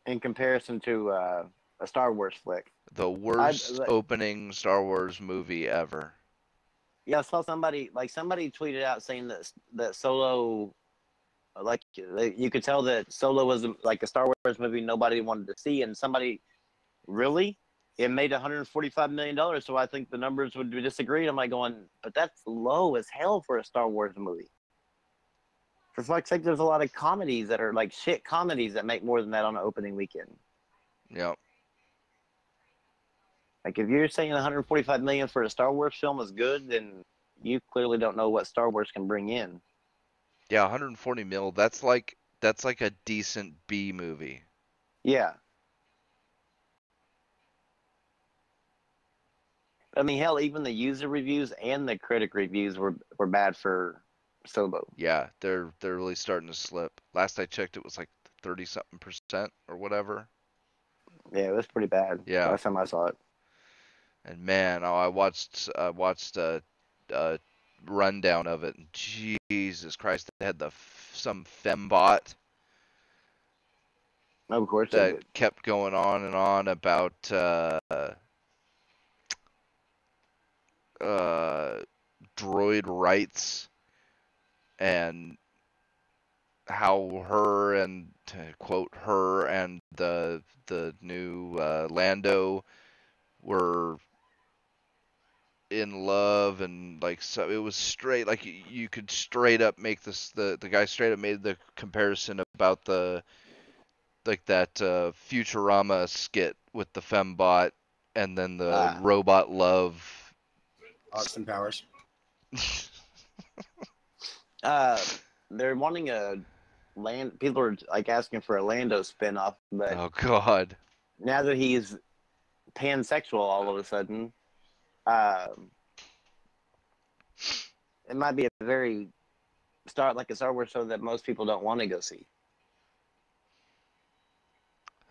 in comparison to a Star Wars flick. The worst opening Star Wars movie ever. Yeah, I saw somebody tweeted out saying that Solo, like, you could tell that Solo was like a Star Wars movie nobody wanted to see, and somebody, really? It made $145 million, so I think the numbers would disagree. I'm like going, but that's low as hell for a Star Wars movie. For fuck's sake, there's a lot of comedies that are like shit comedies that make more than that on an opening weekend. Yep. Like, if you're saying $145 million for a Star Wars film is good, then you clearly don't know what Star Wars can bring in. Yeah, 140 mil. That's like a decent B movie. Yeah. I mean, hell, even the user reviews and the critic reviews were bad for Solo. Yeah, they're really starting to slip. Last I checked, it was like 30-something% or whatever. Yeah, it was pretty bad. Yeah. Last time I saw it. And man, I watched a rundown of it. And Jesus Christ, they had some fembot. Of course, that kept going on and on about droid rights and how her and, to quote, her and the new Lando were in love, and like, so it was straight, like you could straight up make this, the guy straight up made the comparison about the, like, that Futurama skit with the fembot and then the Ah. robot love. Austin Powers. They're wanting a land. People are like asking for a Lando spinoff, but Oh God. now that he's pansexual, all of a sudden, it might be a very like a Star Wars show that most people don't want to go see.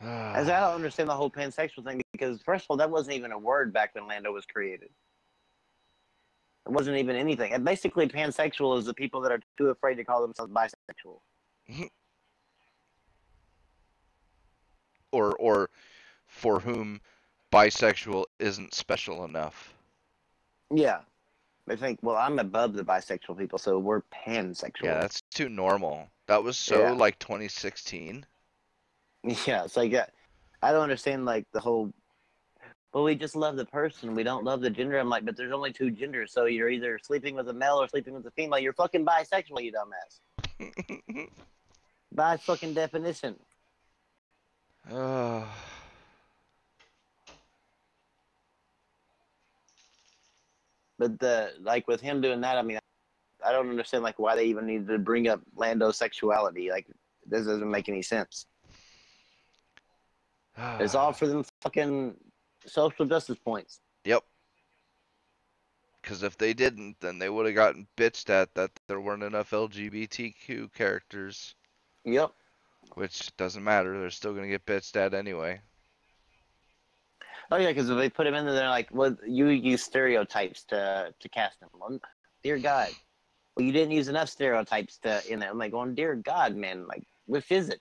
As I don't understand the whole pansexual thing, because first of all, that wasn't even a word back when Lando was created. It wasn't even anything. And basically, pansexual is the people that are too afraid to call themselves bisexual. Or for whom bisexual isn't special enough. Yeah. They think, well, I'm above the bisexual people, so we're pansexual. Yeah, that's too normal. That was so, Yeah. like, 2016. Yeah, it's like, I don't understand, like, the whole, well, we just love the person. We don't love the gender. I'm like, but there's only two genders, so you're either sleeping with a male or sleeping with a female. You're fucking bisexual, you dumbass. By fucking definition. But like with him doing that, I mean, I don't understand like why they even needed to bring up Lando's sexuality. Like, this doesn't make any sense. It's all for them fucking social justice points. Yep. Because if they didn't, then they would have gotten bitched at that there weren't enough LGBTQ characters. Yep. Which doesn't matter. They're still going to get bitched at anyway. Oh, yeah, because if they put him in there, they're like, well, you use stereotypes to cast him. Well, dear God. Well, you didn't use enough stereotypes in there. I'm like, going, dear God, man. Like, which is it?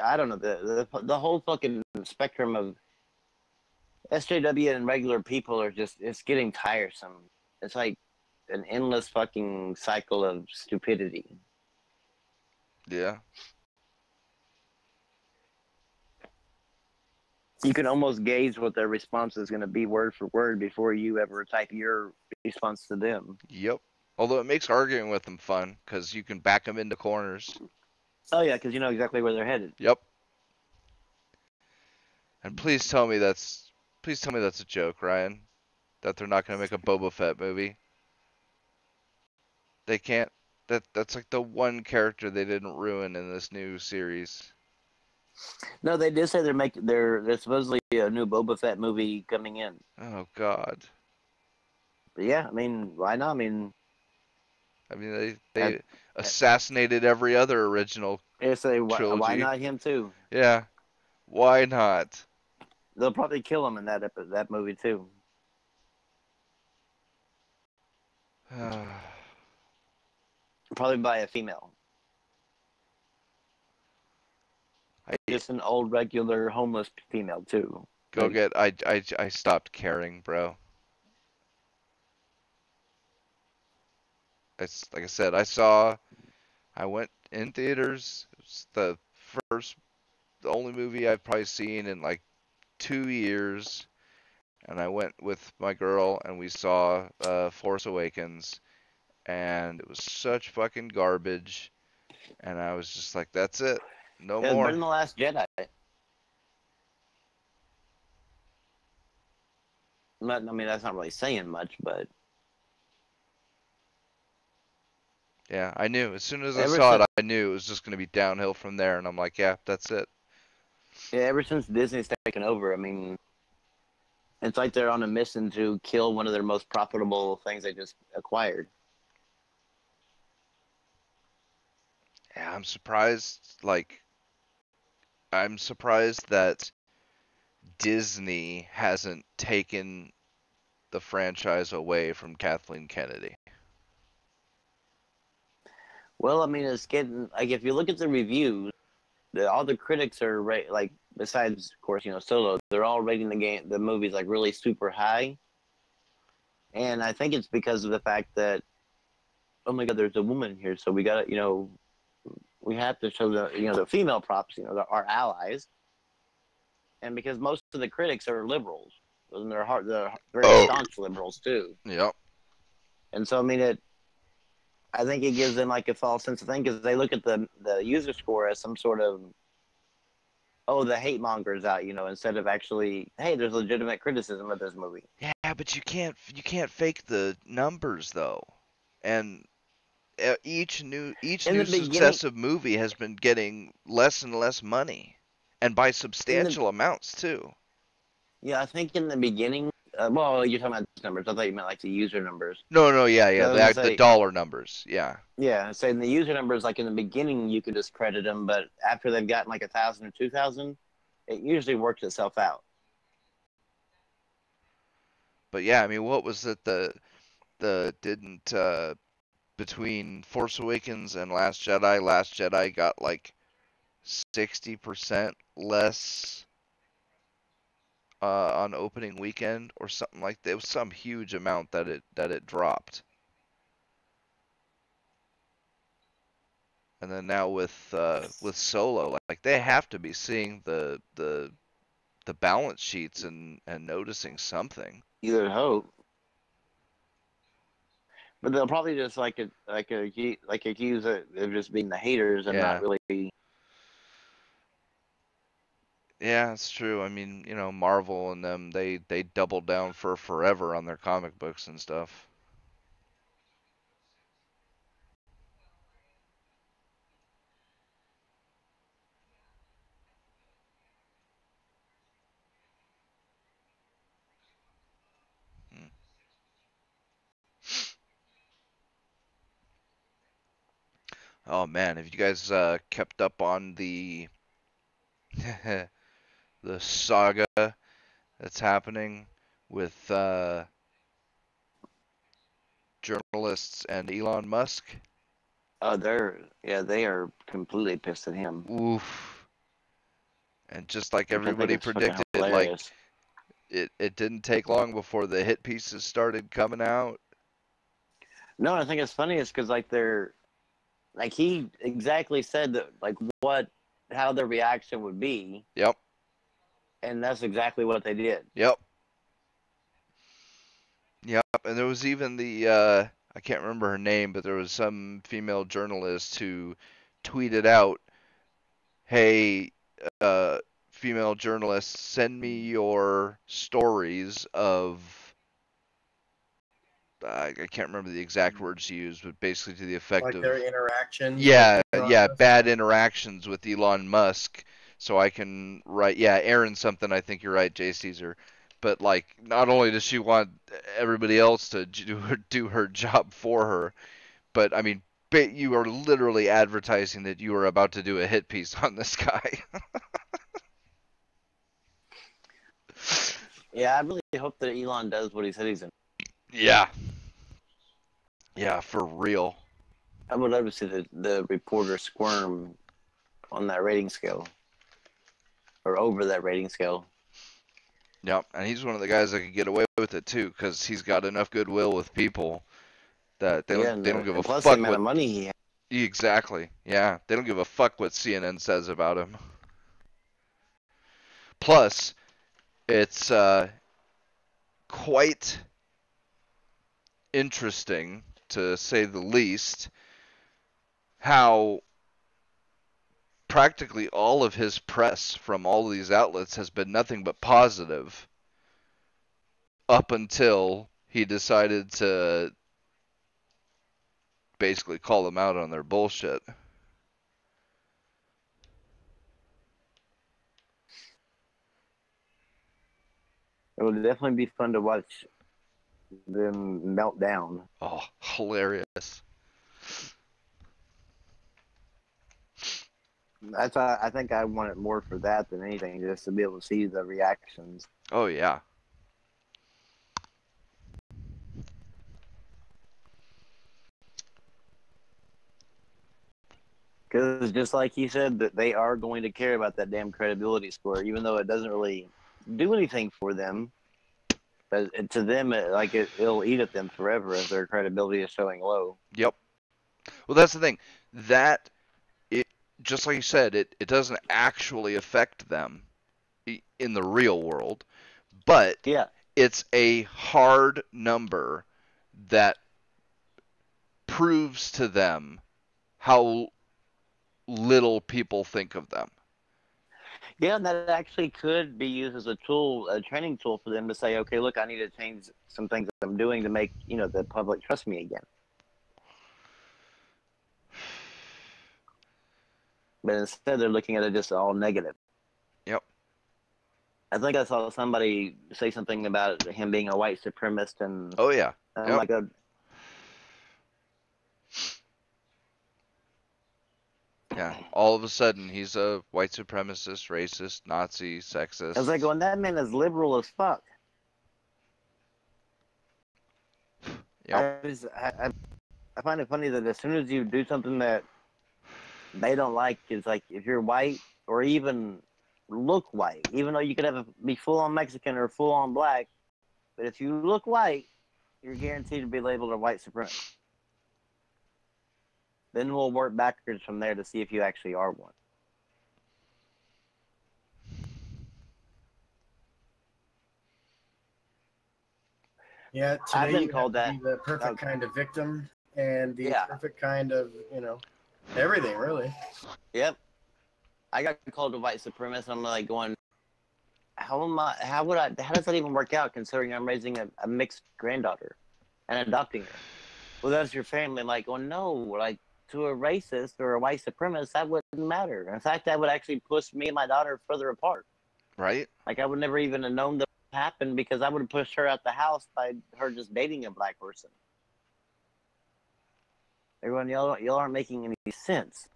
I don't know. The whole fucking spectrum of SJW and regular people are just, it's getting tiresome. It's like an endless fucking cycle of stupidity. Yeah. You can almost gauge what their response is going to be word for word before you ever type your response to them. Yep. Although it makes arguing with them fun, because you can back them into corners. Oh, yeah, because you know exactly where they're headed. Yep. And please tell me that's a joke, Ryan. That they're not going to make a Boba Fett movie. They can't. That's like the one character they didn't ruin in this new series. No, they did say there's supposedly a new Boba Fett movie coming in. Oh God. But yeah, I mean, why not? I mean, they assassinated every other original trilogy. Why not him too? Yeah. Why not? They'll probably kill him in that movie too. Probably by a female. Just an old regular homeless female too. I stopped caring, bro. It's like I said, I went in theaters. It's the only movie I've probably seen in like 2 years. And I went with my girl and we saw Force Awakens, and it was such fucking garbage. And I was just like, that's it. No more. It's better than The Last Jedi. I mean, that's not really saying much, but yeah, I knew. As soon as I saw it, I knew it was just going to be downhill from there. And I'm like, yeah, that's it. Yeah, ever since Disney's taken over, I mean, it's like they're on a mission to kill one of their most profitable things they just acquired. Yeah, I'm surprised that Disney hasn't taken the franchise away from Kathleen Kennedy. Well, I mean, it's getting, like, if you look at the reviews, all the critics are like, besides, of course, Solo, they're all rating the movies like really super high. And I think it's because of the fact that, oh my God, there's a woman here, so we got to, we have to show the female props, our allies. And because most of the critics are liberals, and they're very staunch liberals too. Yep. And so I mean I think it gives them like a false sense of thing because they look at the user score as some sort of the hate mongers out, instead of actually, hey, there's legitimate criticism of this movie. Yeah, but you can't fake the numbers though, and each new successive movie has been getting less and less money, and by substantial amounts too. Yeah, I think in the beginning, well, you're talking about these numbers. I thought you meant like the user numbers. No, yeah, the dollar numbers, yeah. Yeah, so in the user numbers, like in the beginning, you could just credit them, but after they've gotten like 1,000 or 2,000, it usually works itself out. But yeah, I mean, what was it? Between Force Awakens and Last Jedi got like 60% less on opening weekend or something like that. It was some huge amount that it dropped. And then now with Solo, like they have to be seeing the balance sheets and noticing something. You would hope. But they'll probably just accuse it of just being the haters and not really. Yeah, it's true. I mean, Marvel and them, they doubled down for forever on their comic books and stuff. Oh man, have you guys kept up on the the saga that's happening with journalists and Elon Musk? Oh, they are completely pissed at him. Oof. And just like everybody predicted, like it didn't take long before the hit pieces started coming out. No, I think it's funny is because he exactly said that how their reaction would be. Yep. And that's exactly what they did. Yep. And there was even the I can't remember her name, but there was some female journalist who tweeted out, "Hey, female journalists, send me your stories of." I can't remember the exact words she used, but basically to the effect of their interactions. Yeah, bad interactions with Elon Musk, so I can write. Yeah, Aaron something. I think you're right, Jay Caesar. But like, not only does she want everybody else to do her job for her, but I mean, you are literally advertising that you are about to do a hit piece on this guy. Yeah, I really hope that Elon does what he said he's in. Yeah, for real. I would love to see the reporter squirm on that rating scale, or over that rating scale. Yep, and he's one of the guys that could get away with it too, because he's got enough goodwill with people that they don't give a fuck the amount of money he has. Exactly. Yeah, they don't give a fuck what CNN says about him. Plus, it's quite interesting, to say the least, how practically all of his press from all of these outlets has been nothing but positive up until he decided to basically call them out on their bullshit. It would definitely be fun to watch them melt down. Oh, hilarious. I think I want it more for that than anything, just to be able to see the reactions. Oh, yeah. Because just like you said, that they are going to care about that damn credibility score, even though it doesn't really do anything for them. But to them, it'll eat at them forever if their credibility is showing low. Yep. Well, that's the thing. That, just like you said, it doesn't actually affect them in the real world, but it's a hard number that proves to them how little people think of them. Yeah, that actually could be used as a tool, a training tool for them to say, okay, look, I need to change some things that I'm doing to make, the public trust me again. But instead, they're looking at it just all negative. Yep. I think I saw somebody say something about him being a white supremacist, and Oh yeah. I'm Yep. like, Yeah. All of a sudden, he's a white supremacist, racist, Nazi, sexist. I was like, that man is liberal as fuck. Yep. I find it funny that as soon as you do something that they don't like, it's like if you're white or even look white, even though you could be full on Mexican or full on black, but if you look white, you're guaranteed to be labeled a white supremacist. Then we'll work backwards from there to see if you actually are one. Yeah, I've today been you called have to that. be the perfect kind of victim and the perfect kind of, everything really. Yep. I got called a white supremacist. I'm like going, how does that even work out considering I'm raising a mixed granddaughter and adopting her? Well, that's your family. Like, well, no, like to a racist or a white supremacist, that wouldn't matter. In fact, that would actually push me and my daughter further apart. Right? Like, I would never even have known that happened because I would have pushed her out the house by her just dating a black person. Everyone, y'all aren't making any sense.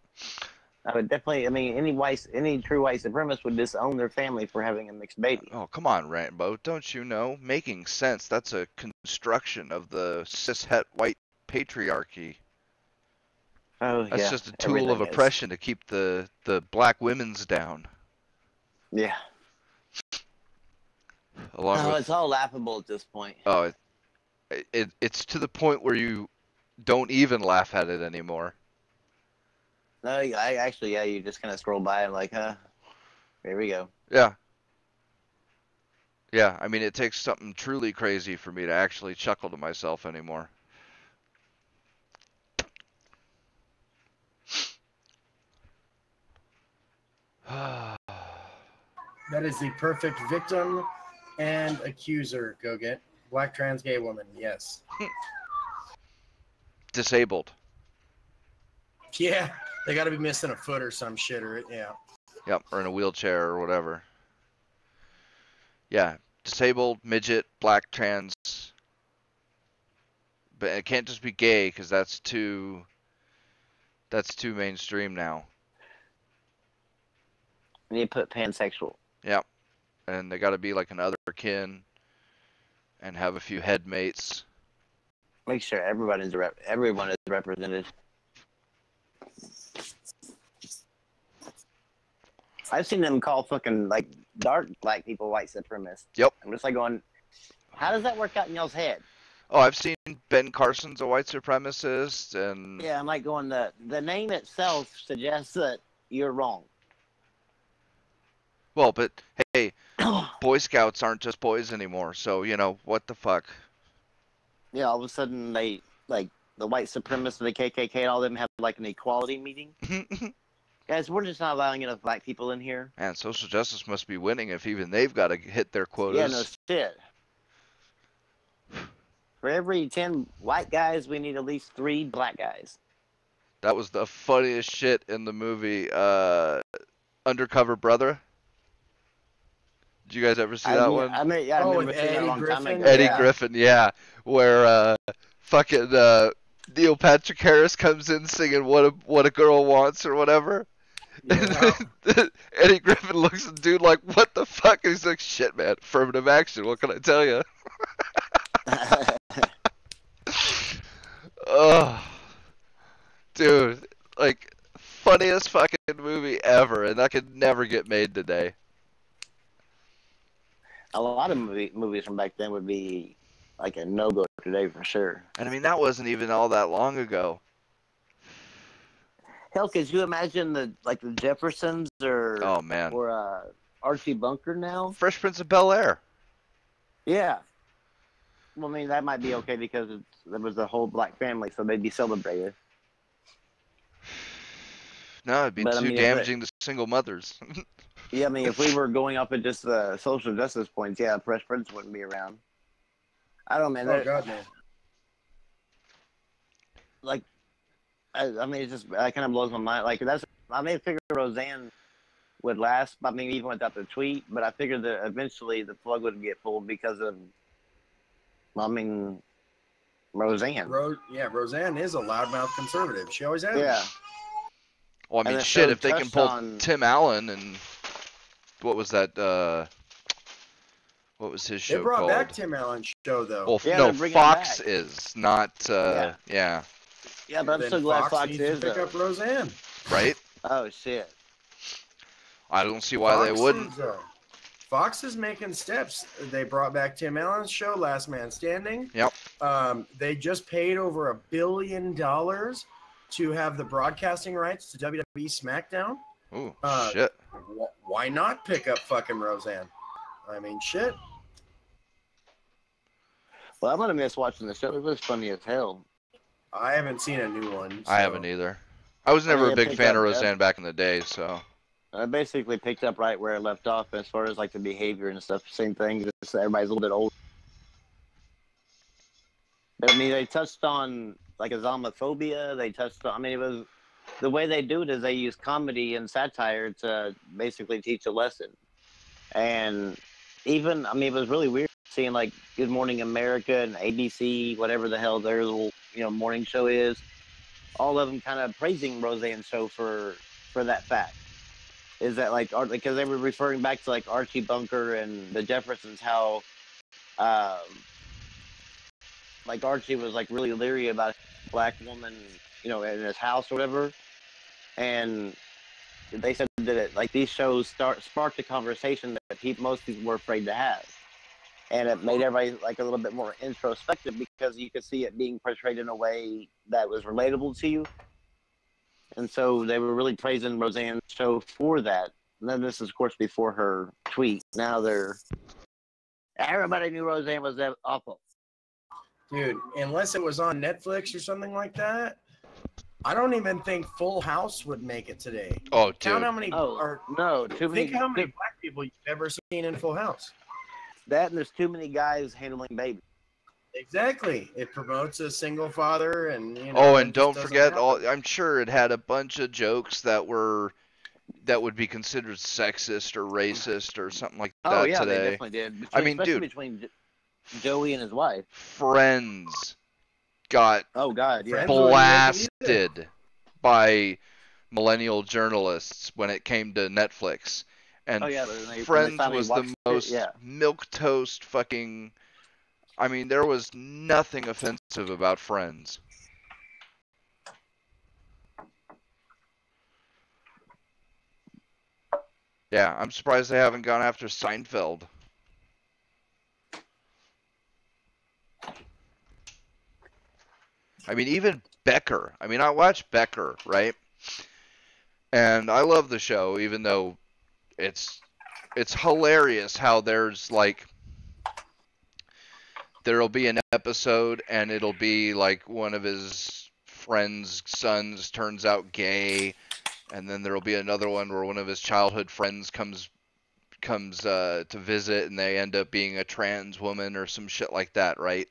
I would definitely. I mean, any true white supremacist would disown their family for having a mixed baby. Oh, come on, Rambo. Don't you know? Making sense, that's a construction of the cishet white patriarchy. Oh, That's yeah, just a tool of oppression to keep the black women's down. Yeah. It's all laughable at this point. Oh, it's to the point where you don't even laugh at it anymore. No, I actually, you just kind of scroll by and like, here we go. Yeah. Yeah, I mean, it takes something truly crazy for me to actually chuckle to myself anymore. That is the perfect victim and accuser. Go get black trans gay woman. Yes. Disabled. Yeah, they got to be missing a foot or some shit, or yeah. Yep, or in a wheelchair or whatever. Yeah, disabled, midget, black, trans. But it can't just be gay because that's too mainstream now. And you put pansexual. Yep. And they got to be like an other kin and have a few headmates. Make sure everyone is represented. I've seen them call fucking like dark black people white supremacists. Yep. I'm just like going, how does that work out in y'all's head? Oh, I've seen Ben Carson's a white supremacist, and yeah, I'm like going, the name itself suggests that you're wrong. Well, but hey, Boy Scouts aren't just boys anymore, so what the fuck? Yeah, all of a sudden they like the white supremacists of the KKK and all them have like an equality meeting. Guys, we're just not allowing enough black people in here. And social justice must be winning if even they've got to hit their quotas. Yeah, no shit. For every 10 white guys, we need at least 3 black guys. That was the funniest shit in the movie Undercover Brother. Did you guys ever see that one? I remember seeing that a long time ago. Eddie Griffin, yeah. Where fucking Neil Patrick Harris comes in singing what a girl wants or whatever. Yeah. And Eddie Griffin looks at the dude like, what the fuck? And he's like, shit, man, affirmative action. What can I tell you? Oh, dude, like, funniest fucking movie ever, and that could never get made today. A lot of movies from back then would be like a no-go today for sure. And I mean, that wasn't even all that long ago. Hell, could you imagine the Jeffersons or oh man or Archie Bunker now? Fresh Prince of Bel-Air. Yeah, Well, I mean, that might be okay because there was a whole black family, so they'd be celebrated. No, it'd be But I too mean, if damaging to single mothers. yeah, I mean, if we were going off at just the social justice points, yeah, Fresh Prince wouldn't be around. I don't know, man. Oh God, no. Like, I mean, it just that kind of blows my mind. Like, I may figure Roseanne would last. I mean, even without the tweet, but I figured that eventually the plug would get pulled because of, I mean, Roseanne. Roseanne is a loudmouth conservative. She always has. Yeah. Well, I mean, And the shit, show if they can touched pull on- Tim Allen and what was that? What was his They show brought called? back Tim Allen's show though. Well, Yeah, no, they're bringing it Fox back. is not. Yeah, Yeah, but I'm Then so glad Fox needs to is. pick up Roseanne. right. Oh shit. I don't see why they wouldn't. Fox is making steps. They brought back Tim Allen's show, Last Man Standing. Yep. They just paid over $1 billion to have the broadcasting rights to WWE SmackDown. Ooh, Uh, shit. Why not pick up fucking Roseanne? I mean, shit. Well, I'm gonna miss watching the show. It was funny as hell. I haven't seen a new one. I haven't either. I was never mean, a big pick fan up, of Roseanne back in the day, so. I basically picked up right where I left off as far as like the behavior and stuff. Same thing. Just everybody's a little bit older. But I mean, they touched on like Islamophobia. They touched on. I mean, it was the way they do it is they use comedy and satire to basically teach a lesson. And even, I mean, it was really weird seeing like Good Morning America and ABC, whatever the hell their little morning show is. All of them kind of praising Roseanne's show for that fact. Is that like because they were referring back to like Archie Bunker and the Jeffersons, how like Archie was like really leery about a black woman, in his house or whatever, and they said that like these shows sparked a conversation that most people were afraid to have, and it made everybody like a little bit more introspective because you could see it being portrayed in a way that was relatable to you. And so they were really praising Roseanne's show for that. And then this is, of course, before her tweet. Now everybody knew Roseanne was that awful. Dude, unless it was on Netflix or something like that, I don't even think Full House would make it today. Oh, dude. Count how many. No, too many. Think how many black people you've ever seen in Full House. That and there's too many guys handling babies. Exactly. It promotes a single father, and Oh, and it just don't doesn't forget, happen. I'm sure it had a bunch of jokes that would be considered sexist or racist or something like that Oh yeah, today. they definitely did. Dude, especially between Joey and his wife. Friends got Oh God, yeah. Friends wouldn't make it either. blasted by millennial journalists when it came to Netflix. And Oh, yeah, when they Friends finally was the watched it, most yeah. milquetoast fucking. I mean, there was nothing offensive about Friends. Yeah, I'm surprised they haven't gone after Seinfeld. I mean, even Becker. I mean, I watch Becker, right? And I love the show, even though it's hilarious how there's like there'll be an episode and it'll be like one of his friend's sons turns out gay, and then there'll be another one where one of his childhood friends comes to visit and they end up being a trans woman or some shit like that, right?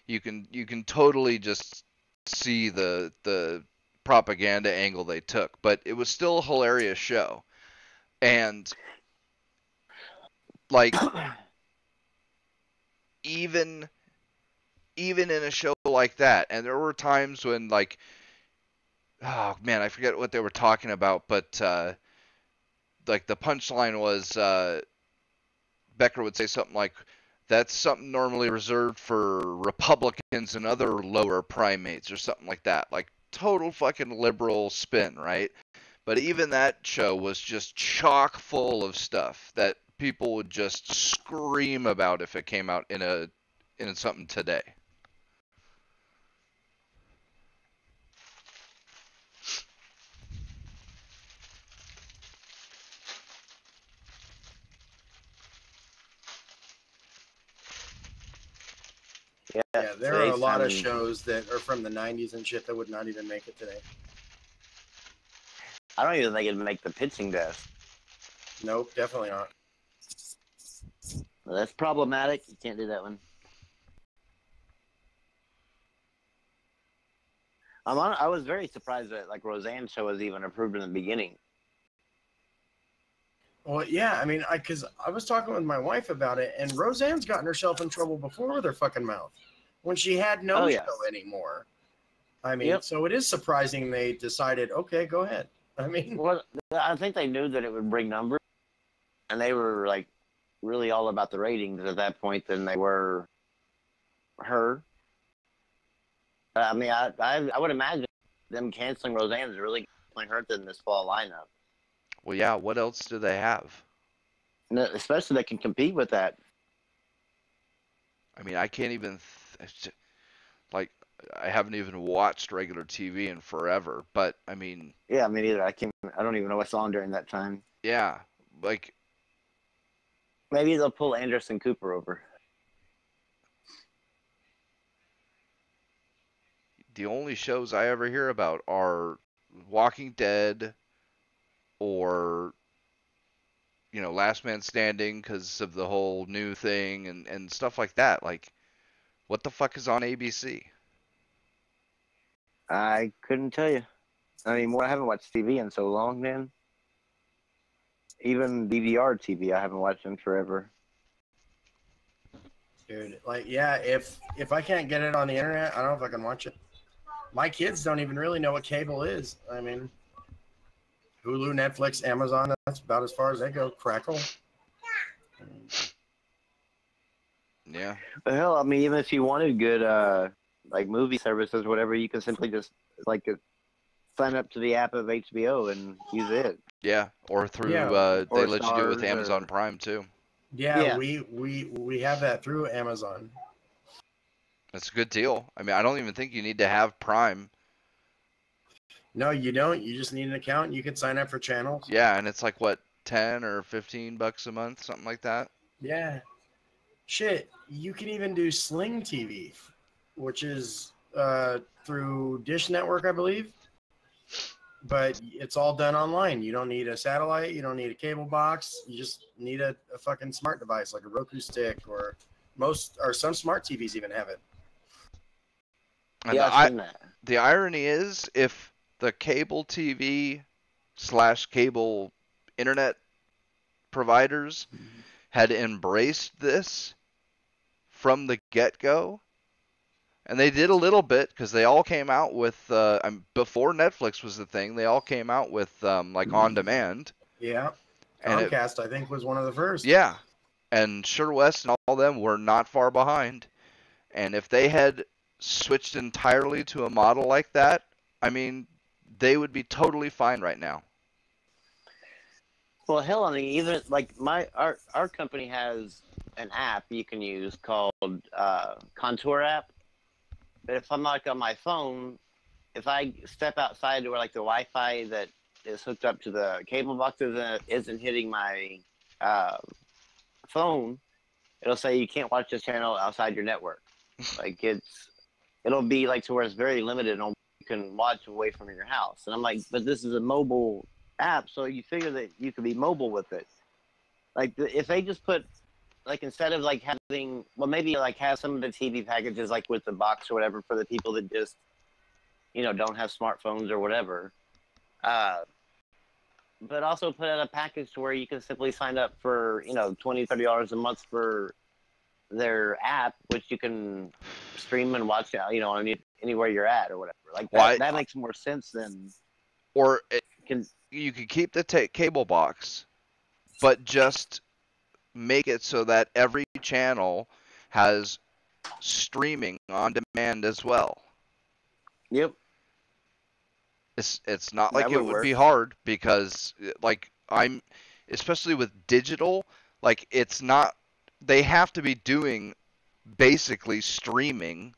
You can totally just see the propaganda angle they took, but it was still a hilarious show. And like even in a show like that, and there were times when like, oh man, I forget what they were talking about, but like the punchline was Becker would say something like, that's something normally reserved for Republicans and other lower primates or something like that. Like total fucking liberal spin, right? But even that show was just chock full of stuff that people would just scream about if it came out in something today. Yeah, there are a lot of FaceTime. shows that are from the 90s and shit that would not even make it today. I don't even think it'd make the pitching desk. Nope, definitely not. That's problematic. You can't do that one. I was very surprised that like Roseanne's show was even approved in the beginning. Well, yeah, I mean, because I was talking with my wife about it, and Roseanne's gotten herself in trouble before with her fucking mouth when she had no show anymore. I mean, so it is surprising they decided, okay, go ahead. I mean, well, I think they knew that it would bring numbers, and they were like really all about the ratings at that point than they were her. I mean, I would imagine them canceling Roseanne is really going to hurt them this fall lineup. Well, yeah. What else do they have? And especially they can compete with that. I mean, I can't even like I haven't even watched regular TV in forever. But I mean, yeah, me neither. I don't even know what's on during that time. Yeah, like maybe they'll pull Anderson Cooper over. The only shows I ever hear about are Walking Dead or, you know, Last Man Standing because of the whole new thing and stuff like that. Like, what the fuck is on ABC? I couldn't tell you. I mean, I haven't watched TV in so long, man. Even DVR TV, I haven't watched in forever. Dude, like, yeah, if I can't get it on the internet, I don't know if I can watch it. My kids don't even really know what cable is. I mean, Hulu, Netflix, Amazon, that's about as far as they go. Crackle. Yeah. But hell, I mean, even if you wanted good, like movie services, whatever, you can simply just like sign up to the app of HBO and use it. Yeah, or through they let you do it with Amazon Prime too. Yeah, we have that through Amazon. That's a good deal. I mean, I don't even think you need to have Prime. No, you don't. You just need an account. You can sign up for channels. Yeah, and it's like what, $10 or $15 a month, something like that. Yeah. Shit, you can even do Sling TV, which is through Dish Network, I believe. But it's all done online. You don't need a satellite. You don't need a cable box. You just need a fucking smart device like a Roku stick or some smart TVs even have it. And yeah, the irony is, if the cable TV / cable internet providers had embraced this from the get-go, and they did a little bit because they all came out with before Netflix was the thing. They all came out with like on demand. Yeah, Comcast I think was one of the first. Yeah, and SureWest and all them were not far behind. And if they had switched entirely to a model like that, I mean, they would be totally fine right now. Well, hell, I mean, even like our company has an app you can use called Contour app. But if I'm like on my phone, if I step outside to where like the Wi-Fi that is hooked up to the cable box isn't hitting my phone, it'll say you can't watch this channel outside your network. Like it'll be like to where it's very limited on what you can watch away from your house. And I'm like, but this is a mobile app, so you figure that you could be mobile with it. Like if they just put like instead of like having, well, maybe like have some of the TV packages like with the box or whatever for the people that just, you know, don't have smartphones or whatever. But also put out a package to where you can simply sign up for, you know, $20, $30 a month for their app, which you can stream and watch, you know, anywhere you're at or whatever. Like that makes more sense than. Or you could keep the cable box, but just make it so that every channel has streaming on demand as well. Yep. It's not like it would be hard because like especially with digital, like it's not, they have to be doing basically streaming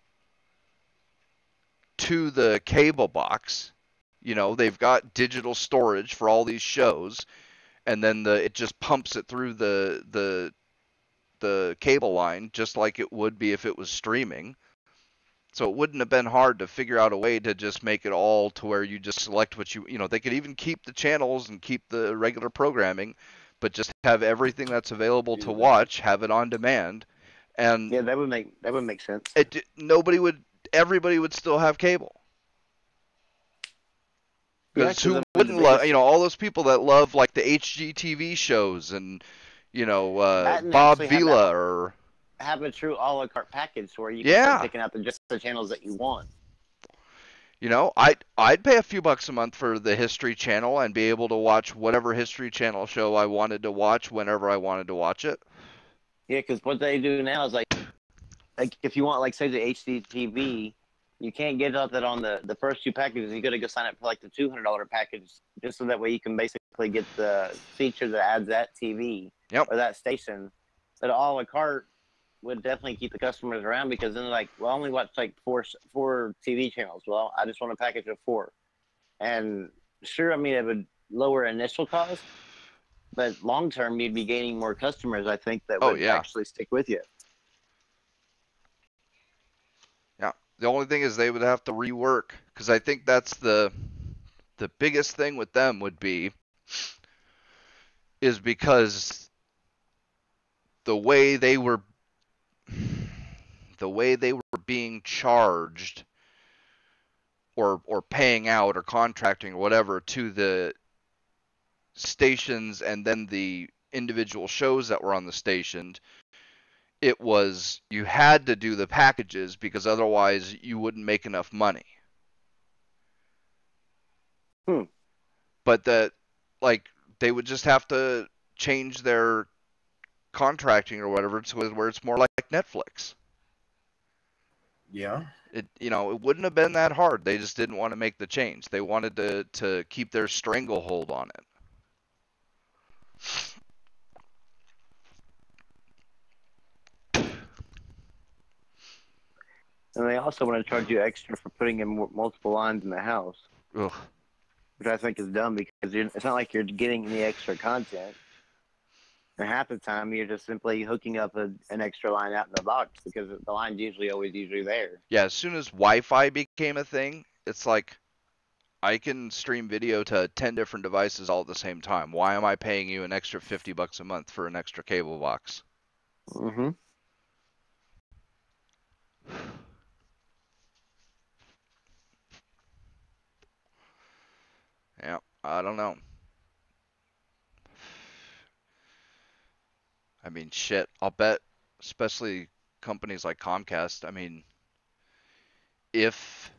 to the cable box. You know, they've got digital storage for all these shows, and then it just pumps it through the cable line just like it would be if it was streaming. So it wouldn't have been hard to figure out a way to just make it all to where you just select what you know, they could even keep the channels and keep the regular programming, but just have everything that's available to watch, have it on demand. And Yeah, that would make sense. Everybody would still have cable. Because Yeah, who wouldn't love, you know, all those people that love like the HGTV shows and, you know, Bob Vila or have a true a la carte package where you can start picking out just the channels that you want. You know, I'd pay a few bucks a month for the History Channel and be able to watch whatever History Channel show I wanted to watch whenever I wanted to watch it. Yeah, because what they do now is like if you want, like, say, the HDTV, you can't get that on the first two packages. You got to go sign up for like the $200 package, just so that way you can basically get the feature that adds that TV or that station. But a la carte would definitely keep the customers around, because then they're like, well, I only watch like four TV channels. Well, I just want a package of 4. And sure, I mean, it would lower initial cost, but long term, you'd be gaining more customers, I think, that would actually stick with you. Yeah. The only thing is they would have to rework, because I think that's the biggest thing with them is because the way they were being charged or paying out or contracting or whatever to the stations and then the individual shows that were on the station, it was you had to do the packages because otherwise you wouldn't make enough money. But they would just have to change their contracting or whatever to where it's more like Netflix. Yeah. It wouldn't have been that hard. They just didn't want to make the change. They wanted to keep their stranglehold on it. And they also want to charge you extra for putting in multiple lines in the house. Ugh. Which I think is dumb, because it's not like you're getting any extra content. And half the time, you're just simply hooking up an extra line out in the box, because the line's usually there. Yeah, as soon as Wi-Fi became a thing, it's like, I can stream video to 10 different devices all at the same time. Why am I paying you an extra $50 a month for an extra cable box? Mm-hmm. Yeah, I don't know. I mean, shit, I'll bet, especially companies like Comcast, I mean, if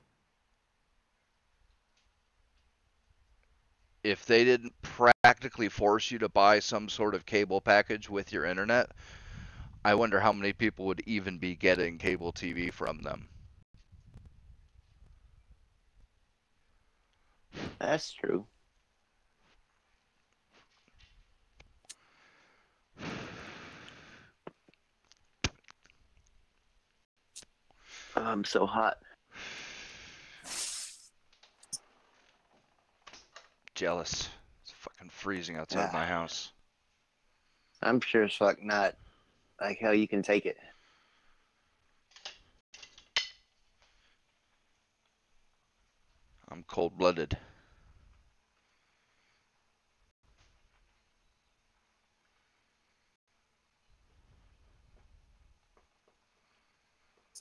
they didn't practically force you to buy some sort of cable package with your internet, I wonder how many people would even be getting cable TV from them. That's true. Oh, I'm so hot. Jealous. It's fucking freezing outside my house. I'm sure as fuck not. Like how you can take it. I'm cold-blooded.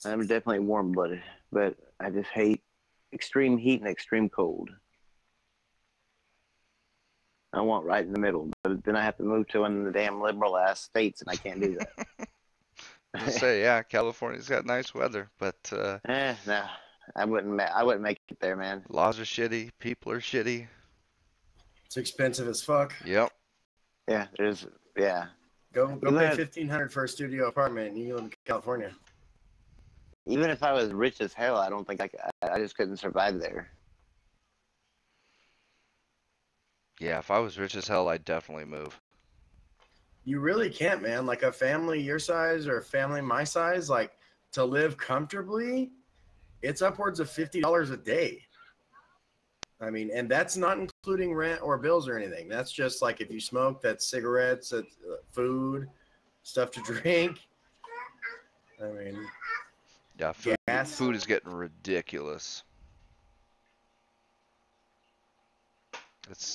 I'm definitely warm-blooded, but I just hate extreme heat and extreme cold. I want right in the middle, but then I have to move to one of the damn liberal-ass states, and I can't do that. I say, yeah, California's got nice weather, but no, I wouldn't make it there, man. Laws are shitty, people are shitty. It's expensive as fuck. Yep. Yeah, Go pay $1,500 for a studio apartment, and you live in California. Even if I was rich as hell, I don't think I just couldn't survive there. Yeah, if I was rich as hell, I'd definitely move. You really can't, man. Like a family your size or a family my size, like to live comfortably, it's upwards of $50 a day. I mean, and that's not including rent or bills or anything. That's just like if you smoke, that's cigarettes, that's food, stuff to drink. I mean, Yeah, food gas. food is getting ridiculous.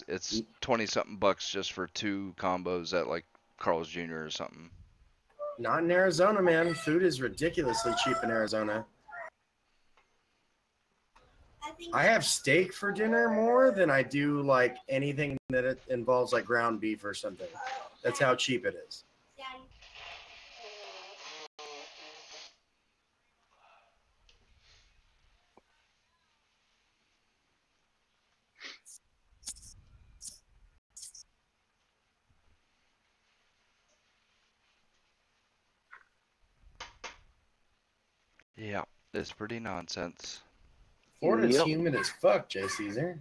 It's 20 something bucks just for 2 combos at like Carl's Jr. or something. Not in Arizona, man. Food is ridiculously cheap in Arizona. I have steak for dinner more than I do like anything that it involves like ground beef or something. That's how cheap it is. Yeah, it's pretty nonsense. Florida's Yep. humid as fuck, J. Caesar.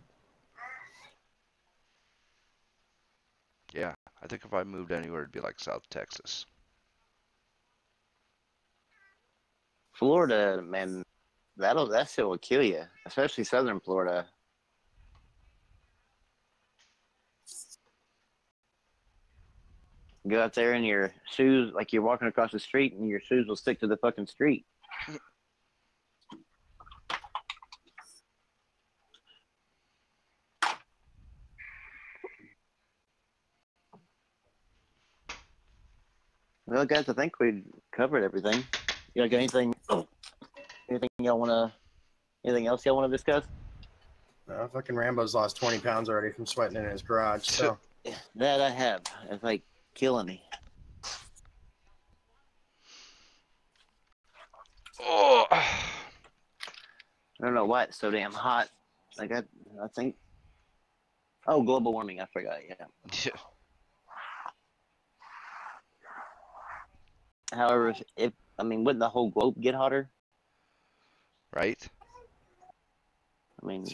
Yeah, I think if I moved anywhere, it'd be like South Texas. Florida, man, that shit will kill you, especially southern Florida. Go out there in your shoes, like you're walking across the street, and your shoes will stick to the fucking street. Well, guys, I think we covered everything. You got anything? Anything else y'all want to discuss? Fucking Rambo's lost 20 pounds already from sweating in his garage. So That I have. It's like killing me. Oh, I don't know why it's so damn hot. Like I think. Oh, global warming. I forgot. Yeah. However, wouldn't the whole globe get hotter? right? I mean,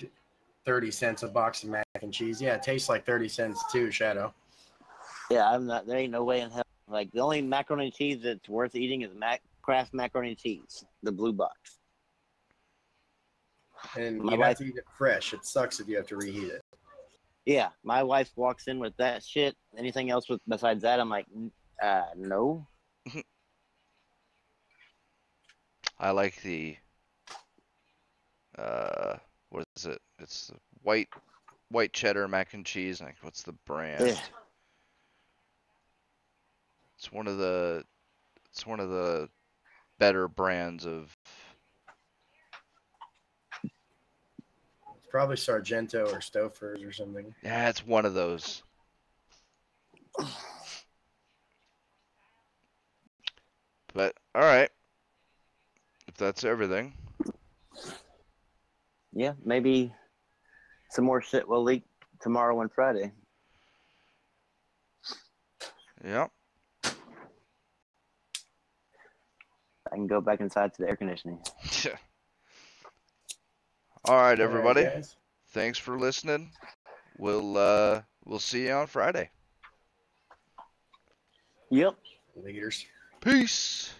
30 cents a box of mac and cheese. Yeah, it tastes like 30 cents too, Shadow. yeah, I'm not. There ain't no way in hell. Like the only macaroni and cheese that's worth eating is Kraft macaroni and cheese, the blue box. And My you wife- have to eat it fresh. It sucks if you have to reheat it. Yeah, my wife walks in with that shit. Anything else besides that, I'm like, no. I like the what is it? It's the white cheddar mac and cheese. Like, what's the brand? Yeah. It's one of the better brands of. It's probably Sargento or Stouffer's or something. Yeah, it's one of those. But all right, if that's everything. Yeah, maybe some more shit will leak tomorrow and Friday. Yeah. I can go back inside to the air conditioning. All right, everybody. All right, guys. Thanks for listening. We'll see you on Friday. Yep. Leaders. Peace.